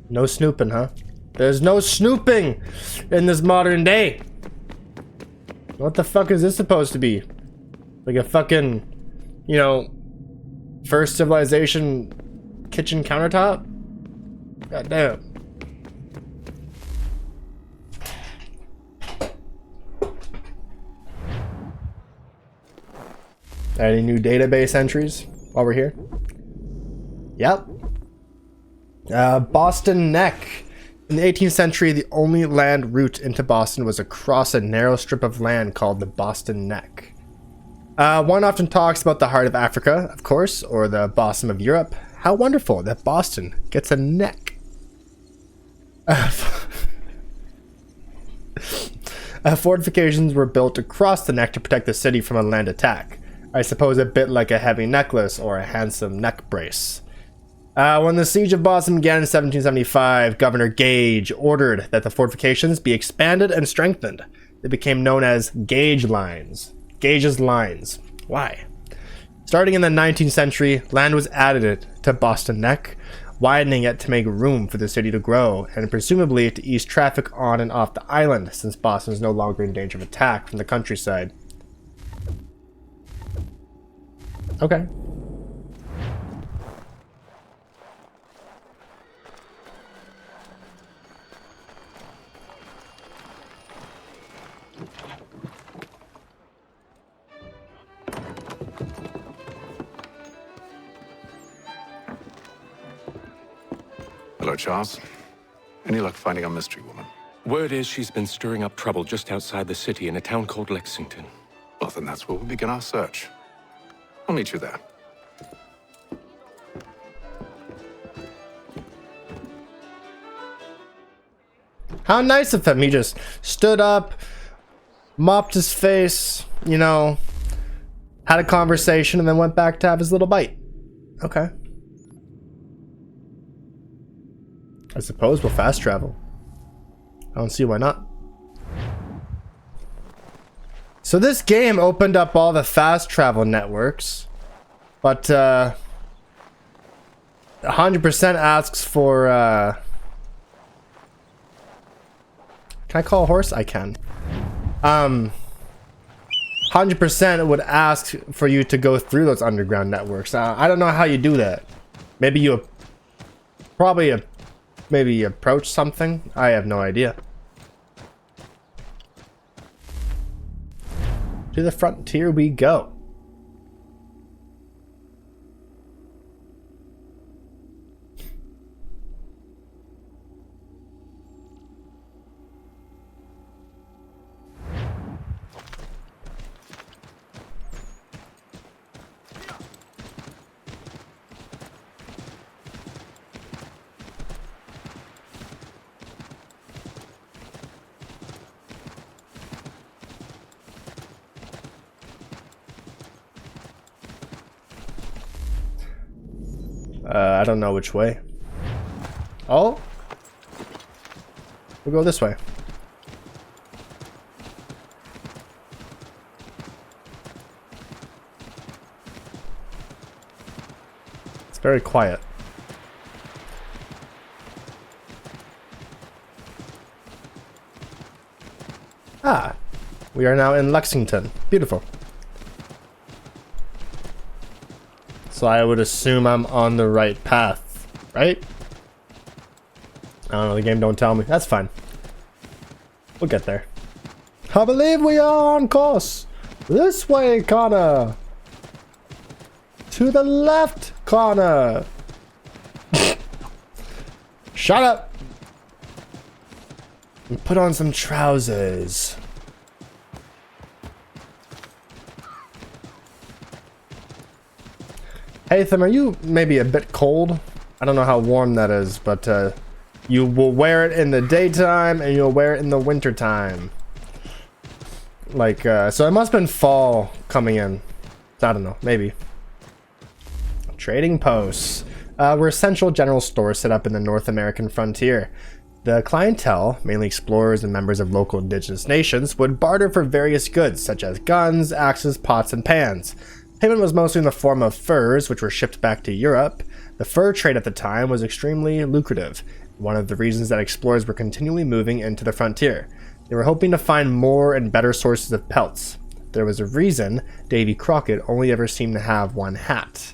No snooping, huh? There's no snooping in this modern day. What the fuck is this supposed to be? Like a fucking, you know, first civilization kitchen countertop? God damn. Any new database entries while we're here? Yep. Boston Neck. In the 18th century, the only land route into Boston was across a narrow strip of land called the Boston Neck. One often talks about the heart of Africa, of course, or the bosom of Europe. How wonderful that Boston gets a neck. Fortifications were built across the neck to protect the city from a land attack. I suppose a bit like a heavy necklace or a handsome neck brace. When the siege of Boston began in 1775, Governor Gage ordered that the fortifications be expanded and strengthened. They became known as Gage Lines. Gage's Lines. Why? Starting in the 19th century, land was added to Boston Neck, widening it to make room for the city to grow, and presumably to ease traffic on and off the island, since Boston is no longer in danger of attack from the countryside. Okay. Hello, Charles. Any luck finding our mystery woman? Word is she's been stirring up trouble just outside the city in a town called Lexington. Well, then that's where we'll begin our search. I'll meet you there. How nice of him. He just stood up, mopped his face, you know, had a conversation, and then went back to have his little bite. Okay. I suppose we'll fast travel. I don't see why not. So this game opened up all the fast travel networks, but 100% asks for can I call a horse? I can. 100% would ask for you to go through those underground networks. I don't know how you do that. Maybe you probably maybe approach something. I have no idea. To the frontier we go. I don't know which way. Oh, we'll go this way. It's very quiet. Ah, we are now in Lexington. Beautiful. So I would assume I'm on the right path, right? I don't know, the game don't tell me. That's fine. We'll get there. I believe we are on course. This way, Connor. To the left, Connor. Shut up. And put on some trousers. Haytham, are you maybe a bit cold? I don't know how warm that is, but you will wear it in the daytime and you'll wear it in the wintertime. Like, so it must have been fall coming in. I don't know, maybe. Trading posts were essential general stores set up in the North American frontier. The clientele, mainly explorers and members of local indigenous nations, would barter for various goods such as guns, axes, pots, and pans. Payment was mostly in the form of furs, which were shipped back to Europe. The fur trade at the time was extremely lucrative, one of the reasons that explorers were continually moving into the frontier. They were hoping to find more and better sources of pelts. There was a reason Davy Crockett only ever seemed to have one hat.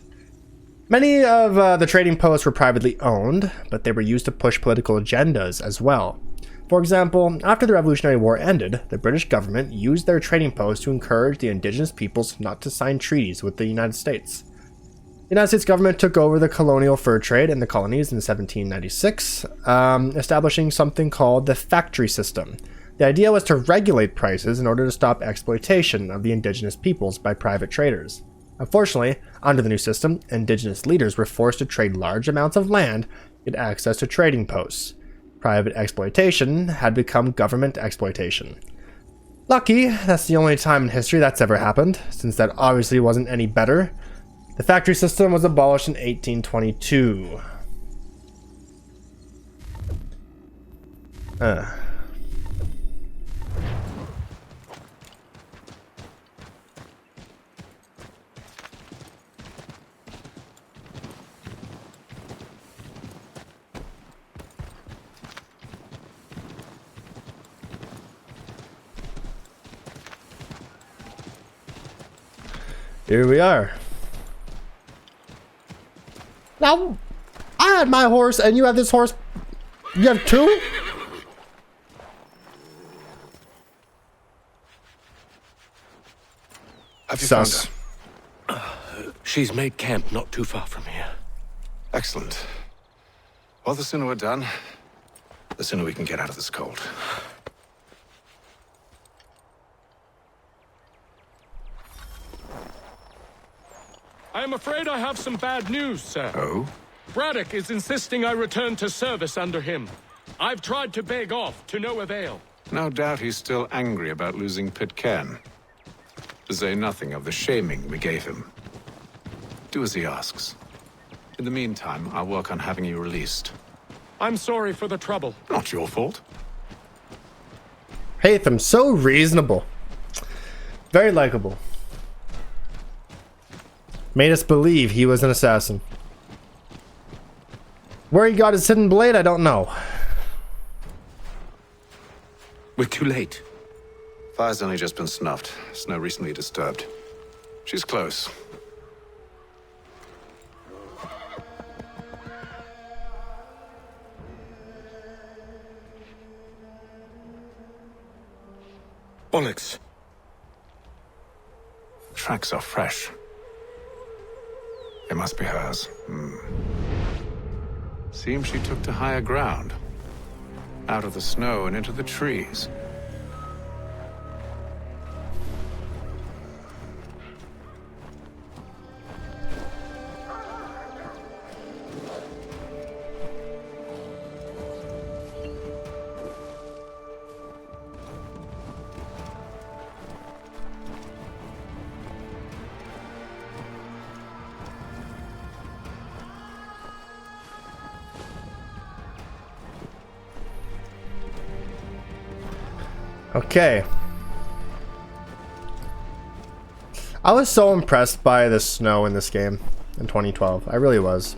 Many of the trading posts were privately owned, but they were used to push political agendas as well. For example, after the Revolutionary War ended, the British government used their trading posts to encourage the indigenous peoples not to sign treaties with the United States. The United States government took over the colonial fur trade in the colonies in 1796, establishing something called the factory system. The idea was to regulate prices in order to stop exploitation of the indigenous peoples by private traders. Unfortunately, under the new system, indigenous leaders were forced to trade large amounts of land to get access to trading posts. Private exploitation had become government exploitation. Lucky, that's the only time in history that's ever happened, since that obviously wasn't any better. The factory system was abolished in 1822. Here we are. Now, I had my horse and you have this horse. You have two? Have you found her? She's made camp not too far from here. Excellent. Well, the sooner we're done, the sooner we can get out of this cold. I am afraid I have some bad news, sir. Oh? Braddock is insisting I return to service under him. I've tried to beg off, to no avail. No doubt he's still angry about losing Pitcairn. To say nothing of the shaming we gave him. Do as he asks. In the meantime, I'll work on having you released. I'm sorry for the trouble. Not your fault. Haytham, so reasonable. Very likable. Made us believe he was an assassin. Where he got his hidden blade, I don't know. We're too late. Fire's only just been snuffed. Snow recently disturbed. She's close. Bollocks. Tracks are fresh. They must be hers. Seems she took to higher ground. Out of the snow and into the trees. Okay. I was so impressed by the snow in this game in 2012. I really was.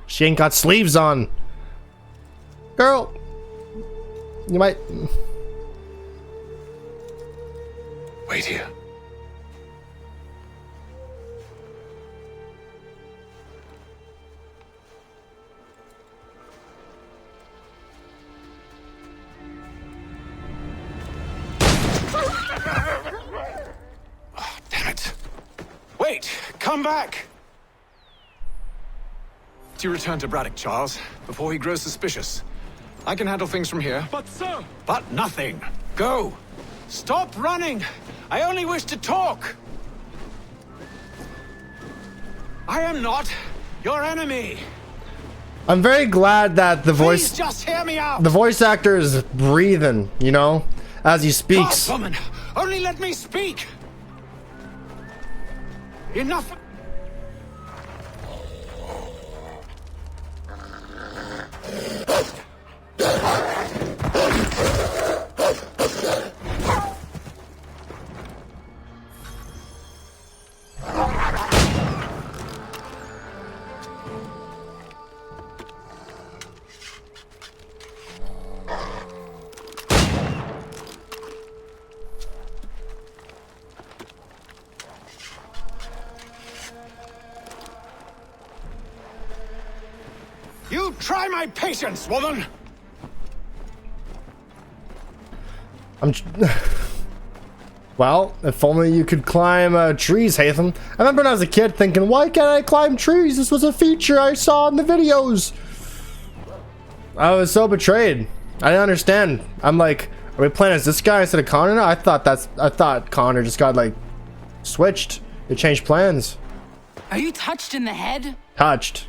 She ain't got sleeves on. Girl. You might... Wait here. Oh, damn it. Wait, come back. Do you return to Braddock, Charles, before he grows suspicious? I can handle things from here. But sir! But nothing. Go. Stop running. I only wish to talk. I am not your enemy. I'm very glad that the voice... Please just hear me out. The voice actor is breathing, you know, as he speaks. God, woman, only let me speak. Enough. You try my patience, woman! Well, if only you could climb trees, Haytham. I remember when I was a kid thinking, why can't I climb trees? This was a feature I saw in the videos. I was so betrayed. I didn't understand. I'm like, are we playing as this guy instead of Connor now? I thought Connor just got like switched. They changed plans. Are you touched in the head? Touched.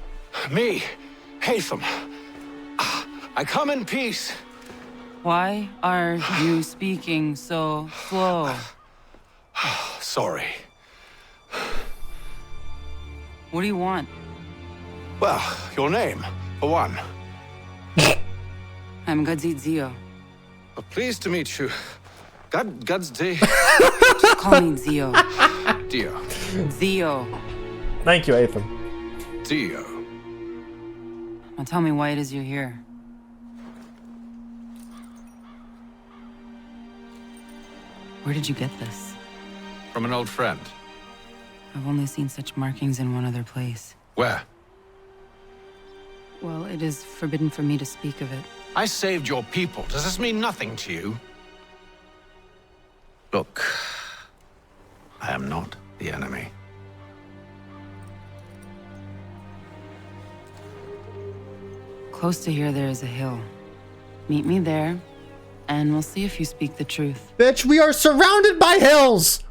Me, Haytham. I come in peace. Why are you speaking so slow? Sorry. What do you want? Well, your name, for one. I'm Zio. Pleased to meet you. Just call me Zio. Dio. Zio. Thank you, Haytham. Dio. Now tell me why it is you're here. Where did you get this? From an old friend. I've only seen such markings in one other place. Where? Well, it is forbidden for me to speak of it. I saved your people. Does this mean nothing to you? Look, I am not the enemy. Close to here, there is a hill. Meet me there, and we'll see if you speak the truth. Bitch, we are surrounded by hills!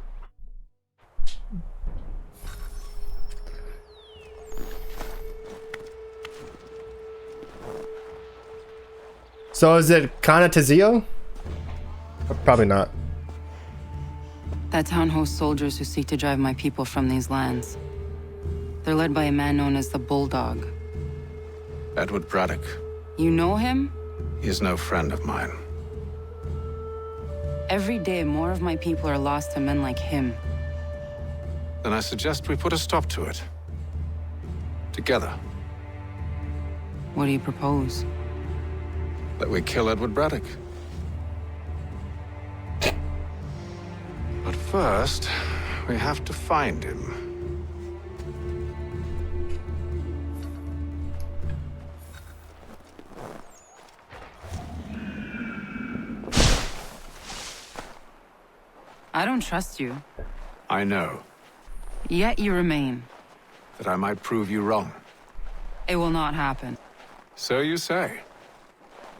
So is it Kana Tizio? Probably not. That town hosts soldiers who seek to drive my people from these lands. They're led by a man known as the Bulldog. Edward Braddock. You know him? He is no friend of mine. Every day, more of my people are lost to men like him. Then I suggest we put a stop to it. Together. What do you propose? That we kill Edward Braddock. But first, we have to find him. I don't trust you. I know. Yet you remain. That I might prove you wrong. It will not happen. So you say.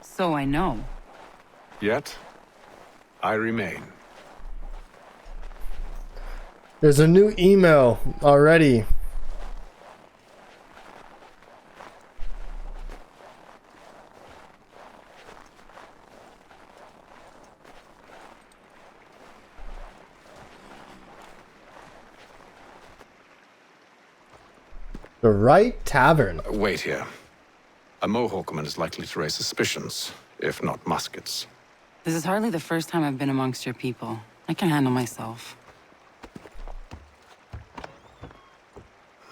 So I know. Yet, I remain. There's a new email already. The Right Tavern. Wait here. A Mohawkman is likely to raise suspicions. if not muskets. This is hardly the first time I've been amongst your people. I can handle myself.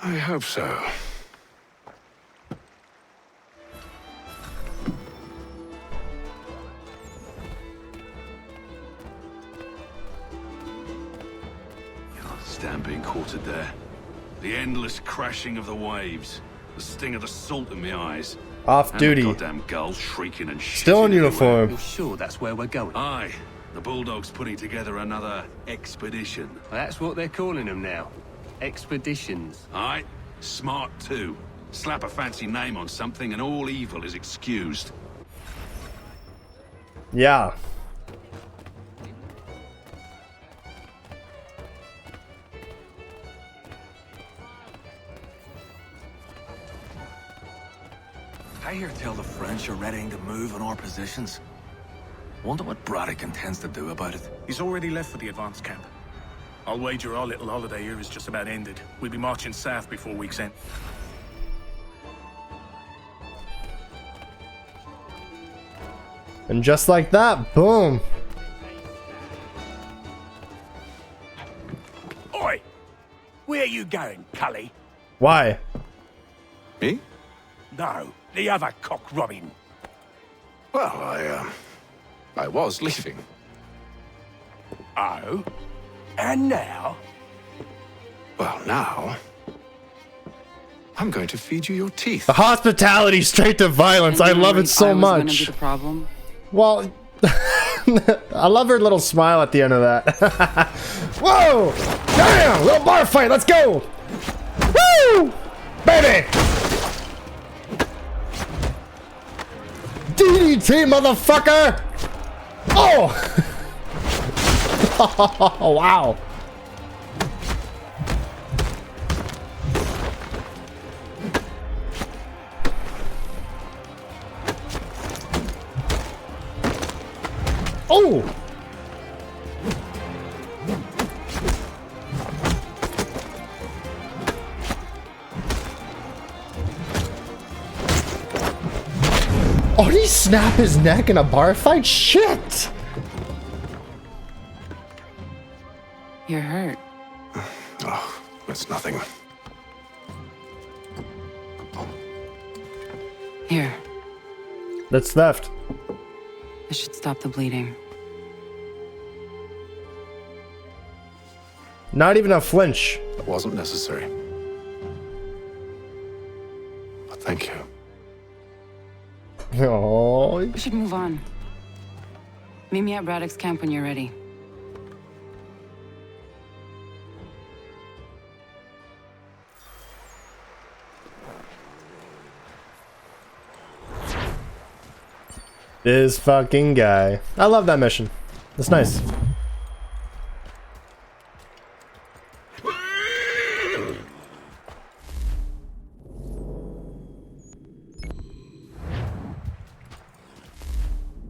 I hope so. Stand being quartered there. The endless crashing of the waves. The sting of the salt in my eyes. Off and duty. The goddamn gulls shrieking and Still in uniform. You're sure that's where we're going? Aye. The Bulldog's putting together another expedition. That's what they're calling them now. Expeditions. Aye. Smart too. Slap a fancy name on something and all evil is excused. Yeah. I hear tell the French are readying to move on our positions. Wonder what Braddock intends to do about it. He's already left for the advance camp. I'll wager our little holiday here is just about ended. We'll be marching south before week's end. And just like that, boom. Oi! Where you going, Cully? Why? Me? No, the other cock robin. Well, I was leaving. Oh? And now? Well, now... I'm going to feed you your teeth. The hospitality straight to violence. I love it so I was gonna be much. the problem. Well, I love her little smile at the end of that. Whoa! Damn! Little bar fight, let's go! Woo! Baby! DDT, motherfucker! Oh! Oh, wow. Oh! Oh, did he snap his neck in a bar fight? Shit! You're hurt. Oh, that's nothing. Here, That's theft. this should stop the bleeding. Not even a flinch. That wasn't necessary. But thank you. Oh. We should move on. Meet me at Braddock's camp when you're ready. This fucking guy. I love that mission. It's nice.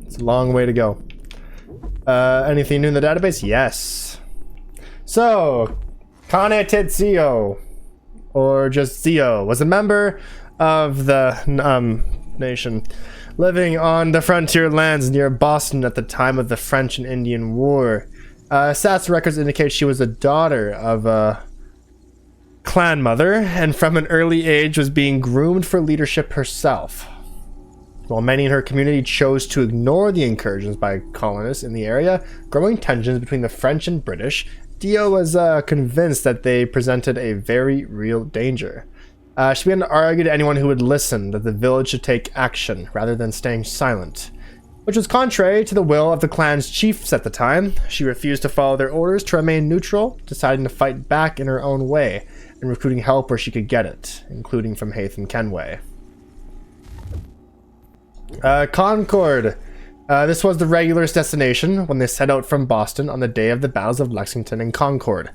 It's a long way to go. Anything new in the database? Yes. So, Kane Tetsuo, or just Zio, was a member of the nation living on the frontier lands near Boston at the time of the French and Indian War. Stats records indicate she was a daughter of a clan mother, and from an early age was being groomed for leadership herself. While many in her community chose to ignore the incursions by colonists in the area, growing tensions between the French and British, Dio was convinced that they presented a very real danger. She began to argue to anyone who would listen that the village should take action rather than staying silent, which was contrary to the will of the clan's chiefs at the time. She refused to follow their orders to remain neutral, deciding to fight back in her own way and recruiting help where she could get it, including from Haytham Kenway. Concord. This was the regulars' destination when they set out from Boston on the day of the battles of Lexington and Concord.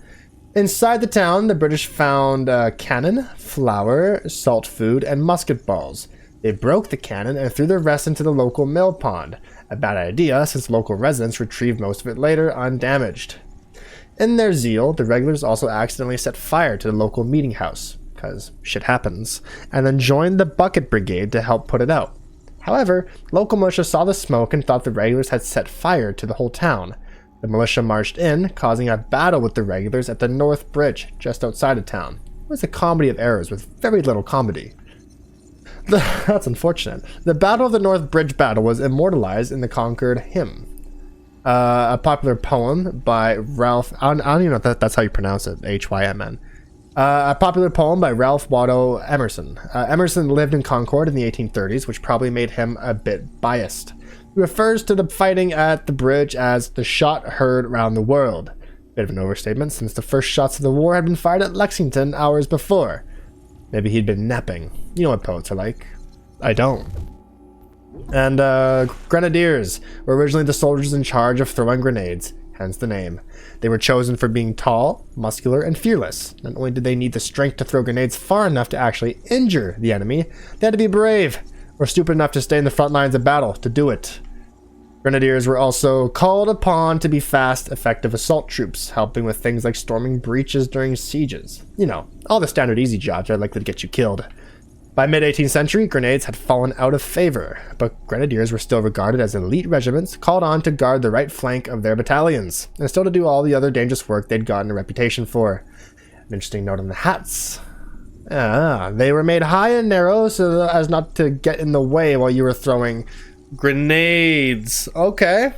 Inside the town, the British found cannon, flour, salt food, and musket balls. They broke the cannon and threw the rest into the local mill pond. A bad idea, since local residents retrieved most of it later undamaged. In their zeal, the regulars also accidentally set fire to the local meeting house, because shit happens, and then joined the bucket brigade to help put it out. However, local militia saw the smoke and thought the regulars had set fire to the whole town. The militia marched in, causing a battle with the regulars at the North Bridge, just outside of town. It was a comedy of errors with very little comedy. That's unfortunate. The Battle of the North Bridge battle was immortalized in the Concord Hymn, a popular poem by Ralph. I don't even know if that's how you pronounce it. Hymn. A popular poem by Ralph Waldo Emerson. Emerson lived in Concord in the 1830s, which probably made him a bit biased. He refers to the fighting at the bridge as the shot heard round the world. Bit of an overstatement, since the first shots of the war had been fired at Lexington hours before. Maybe he'd been napping. You know what poets are like. I don't. And grenadiers were originally the soldiers in charge of throwing grenades, hence the name. They were chosen for being tall, muscular, and fearless. Not only did they need the strength to throw grenades far enough to actually injure the enemy, they had to be brave, or stupid enough to stay in the front lines of battle to do it. Grenadiers were also called upon to be fast, effective assault troops, helping with things like storming breaches during sieges. You know, all the standard easy jobs are likely to get you killed. By mid-18th century, grenades had fallen out of favor, but grenadiers were still regarded as elite regiments called on to guard the right flank of their battalions, and still to do all the other dangerous work they'd gotten a reputation for. An interesting note on the hats. They were made high and narrow so as not to get in the way while you were throwing grenades. Okay.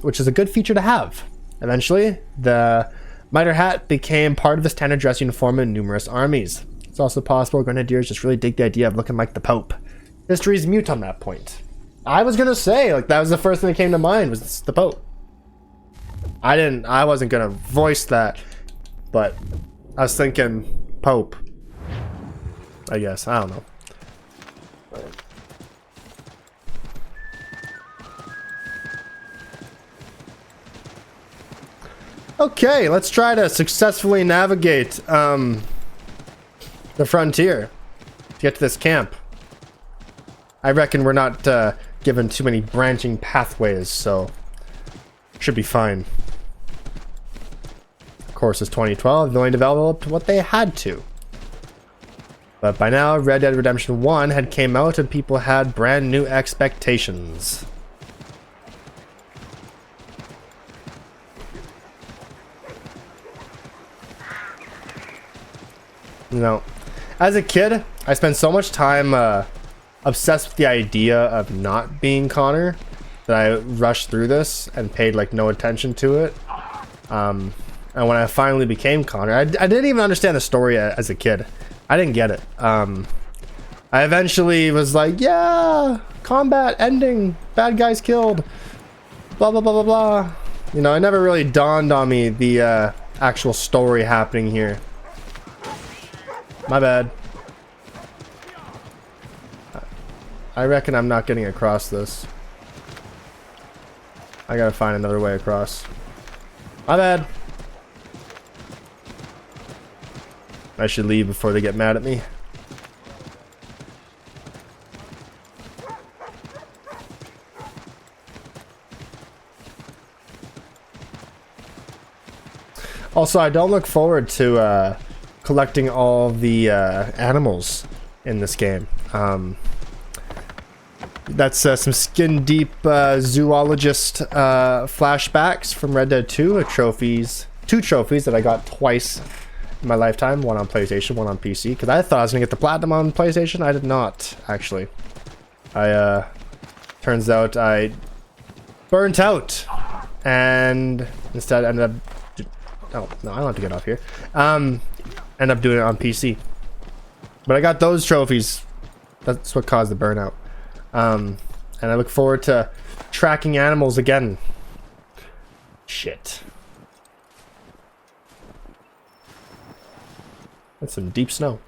Which is a good feature to have. Eventually, the mitre hat became part of the standard dress uniform in numerous armies. It's also possible grenadiers just really dig the idea of looking like the Pope. History's mute on that point. I was gonna say, like, that was the first thing that came to mind, was the Pope. I wasn't gonna voice that, but I was thinking Pope. I guess, I don't know. Okay, let's try to successfully navigate the frontier to get to this camp. I reckon we're not given too many branching pathways, so should be fine. Of course, it's 2012. They only developed what they had to. But by now, Red Dead Redemption 1 had came out and people had brand new expectations. You know, as a kid, I spent so much time obsessed with the idea of not being Connor that I rushed through this and paid like no attention to it. And when I finally became Connor, I didn't even understand the story as a kid. I didn't get it. I eventually was like, yeah, combat ending, bad guys killed, blah, blah, blah, blah, blah. You know, it never really dawned on me the actual story happening here. My bad. I reckon I'm not getting across this. I gotta find another way across. My bad. I should leave before they get mad at me. Also, I don't look forward to collecting all the animals in this game. That's some skin deep zoologist flashbacks from Red Dead 2 trophies. 2 trophies that I got twice in my lifetime. One on PlayStation, one on PC. Because I thought I was gonna get the platinum on PlayStation. I did not, actually. Turns out I burnt out and instead ended up. Oh no, I don't have to get off here. End up doing it on PC. But I got those trophies. That's what caused the burnout. And I look forward to tracking animals again. Shit. That's some deep snow.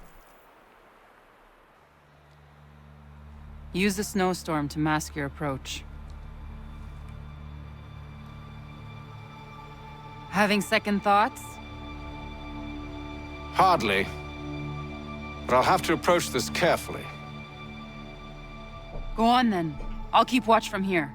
Use the snowstorm to mask your approach. Having second thoughts? Hardly. But I'll have to approach this carefully. Go on then. I'll keep watch from here.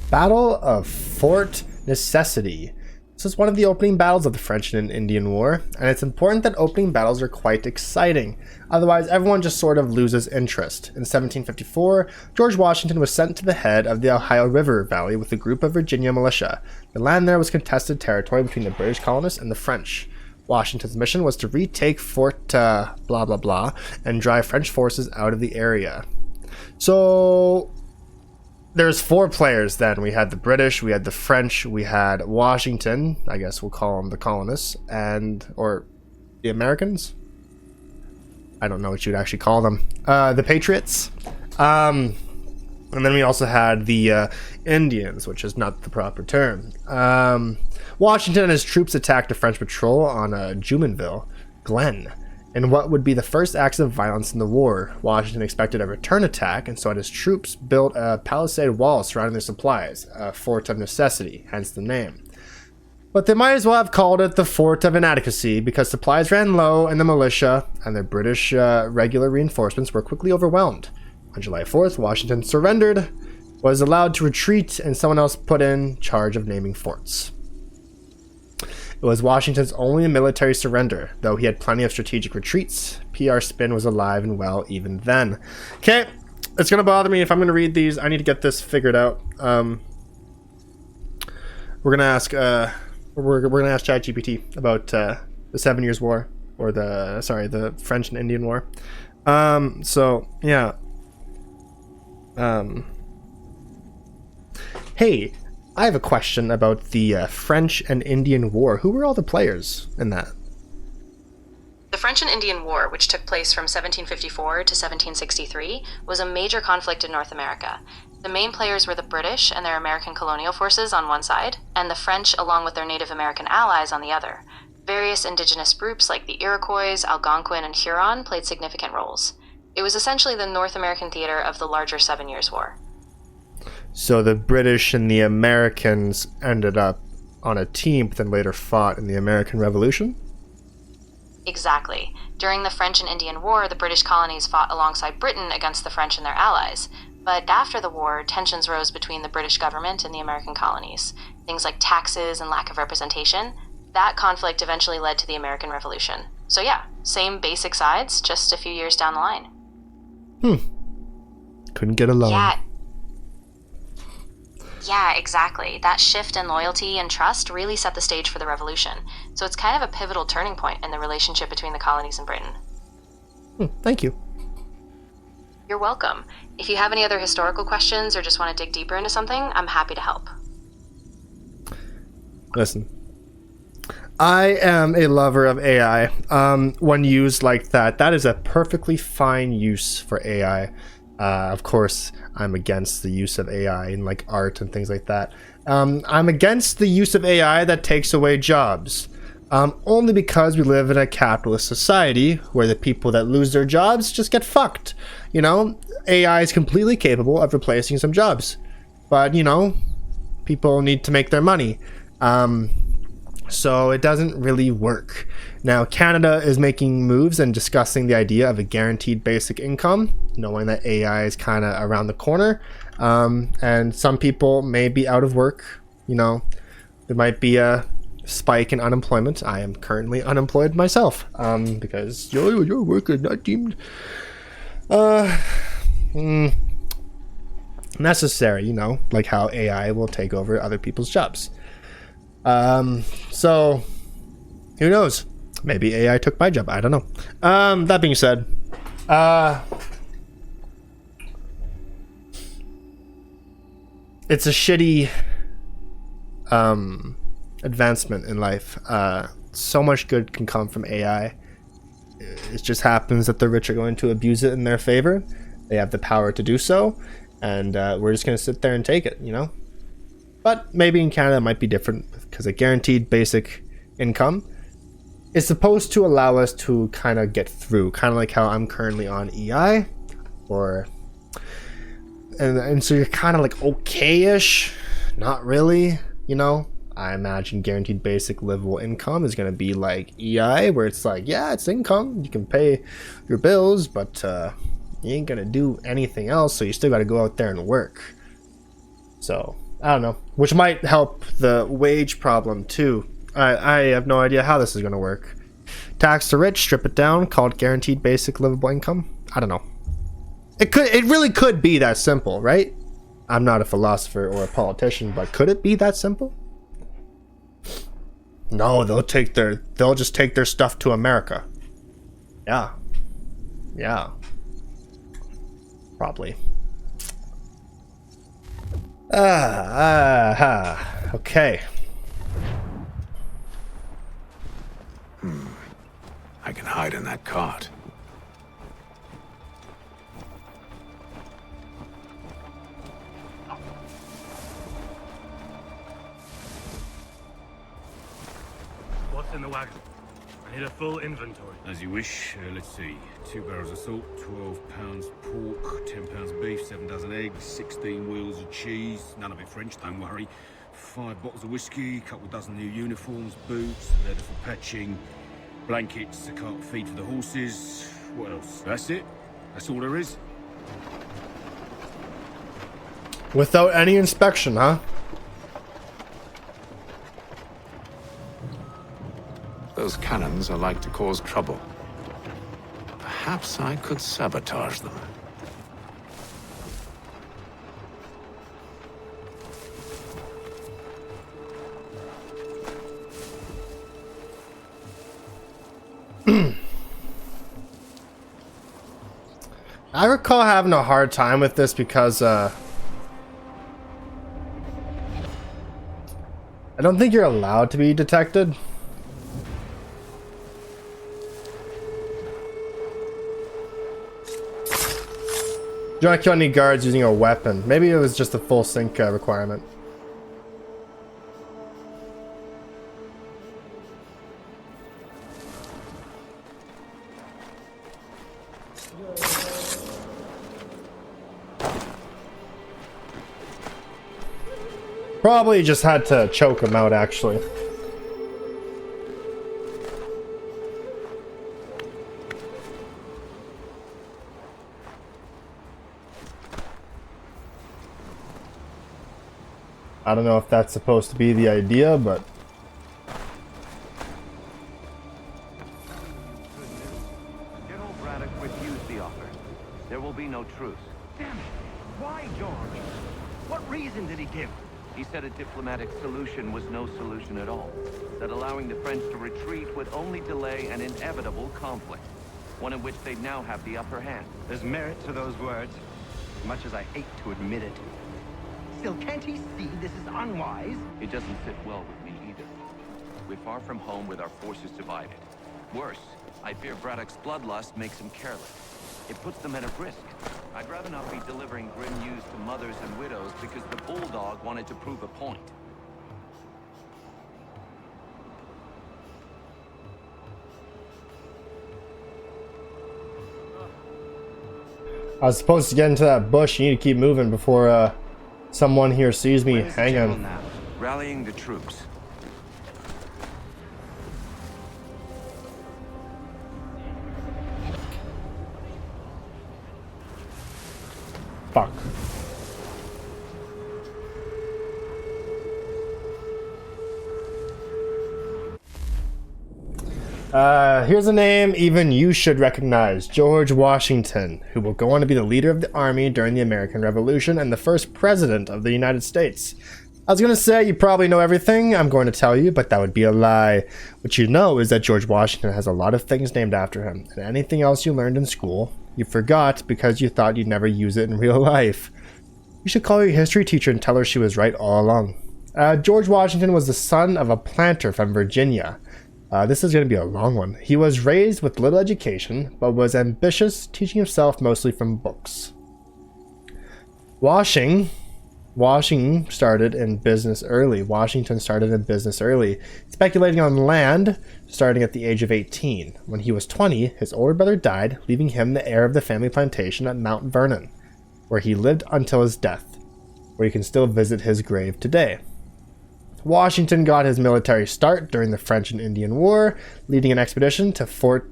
Battle of Fort Necessity. This is one of the opening battles of the French and Indian War, and it's important that opening battles are quite exciting, otherwise everyone just sort of loses interest. In 1754, George Washington was sent to the head of the Ohio River Valley with a group of Virginia militia. The land there was contested territory between the British colonists and the French. Washington's mission was to retake Fort blah blah blah and drive French forces out of the area. So there's 4 players then. We had the British, we had the French, we had Washington, I guess we'll call them the colonists, or the Americans? I don't know what you'd actually call them. The Patriots. And then we also had the Indians, which is not the proper term. Washington and his troops attacked a French patrol on Jumonville Glen. In what would be the first acts of violence in the war, Washington expected a return attack, and so had his troops built a palisade wall surrounding their supplies, a fort of necessity, hence the name. But they might as well have called it the Fort of Inadequacy, because supplies ran low, and the militia and their British regular reinforcements were quickly overwhelmed. On July 4th, Washington surrendered, was allowed to retreat, and someone else put in charge of naming forts. It was Washington's only military surrender, though he had plenty of strategic retreats. PR spin was alive and well even then. Okay, it's gonna bother me if I'm gonna read these. I need to get this figured out. We're gonna ask ChatGPT about the 7 Years' War, or the French and Indian War. So yeah. Hey, I have a question about the French and Indian War. Who were all the players in that? The French and Indian War, which took place from 1754 to 1763, was a major conflict in North America. The main players were the British and their American colonial forces on one side, and the French along with their Native American allies on the other. Various indigenous groups like the Iroquois, Algonquin, and Huron played significant roles. It was essentially the North American theater of the larger 7 Years' War. So the British and the Americans ended up on a team, but then later fought in the American Revolution? Exactly. During the French and Indian War, the British colonies fought alongside Britain against the French and their allies. But after the war, tensions rose between the British government and the American colonies. Things like taxes and lack of representation. That conflict eventually led to the American Revolution. So yeah, same basic sides, just a few years down the line. Couldn't get along. Yeah, exactly. That shift in loyalty and trust really set the stage for the revolution. So it's kind of a pivotal turning point in the relationship between the colonies and Britain. Thank you. You're welcome. If you have any other historical questions or just want to dig deeper into something, I'm happy to help. Listen, I am a lover of AI. When used like that, that is a perfectly fine use for AI. Of course, I'm against the use of AI in like art and things like that. I'm against the use of AI that takes away jobs. Only because we live in a capitalist society where the people that lose their jobs just get fucked. You know, AI is completely capable of replacing some jobs. But, you know, people need to make their money. So it doesn't really work. Now, Canada is making moves and discussing the idea of a guaranteed basic income, knowing that AI is kind of around the corner. And some people may be out of work. You know, there might be a spike in unemployment. I am currently unemployed myself because your work is not deemed necessary, you know, like how AI will take over other people's jobs. So who knows? Maybe AI took my job. I don't know. That being said, it's a shitty advancement in life. So much good can come from AI. It just happens that the rich are going to abuse it in their favor. They have the power to do so, and we're just going to sit there and take it, you know? But maybe in Canada it might be different, because a guaranteed basic income is supposed to allow us to kind of get through, kind of like how I'm currently on EI, and so you're kind of like okay-ish, not really, you know? I imagine guaranteed basic livable income is going to be like EI, where it's like, yeah, it's income, you can pay your bills, but you ain't going to do anything else, so you still got to go out there and work. So I don't know. Which might help the wage problem too. I have no idea how this is going to work. Tax the rich, strip it down, call it guaranteed basic livable income. I don't know. It really could be that simple, right? I'm not a philosopher or a politician, but could it be that simple? No, they'll just take their stuff to America. Yeah. Yeah. Probably. Okay. I can hide in that cart. What's in the wagon? I need a full inventory. As you wish. Let's see. 2 barrels of salt, 12 pounds pork, 10 pounds beef, 7 dozen eggs, 16 wheels of cheese. None of it French, don't worry. 5 bottles of whiskey, couple dozen new uniforms, boots, leather for patching, blankets, a cart feed for the horses. What else? That's it? That's all there is? Without any inspection, huh? Those cannons are like to cause trouble. Perhaps I could sabotage them. I recall having a hard time with this because I don't think you're allowed to be detected. Do not kill any guards using a weapon. Maybe it was just a full sync requirement. Probably just had to choke him out, actually. I don't know if that's supposed to be the idea, but... General Braddock refused the offer. There will be no truce. Damn it! Why, George? What reason did he give? He said a diplomatic solution was no solution at all. That allowing the French to retreat would only delay an inevitable conflict. One in which they'd now have the upper hand. There's merit to those words, as much as I hate to admit it. Still, can't he see this is unwise? It doesn't sit well with me either. We're far from home with our forces divided. Worse, I fear Braddock's bloodlust makes him careless. It puts the men at risk. I'd rather not be delivering grim news to mothers and widows because the bulldog wanted to prove a point. I was supposed to get into that bush. You need to keep moving before someone here sees me hanging. Rallying the troops. Fuck. Here's a name even you should recognize. George Washington, who will go on to be the leader of the army during the American Revolution and the first president of the United States. I was going to say you probably know everything I'm going to tell you, but that would be a lie. What you know is that George Washington has a lot of things named after him, and anything else you learned in school, you forgot because you thought you'd never use it in real life. You should call your history teacher and tell her she was right all along. George Washington was the son of a planter from Virginia. This is going to be a long one. He was raised with little education, but was ambitious, teaching himself mostly from books. Washington started in business early. Speculating on land, starting at the age of 18. When he was 20, his older brother died, leaving him the heir of the family plantation at Mount Vernon, where he lived until his death, where you can still visit his grave today. Washington got his military start during the French and Indian War, leading an expedition to Fort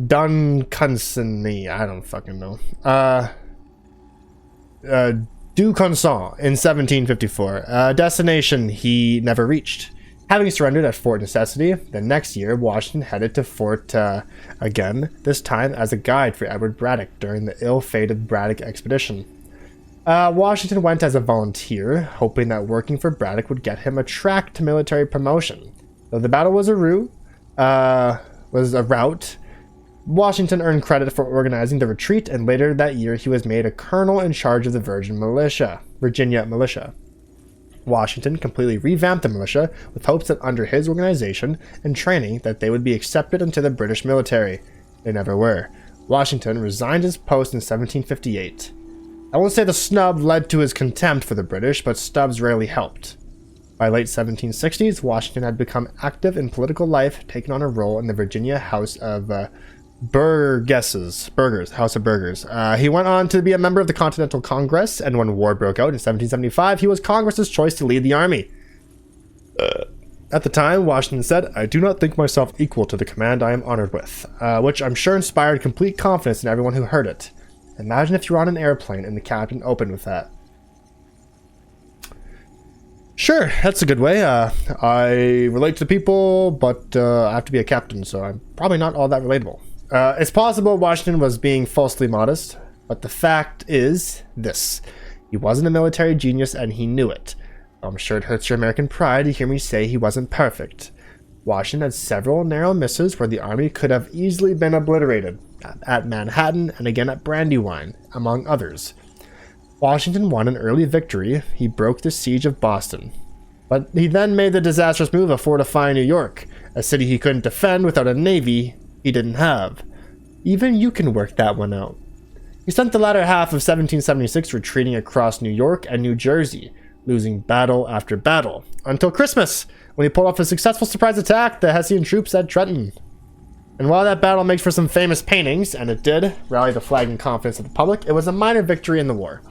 Dunsany. I don't fucking know. Du Consent in 1754, a destination he never reached. Having surrendered at Fort Necessity, the next year Washington headed to Fort again, this time as a guide for Edward Braddock during the ill-fated Braddock expedition. Washington went as a volunteer, hoping that working for Braddock would get him a track to military promotion. Though the battle was a rout, Washington earned credit for organizing the retreat, and later that year he was made a colonel in charge of the Virginia militia. Washington completely revamped the militia with hopes that under his organization and training that they would be accepted into the British military. They never were. Washington resigned his post in 1758. I won't say the snub led to his contempt for the British, but snubs rarely helped. By late 1760s, Washington had become active in political life, taking on a role in the Virginia House of Burgers. He went on to be a member of the Continental Congress, and when war broke out in 1775, he was Congress's choice to lead the army. At the time, Washington said, "I do not think myself equal to the command I am honored with," which I'm sure inspired complete confidence in everyone who heard it. Imagine if you were on an airplane and the captain opened with that. Sure, that's a good way. I relate to people, but I have to be a captain, so I'm probably not all that relatable. It's possible Washington was being falsely modest, but the fact is this. He wasn't a military genius, and he knew it. I'm sure it hurts your American pride to hear me say he wasn't perfect. Washington had several narrow misses where the army could have easily been obliterated, at Manhattan and again at Brandywine, among others. Washington won an early victory. He broke the siege of Boston. But he then made the disastrous move of fortifying New York, a city he couldn't defend without a navy he didn't have. Even you can work that one out. He spent the latter half of 1776 retreating across New York and New Jersey, losing battle after battle, until Christmas, when he pulled off a successful surprise attack the Hessian troops at Trenton. And while that battle makes for some famous paintings, and it did rally the flagging confidence of the public, it was a minor victory in the war.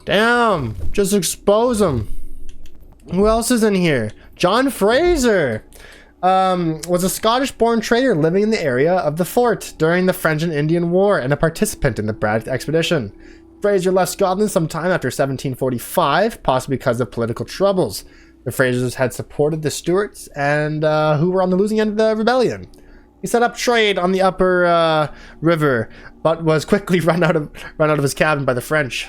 Damn, just expose him. Who else is in here? John Fraser was a Scottish-born trader living in the area of the fort during the French and Indian War and a participant in the Braddock expedition. Fraser left Scotland sometime after 1745, possibly because of political troubles. The Frasers had supported the Stuarts and who were on the losing end of the rebellion. He set up trade on the upper river, but was quickly run out of his cabin by the French.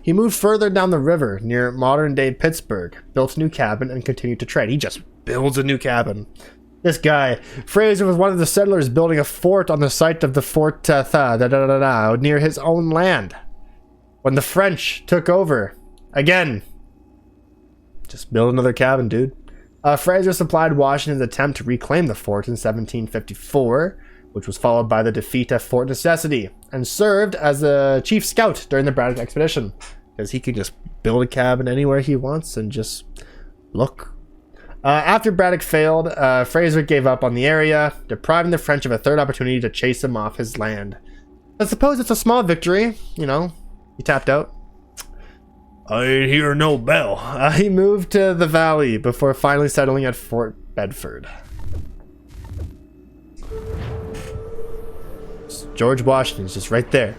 He moved further down the river near modern-day Pittsburgh, built a new cabin, and continued to trade. He just builds a new cabin. This guy, Fraser, was one of the settlers building a fort on the site of the Fort near his own land. When the French took over, again, just build another cabin, dude. Fraser supplied Washington's attempt to reclaim the fort in 1754, which was followed by the defeat at Fort Necessity, and served as a chief scout during the Braddock expedition, because he could just build a cabin anywhere he wants and just look. After Braddock failed, Fraser gave up on the area, depriving the French of a third opportunity to chase him off his land. I suppose it's a small victory, you know, he tapped out. I hear no bell. He moved to the valley before finally settling at Fort Bedford. George Washington's just right there.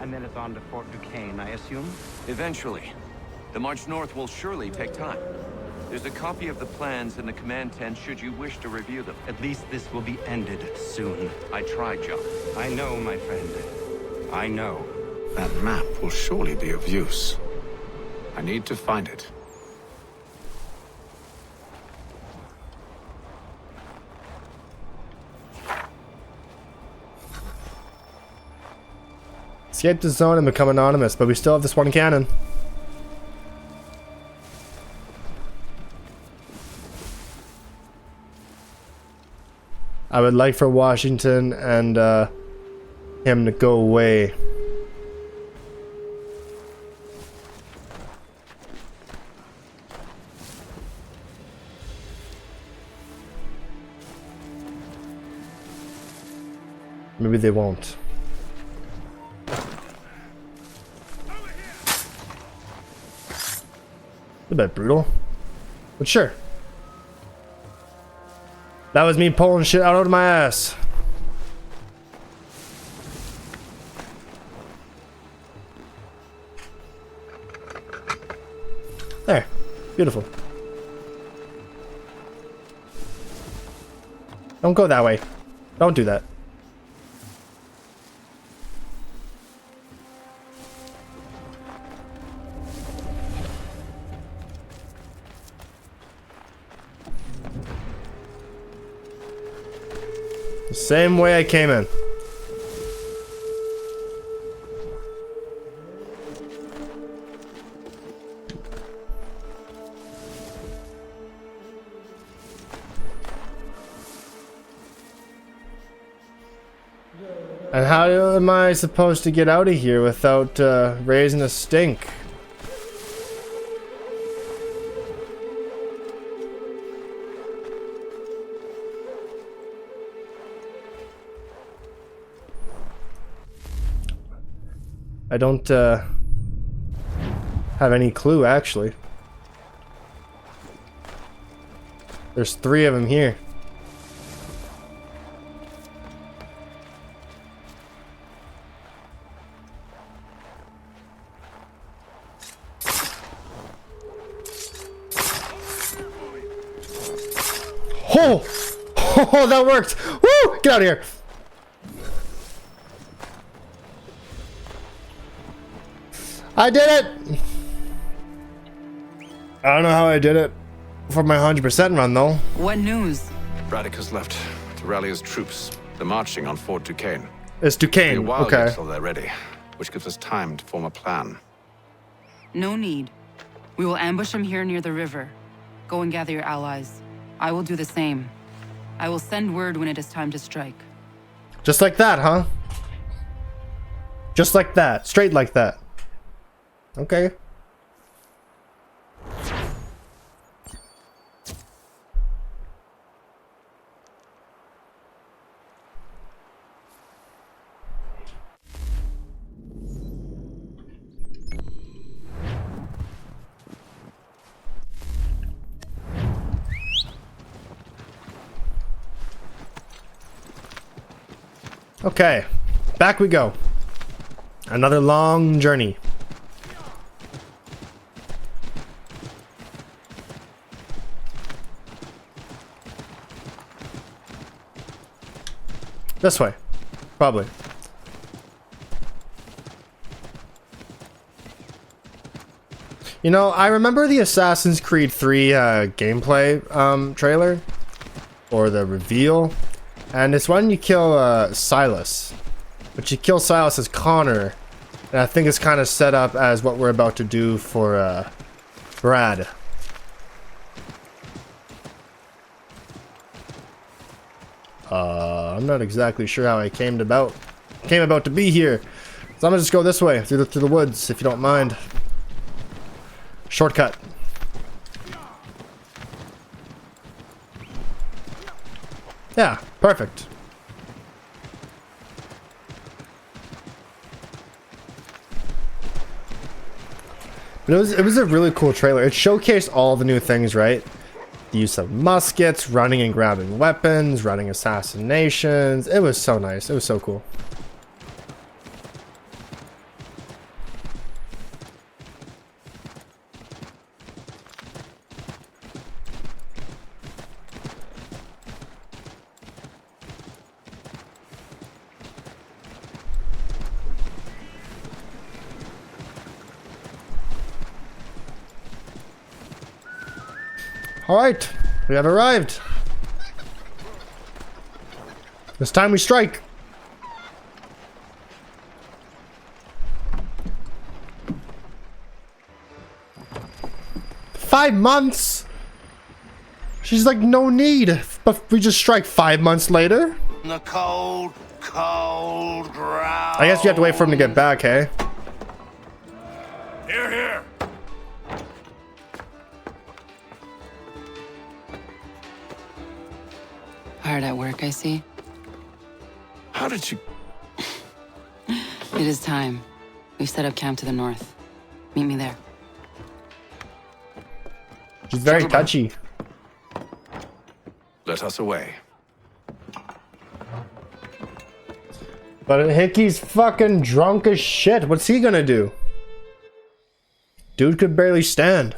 And then it's on to Fort Duquesne, I assume? Eventually. The march north will surely take time. There's a copy of the plans in the command tent should you wish to review them. At least this will be ended soon. I tried, John. I know, my friend. I know. That map will surely be of use. I need to find it. Escape the zone and become anonymous, but we still have this one cannon. I would like for Washington and him to go away. Maybe they won't. A bit brutal, but sure. That was me pulling shit out of my ass. There. Beautiful. Don't go that way. Don't do that. The same way I came in. And how am I supposed to get out of here without raising a stink? I don't have any clue, actually. There's 3 of them here. Oh! Oh, that worked! Woo! Get out of here! I did it! I don't know how I did it for my 100% run, though. What news? Braddock has left to rally his troops. They're marching on Fort Duquesne. It's Duquesne, It'll be a while okay. yet till they're ready, which gives us time to form a plan. No need. We will ambush them here near the river. Go and gather your allies. I will do the same. I will send word when it is time to strike. Just like that, huh? Just like that. Straight like that. Okay. Okay, back we go. Another long journey. This way, probably. You know, I remember the Assassin's Creed 3 gameplay trailer, or the reveal, and it's when you kill Silas, but you kill Silas as Connor, and I think it's kind of set up as what we're about to do for Brad. I'm not exactly sure how I came about to be here, so I'm gonna just go this way through the woods, if you don't mind. Shortcut. Yeah, perfect. But it was a really cool trailer. It showcased all the new things, right? The use of muskets, running and grabbing weapons, running assassinations. It was so nice. It was so cool. Alright, we have arrived. It's time we strike. Five months? She's like, no need. But we just strike 5 months later? The cold, cold ground. I guess you have to wait for him to get back, hey? Here, here. Hard at work, I see. How did you... It is time. We've set up camp to the north. Meet me there. She's very touchy. Let us away. But Hickey's fucking drunk as shit. What's he gonna do? Dude could barely stand.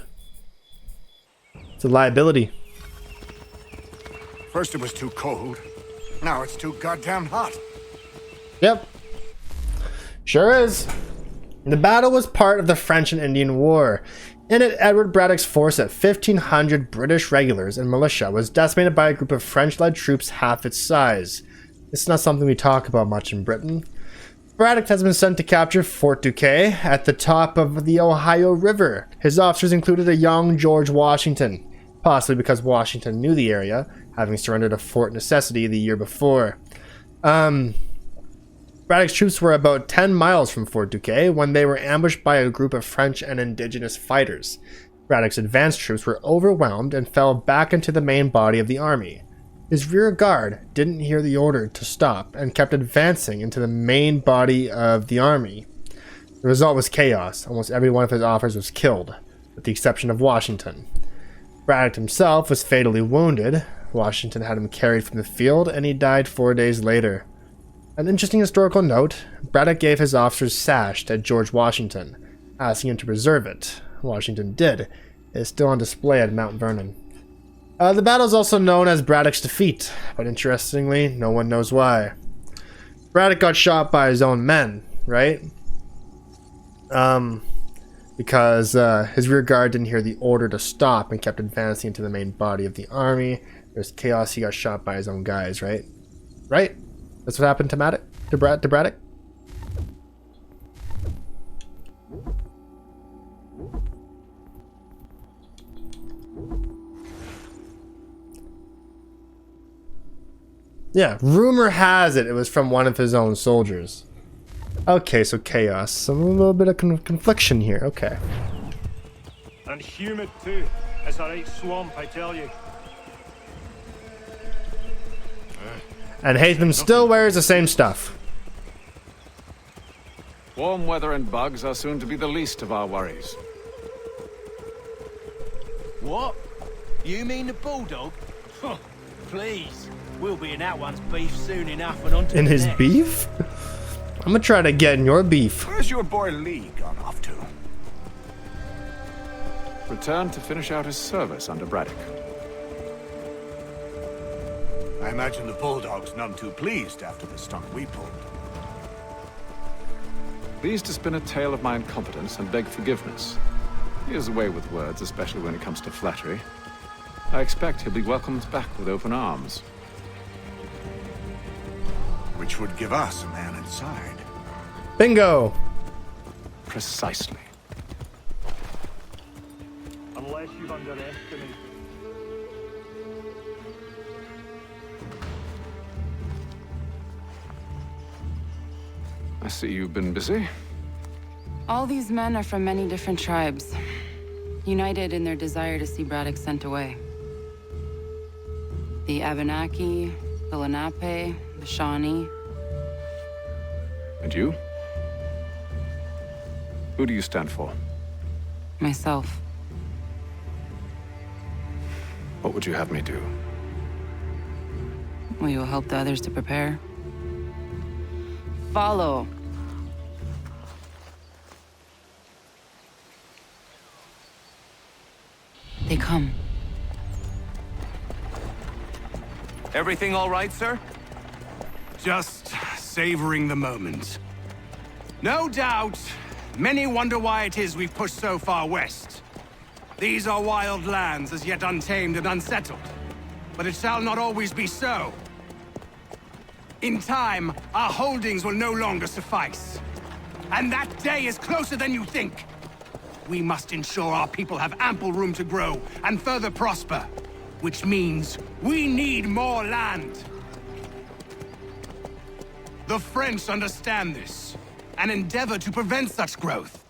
It's a liability. First it was too cold. Now it's too goddamn hot. Yep. Sure is. The battle was part of the French and Indian War. In it, Edward Braddock's force at 1,500 British regulars and militia was decimated by a group of French-led troops half its size. It's not something we talk about much in Britain. Braddock has been sent to capture Fort Duquesne at the top of the Ohio River. His officers included a young George Washington, possibly because Washington knew the area, having surrendered a Fort Necessity the year before. Braddock's troops were about 10 miles from Fort Duquesne when they were ambushed by a group of French and indigenous fighters. Braddock's advanced troops were overwhelmed and fell back into the main body of the army. His rear guard didn't hear the order to stop and kept advancing into the main body of the army. The result was chaos. Almost every one of his officers was killed, with the exception of Washington. Braddock himself was fatally wounded. Washington had him carried from the field, and he died 4 days later. An interesting historical note, Braddock gave his officers sash to George Washington, asking him to preserve it. Washington did. It is still on display at Mount Vernon. The battle is also known as Braddock's defeat, but interestingly, no one knows why. Braddock got shot by his own men, right? Because his rear guard didn't hear the order to stop and kept advancing into the main body of the army. There's chaos, he got shot by his own guys, right? Right? That's what happened to Braddock? Yeah, rumor has it was from one of his own soldiers. Okay, so chaos. A little bit of confliction here, okay. And humid too. It's a right swamp, I tell you. And Haytham still wears the same stuff. Warm weather and bugs are soon to be the least of our worries. What? You mean the bulldog? Please. We'll be in that one's beef soon enough and onto In the his next. beef? I'm gonna try to get in your beef. Where's your boy Lee gone off to? Returned to finish out his service under Braddock. I imagine the Bulldog's none too pleased after the stunt we pulled. Pleased to spin a tale of my incompetence and beg forgiveness. He has a way with words, especially when it comes to flattery. I expect he'll be welcomed back with open arms. Which would give us a man inside. Bingo! Precisely. Unless you've underestimated. I see you've been busy. All these men are from many different tribes, united in their desire to see Braddock sent away. The Abenaki, the Lenape, the Shawnee. And you? Who do you stand for? Myself. What would you have me do? Will you help the others to prepare? Follow. They come. Everything all right, sir? Just savoring the moment. No doubt, many wonder why it is we've pushed so far west. These are wild lands, as yet untamed and unsettled. But it shall not always be so. In time, our holdings will no longer suffice. And that day is closer than you think. We must ensure our people have ample room to grow and further prosper. Which means we need more land. The French understand this and endeavor to prevent such growth.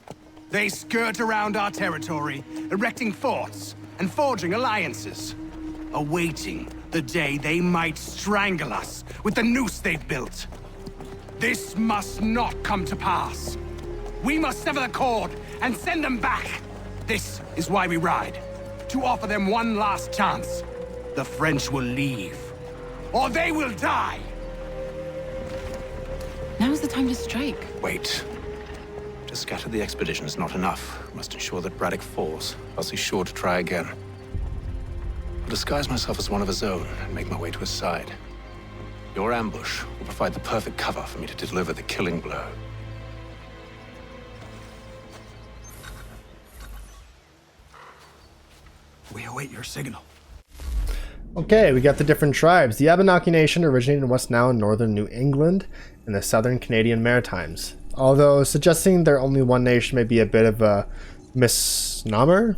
They skirt around our territory, erecting forts and forging alliances, awaiting the day they might strangle us with the noose they've built. This must not come to pass. We must sever the cord and send them back. This is why we ride, to offer them one last chance. The French will leave, or they will die. Now's the time to strike. Wait. To scatter the expedition is not enough. We must ensure that Braddock falls, else he's sure to try again. I'll disguise myself as one of his own and make my way to his side. Your ambush will provide the perfect cover for me to deliver the killing blow. We await your signal. Okay, we got the different tribes. The Abenaki Nation originated in what's now northern New England and the southern Canadian Maritimes. Although suggesting they're only one nation may be a bit of a misnomer,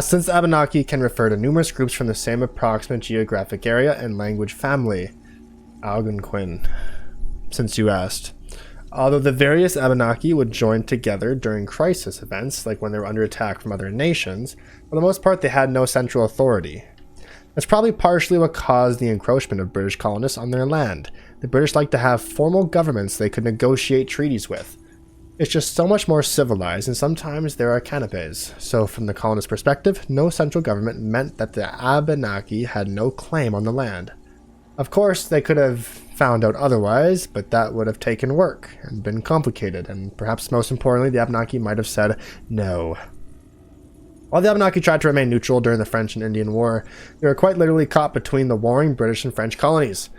since Abenaki can refer to numerous groups from the same approximate geographic area and language family. Algonquin, since you asked. Although the various Abenaki would join together during crisis events, like when they were under attack from other nations, for the most part they had no central authority. That's probably partially what caused the encroachment of British colonists on their land. The British liked to have formal governments they could negotiate treaties with. It's just so much more civilized, and sometimes there are canapes. So from the colonist perspective, no central government meant that the Abenaki had no claim on the land. Of course, they could have found out otherwise, but that would have taken work and been complicated, and perhaps most importantly, the Abenaki might have said no. While the Abenaki tried to remain neutral during the French and Indian War, they were quite literally caught between the warring British and French colonies.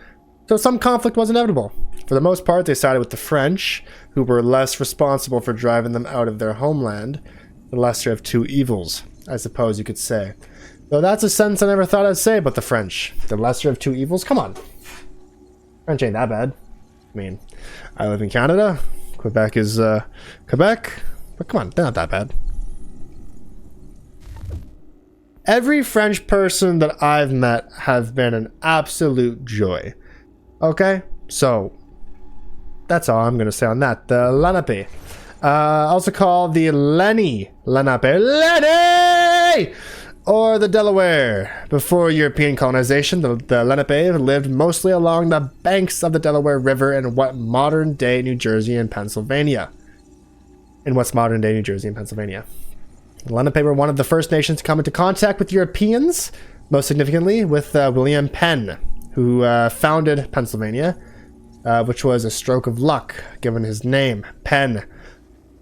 So some conflict was inevitable. For the most part, they sided with the French, who were less responsible for driving them out of their homeland. The lesser of two evils, I suppose you could say. Though that's a sentence I never thought I'd say about the French. The lesser of two evils? Come on. French ain't that bad. I mean, I live in Canada. Quebec is, Quebec. But come on, they're not that bad. Every French person that I've met have been an absolute joy. Okay? So, that's all I'm going to say on that. The Lenape. Also called the Lenape. Lenny! Or the Delaware. Before European colonization, the Lenape lived mostly along the banks of the Delaware River in what modern-day New Jersey and Pennsylvania. The Lenape were one of the first nations to come into contact with Europeans, most significantly with William Penn, who founded Pennsylvania, which was a stroke of luck, given his name, Penn.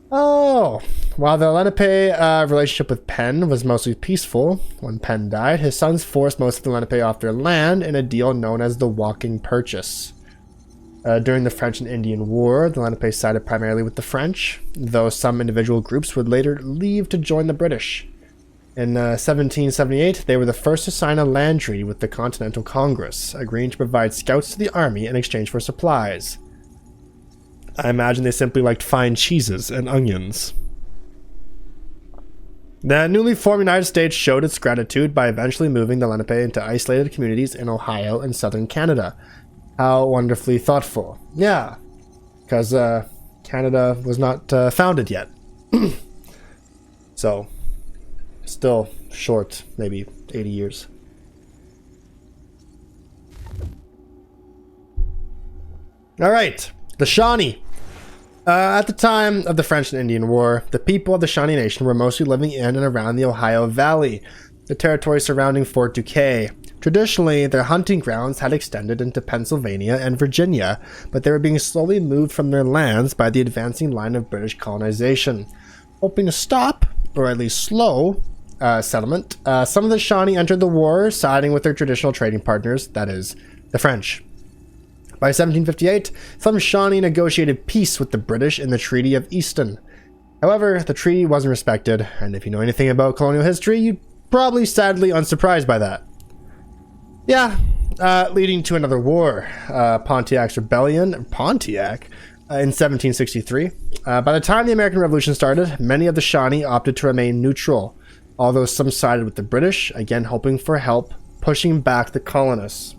Oh, while the Lenape relationship with Penn was mostly peaceful, when Penn died, his sons forced most of the Lenape off their land in a deal known as the Walking Purchase. During the French and Indian War, the Lenape sided primarily with the French, though some individual groups would later leave to join the British. In 1778, they were the first to sign a land treaty with the Continental Congress, agreeing to provide scouts to the army in exchange for supplies. I imagine they simply liked fine cheeses and onions. The newly formed United States showed its gratitude by eventually moving the Lenape into isolated communities in Ohio and southern Canada. How wonderfully thoughtful. Yeah, because Canada was not founded yet. So, still short, maybe 80 years. All right, the Shawnee. At the time of the French and Indian War, the people of the Shawnee Nation were mostly living in and around the Ohio Valley, the territory surrounding Fort Duquesne. Traditionally, their hunting grounds had extended into Pennsylvania and Virginia, but they were being slowly moved from their lands by the advancing line of British colonization. Hoping to stop, or at least slow, settlement, some of the Shawnee entered the war, siding with their traditional trading partners, that is, the French. By 1758, some Shawnee negotiated peace with the British in the Treaty of Easton. However, the treaty wasn't respected, and if you know anything about colonial history, you're probably sadly unsurprised by that. Yeah, leading to another war, Pontiac's Rebellion, in 1763. By the time the American Revolution started, many of the Shawnee opted to remain neutral, although some sided with the British, again hoping for help, pushing back the colonists.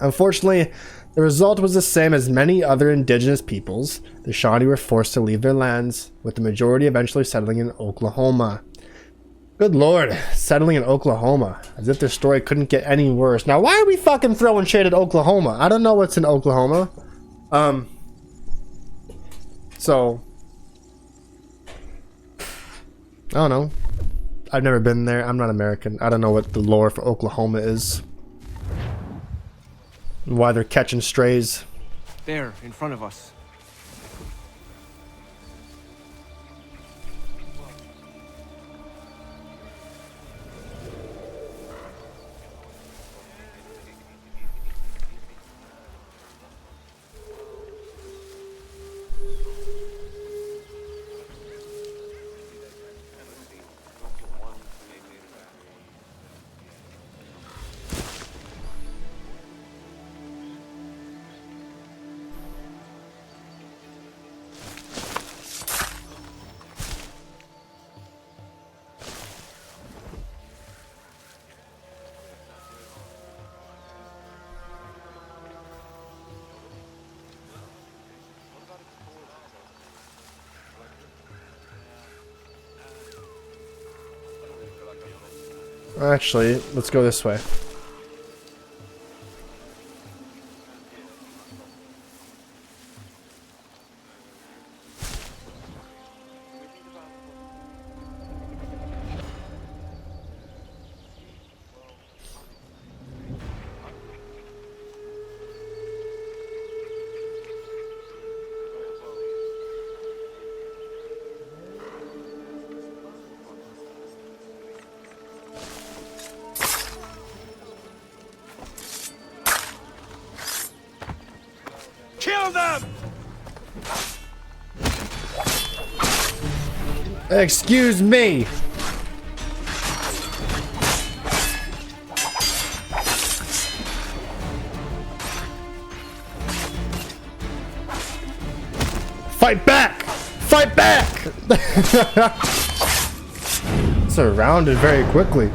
Unfortunately, the result was the same as many other indigenous peoples. The Shawnee were forced to leave their lands, with the majority eventually settling in Oklahoma. Good lord, settling in Oklahoma, as if their story couldn't get any worse. Now, why are we fucking throwing shade at Oklahoma? I don't know what's in Oklahoma. So, I don't know. I've never been there. I'm not American. I don't know what the lore for Oklahoma is. And why they're catching strays. There, in front of us. Actually, let's go this way. Kill them! Excuse me. Fight back! Fight back! Surrounded very quickly.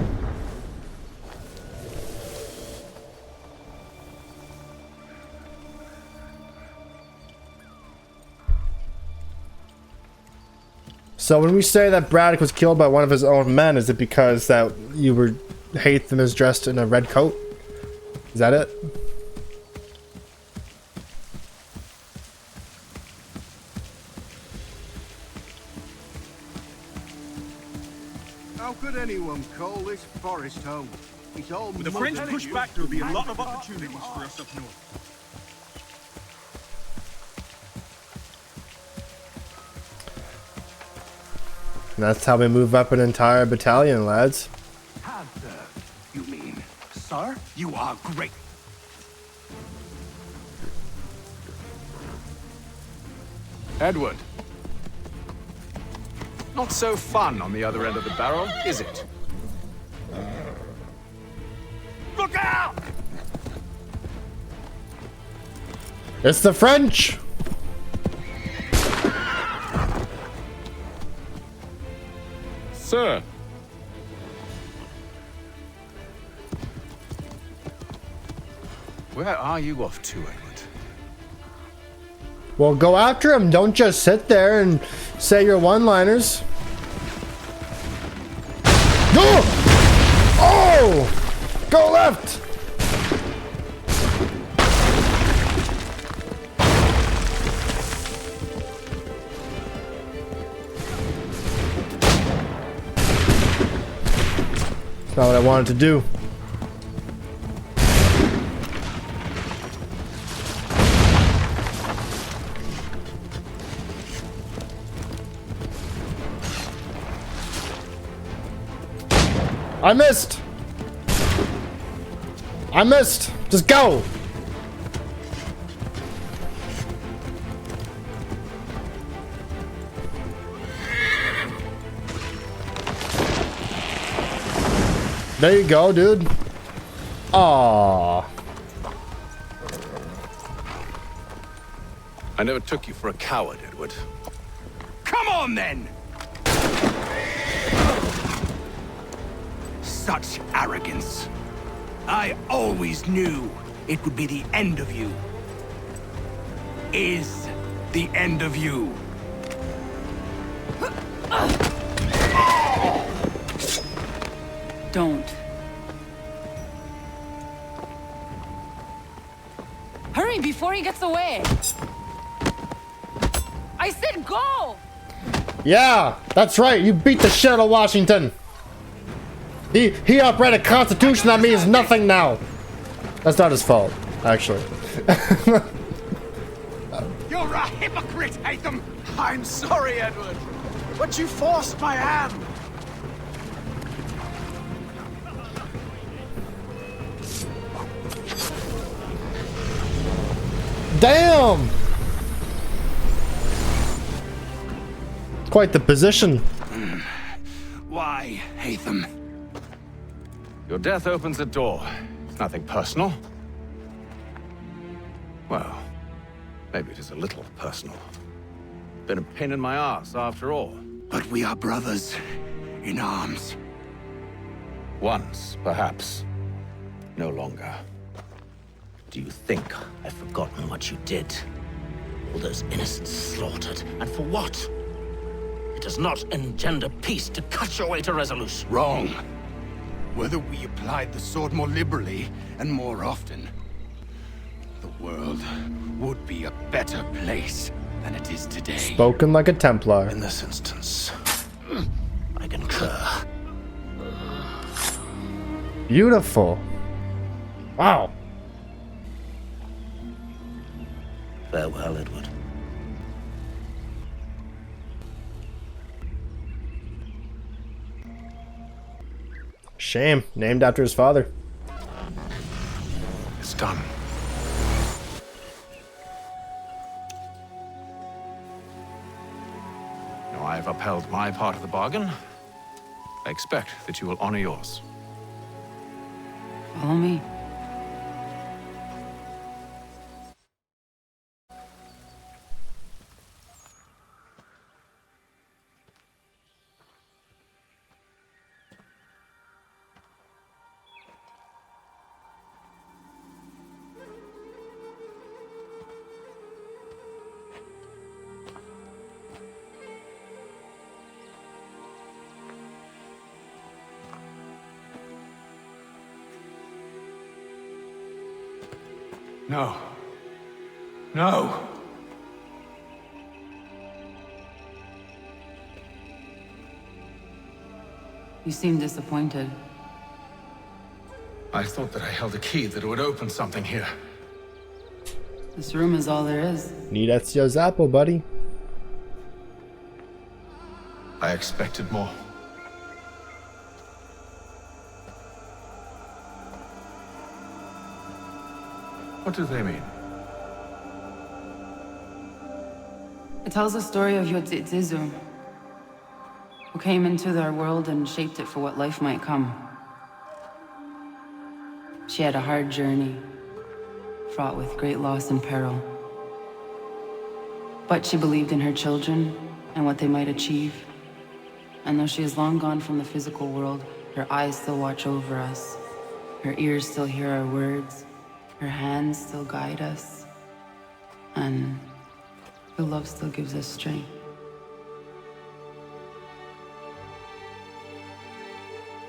So when we say that Braddock was killed by one of his own men, is it because that you were Haytham is dressed in a red coat? Is that it? How could anyone call this forest home? It's all With the French push back, there'll be a lot of opportunities for us up north. And that's how we move up an entire battalion, lads. Panther, you mean? Sir, you are great. Edward. Not so fun on the other end of the barrel, is it? Look out! It's the French! Sir. Where are you off to, Edward? Well, go after him. Don't just sit there and say your one-liners. Go! Oh! Go left! That's not what I wanted to do. I missed! I missed! Just go! There you go, dude. Aww. I never took you for a coward, Edward. Come on, then! Such arrogance. I always knew it would be the end of you. Is the end of you. Don't. Hurry before he gets away. I said go! Yeah, that's right. You beat the shit out of Washington. He upread a constitution that means nothing now. That's not his fault, actually. You're a hypocrite, Haytham! I'm sorry, Edward, but you forced my hand. Damn! Quite the position. Why, Haytham? Your death opens a door. It's nothing personal. Well, maybe it is a little personal. Been a pain in my ass, after all. But we are brothers in arms. Once, perhaps. No longer. Do you think I've forgotten what you did? All those innocents slaughtered, and for what? It does not engender peace to cut your way to resolution. Wrong. whether we applied the sword more liberally and more often, the world would be a better place than it is today. Spoken like a Templar. In this instance, I concur. Beautiful. Wow. Farewell, Edward. Shame. Named after his father. It's done. Now I've upheld my part of the bargain. I expect that you will honor yours. Follow me. No. No! You seem disappointed. I thought that I held a key that would open something here. This room is all there is. Need Ezio's apple, buddy. I expected more. What do they mean? It tells the story of Yodzizu, who came into our world and shaped it for what life might come. She had a hard journey, fraught with great loss and peril. But she believed in her children and what they might achieve. And though she is long gone from the physical world, her eyes still watch over us. Her ears still hear our words. Her hands still guide us. And her love still gives us strength.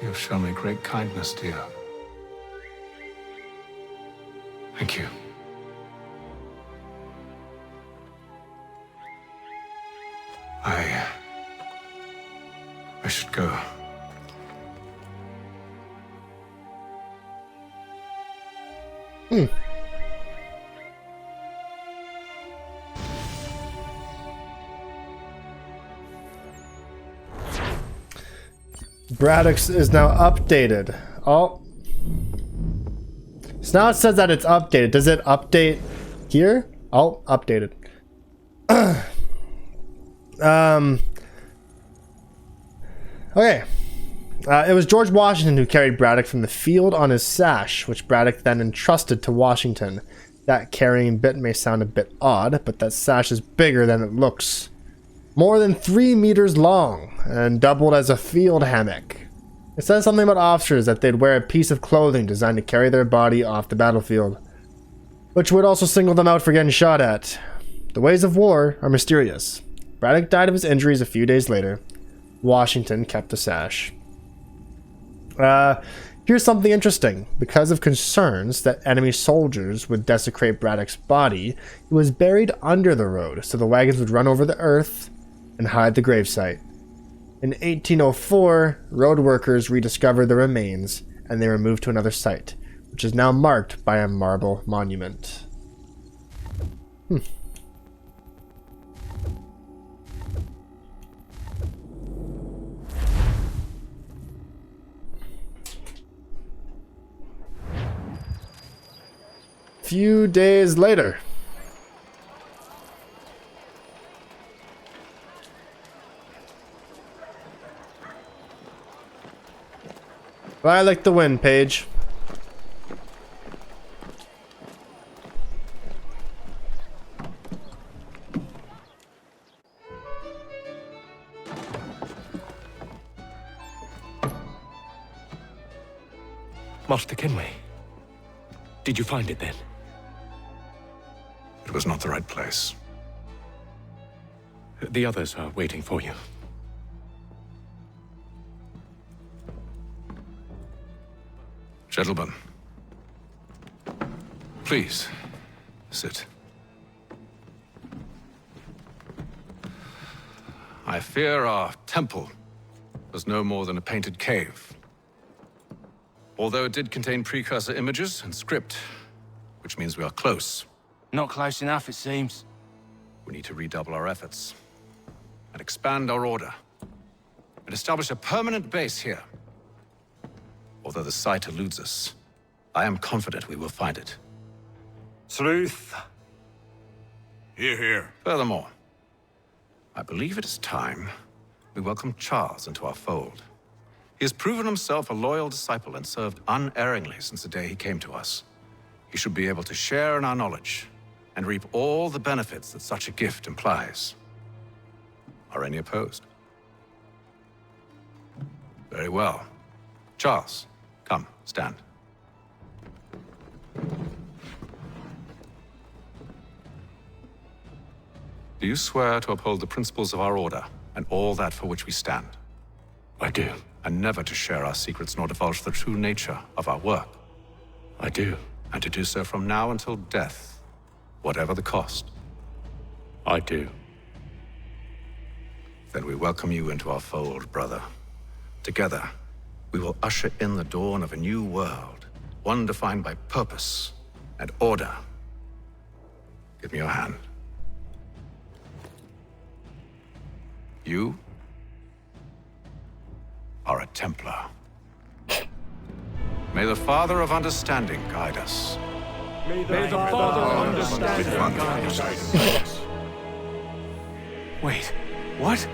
You have shown me great kindness, dear. Thank you. I should go. Braddock's is now updated. Oh. So now it says that it's updated. Does it update here? Oh, updated. Okay. It was George Washington who carried Braddock from the field on his sash, which Braddock then entrusted to Washington. That carrying bit may sound a bit odd, but that sash is bigger than it looks. More than 3 meters long, and doubled as a field hammock. It says something about officers that they'd wear a piece of clothing designed to carry their body off the battlefield, which would also single them out for getting shot at. The ways of war are mysterious. Braddock died of his injuries a few days later. Washington kept the sash. Here's something interesting. Because of concerns that enemy soldiers would desecrate Braddock's body, he was buried under the road, so the wagons would run over the earth and hide the gravesite. In 1804, road workers rediscovered the remains, and they were moved to another site, which is now marked by a marble monument. Few days later. I like the wind, Paige. Master Kenway, did you find it then? It was not the right place. The others are waiting for you. Gentlemen, please sit. I fear our temple was no more than a painted cave. Although it did contain precursor images and script, which means we are close. Not close enough, it seems. We need to redouble our efforts and expand our order and establish a permanent base here. Although the site eludes us, I am confident we will find it. Truth. Hear, hear. Furthermore, I believe it is time we welcome Charles into our fold. He has proven himself a loyal disciple and served unerringly since the day he came to us. He should be able to share in our knowledge and reap all the benefits that such a gift implies. Are any opposed? Very well. Charles, come, stand. Do you swear to uphold the principles of our order and all that for which we stand? I do. And never to share our secrets nor divulge the true nature of our work? I do. And to do so from now until death, whatever the cost? I do. Then we welcome you into our fold, brother. Together, we will usher in the dawn of a new world, one defined by purpose and order. Give me your hand. You are a Templar. May the Father of Understanding guide us. May the Father of Understanding guide us. Wait, what?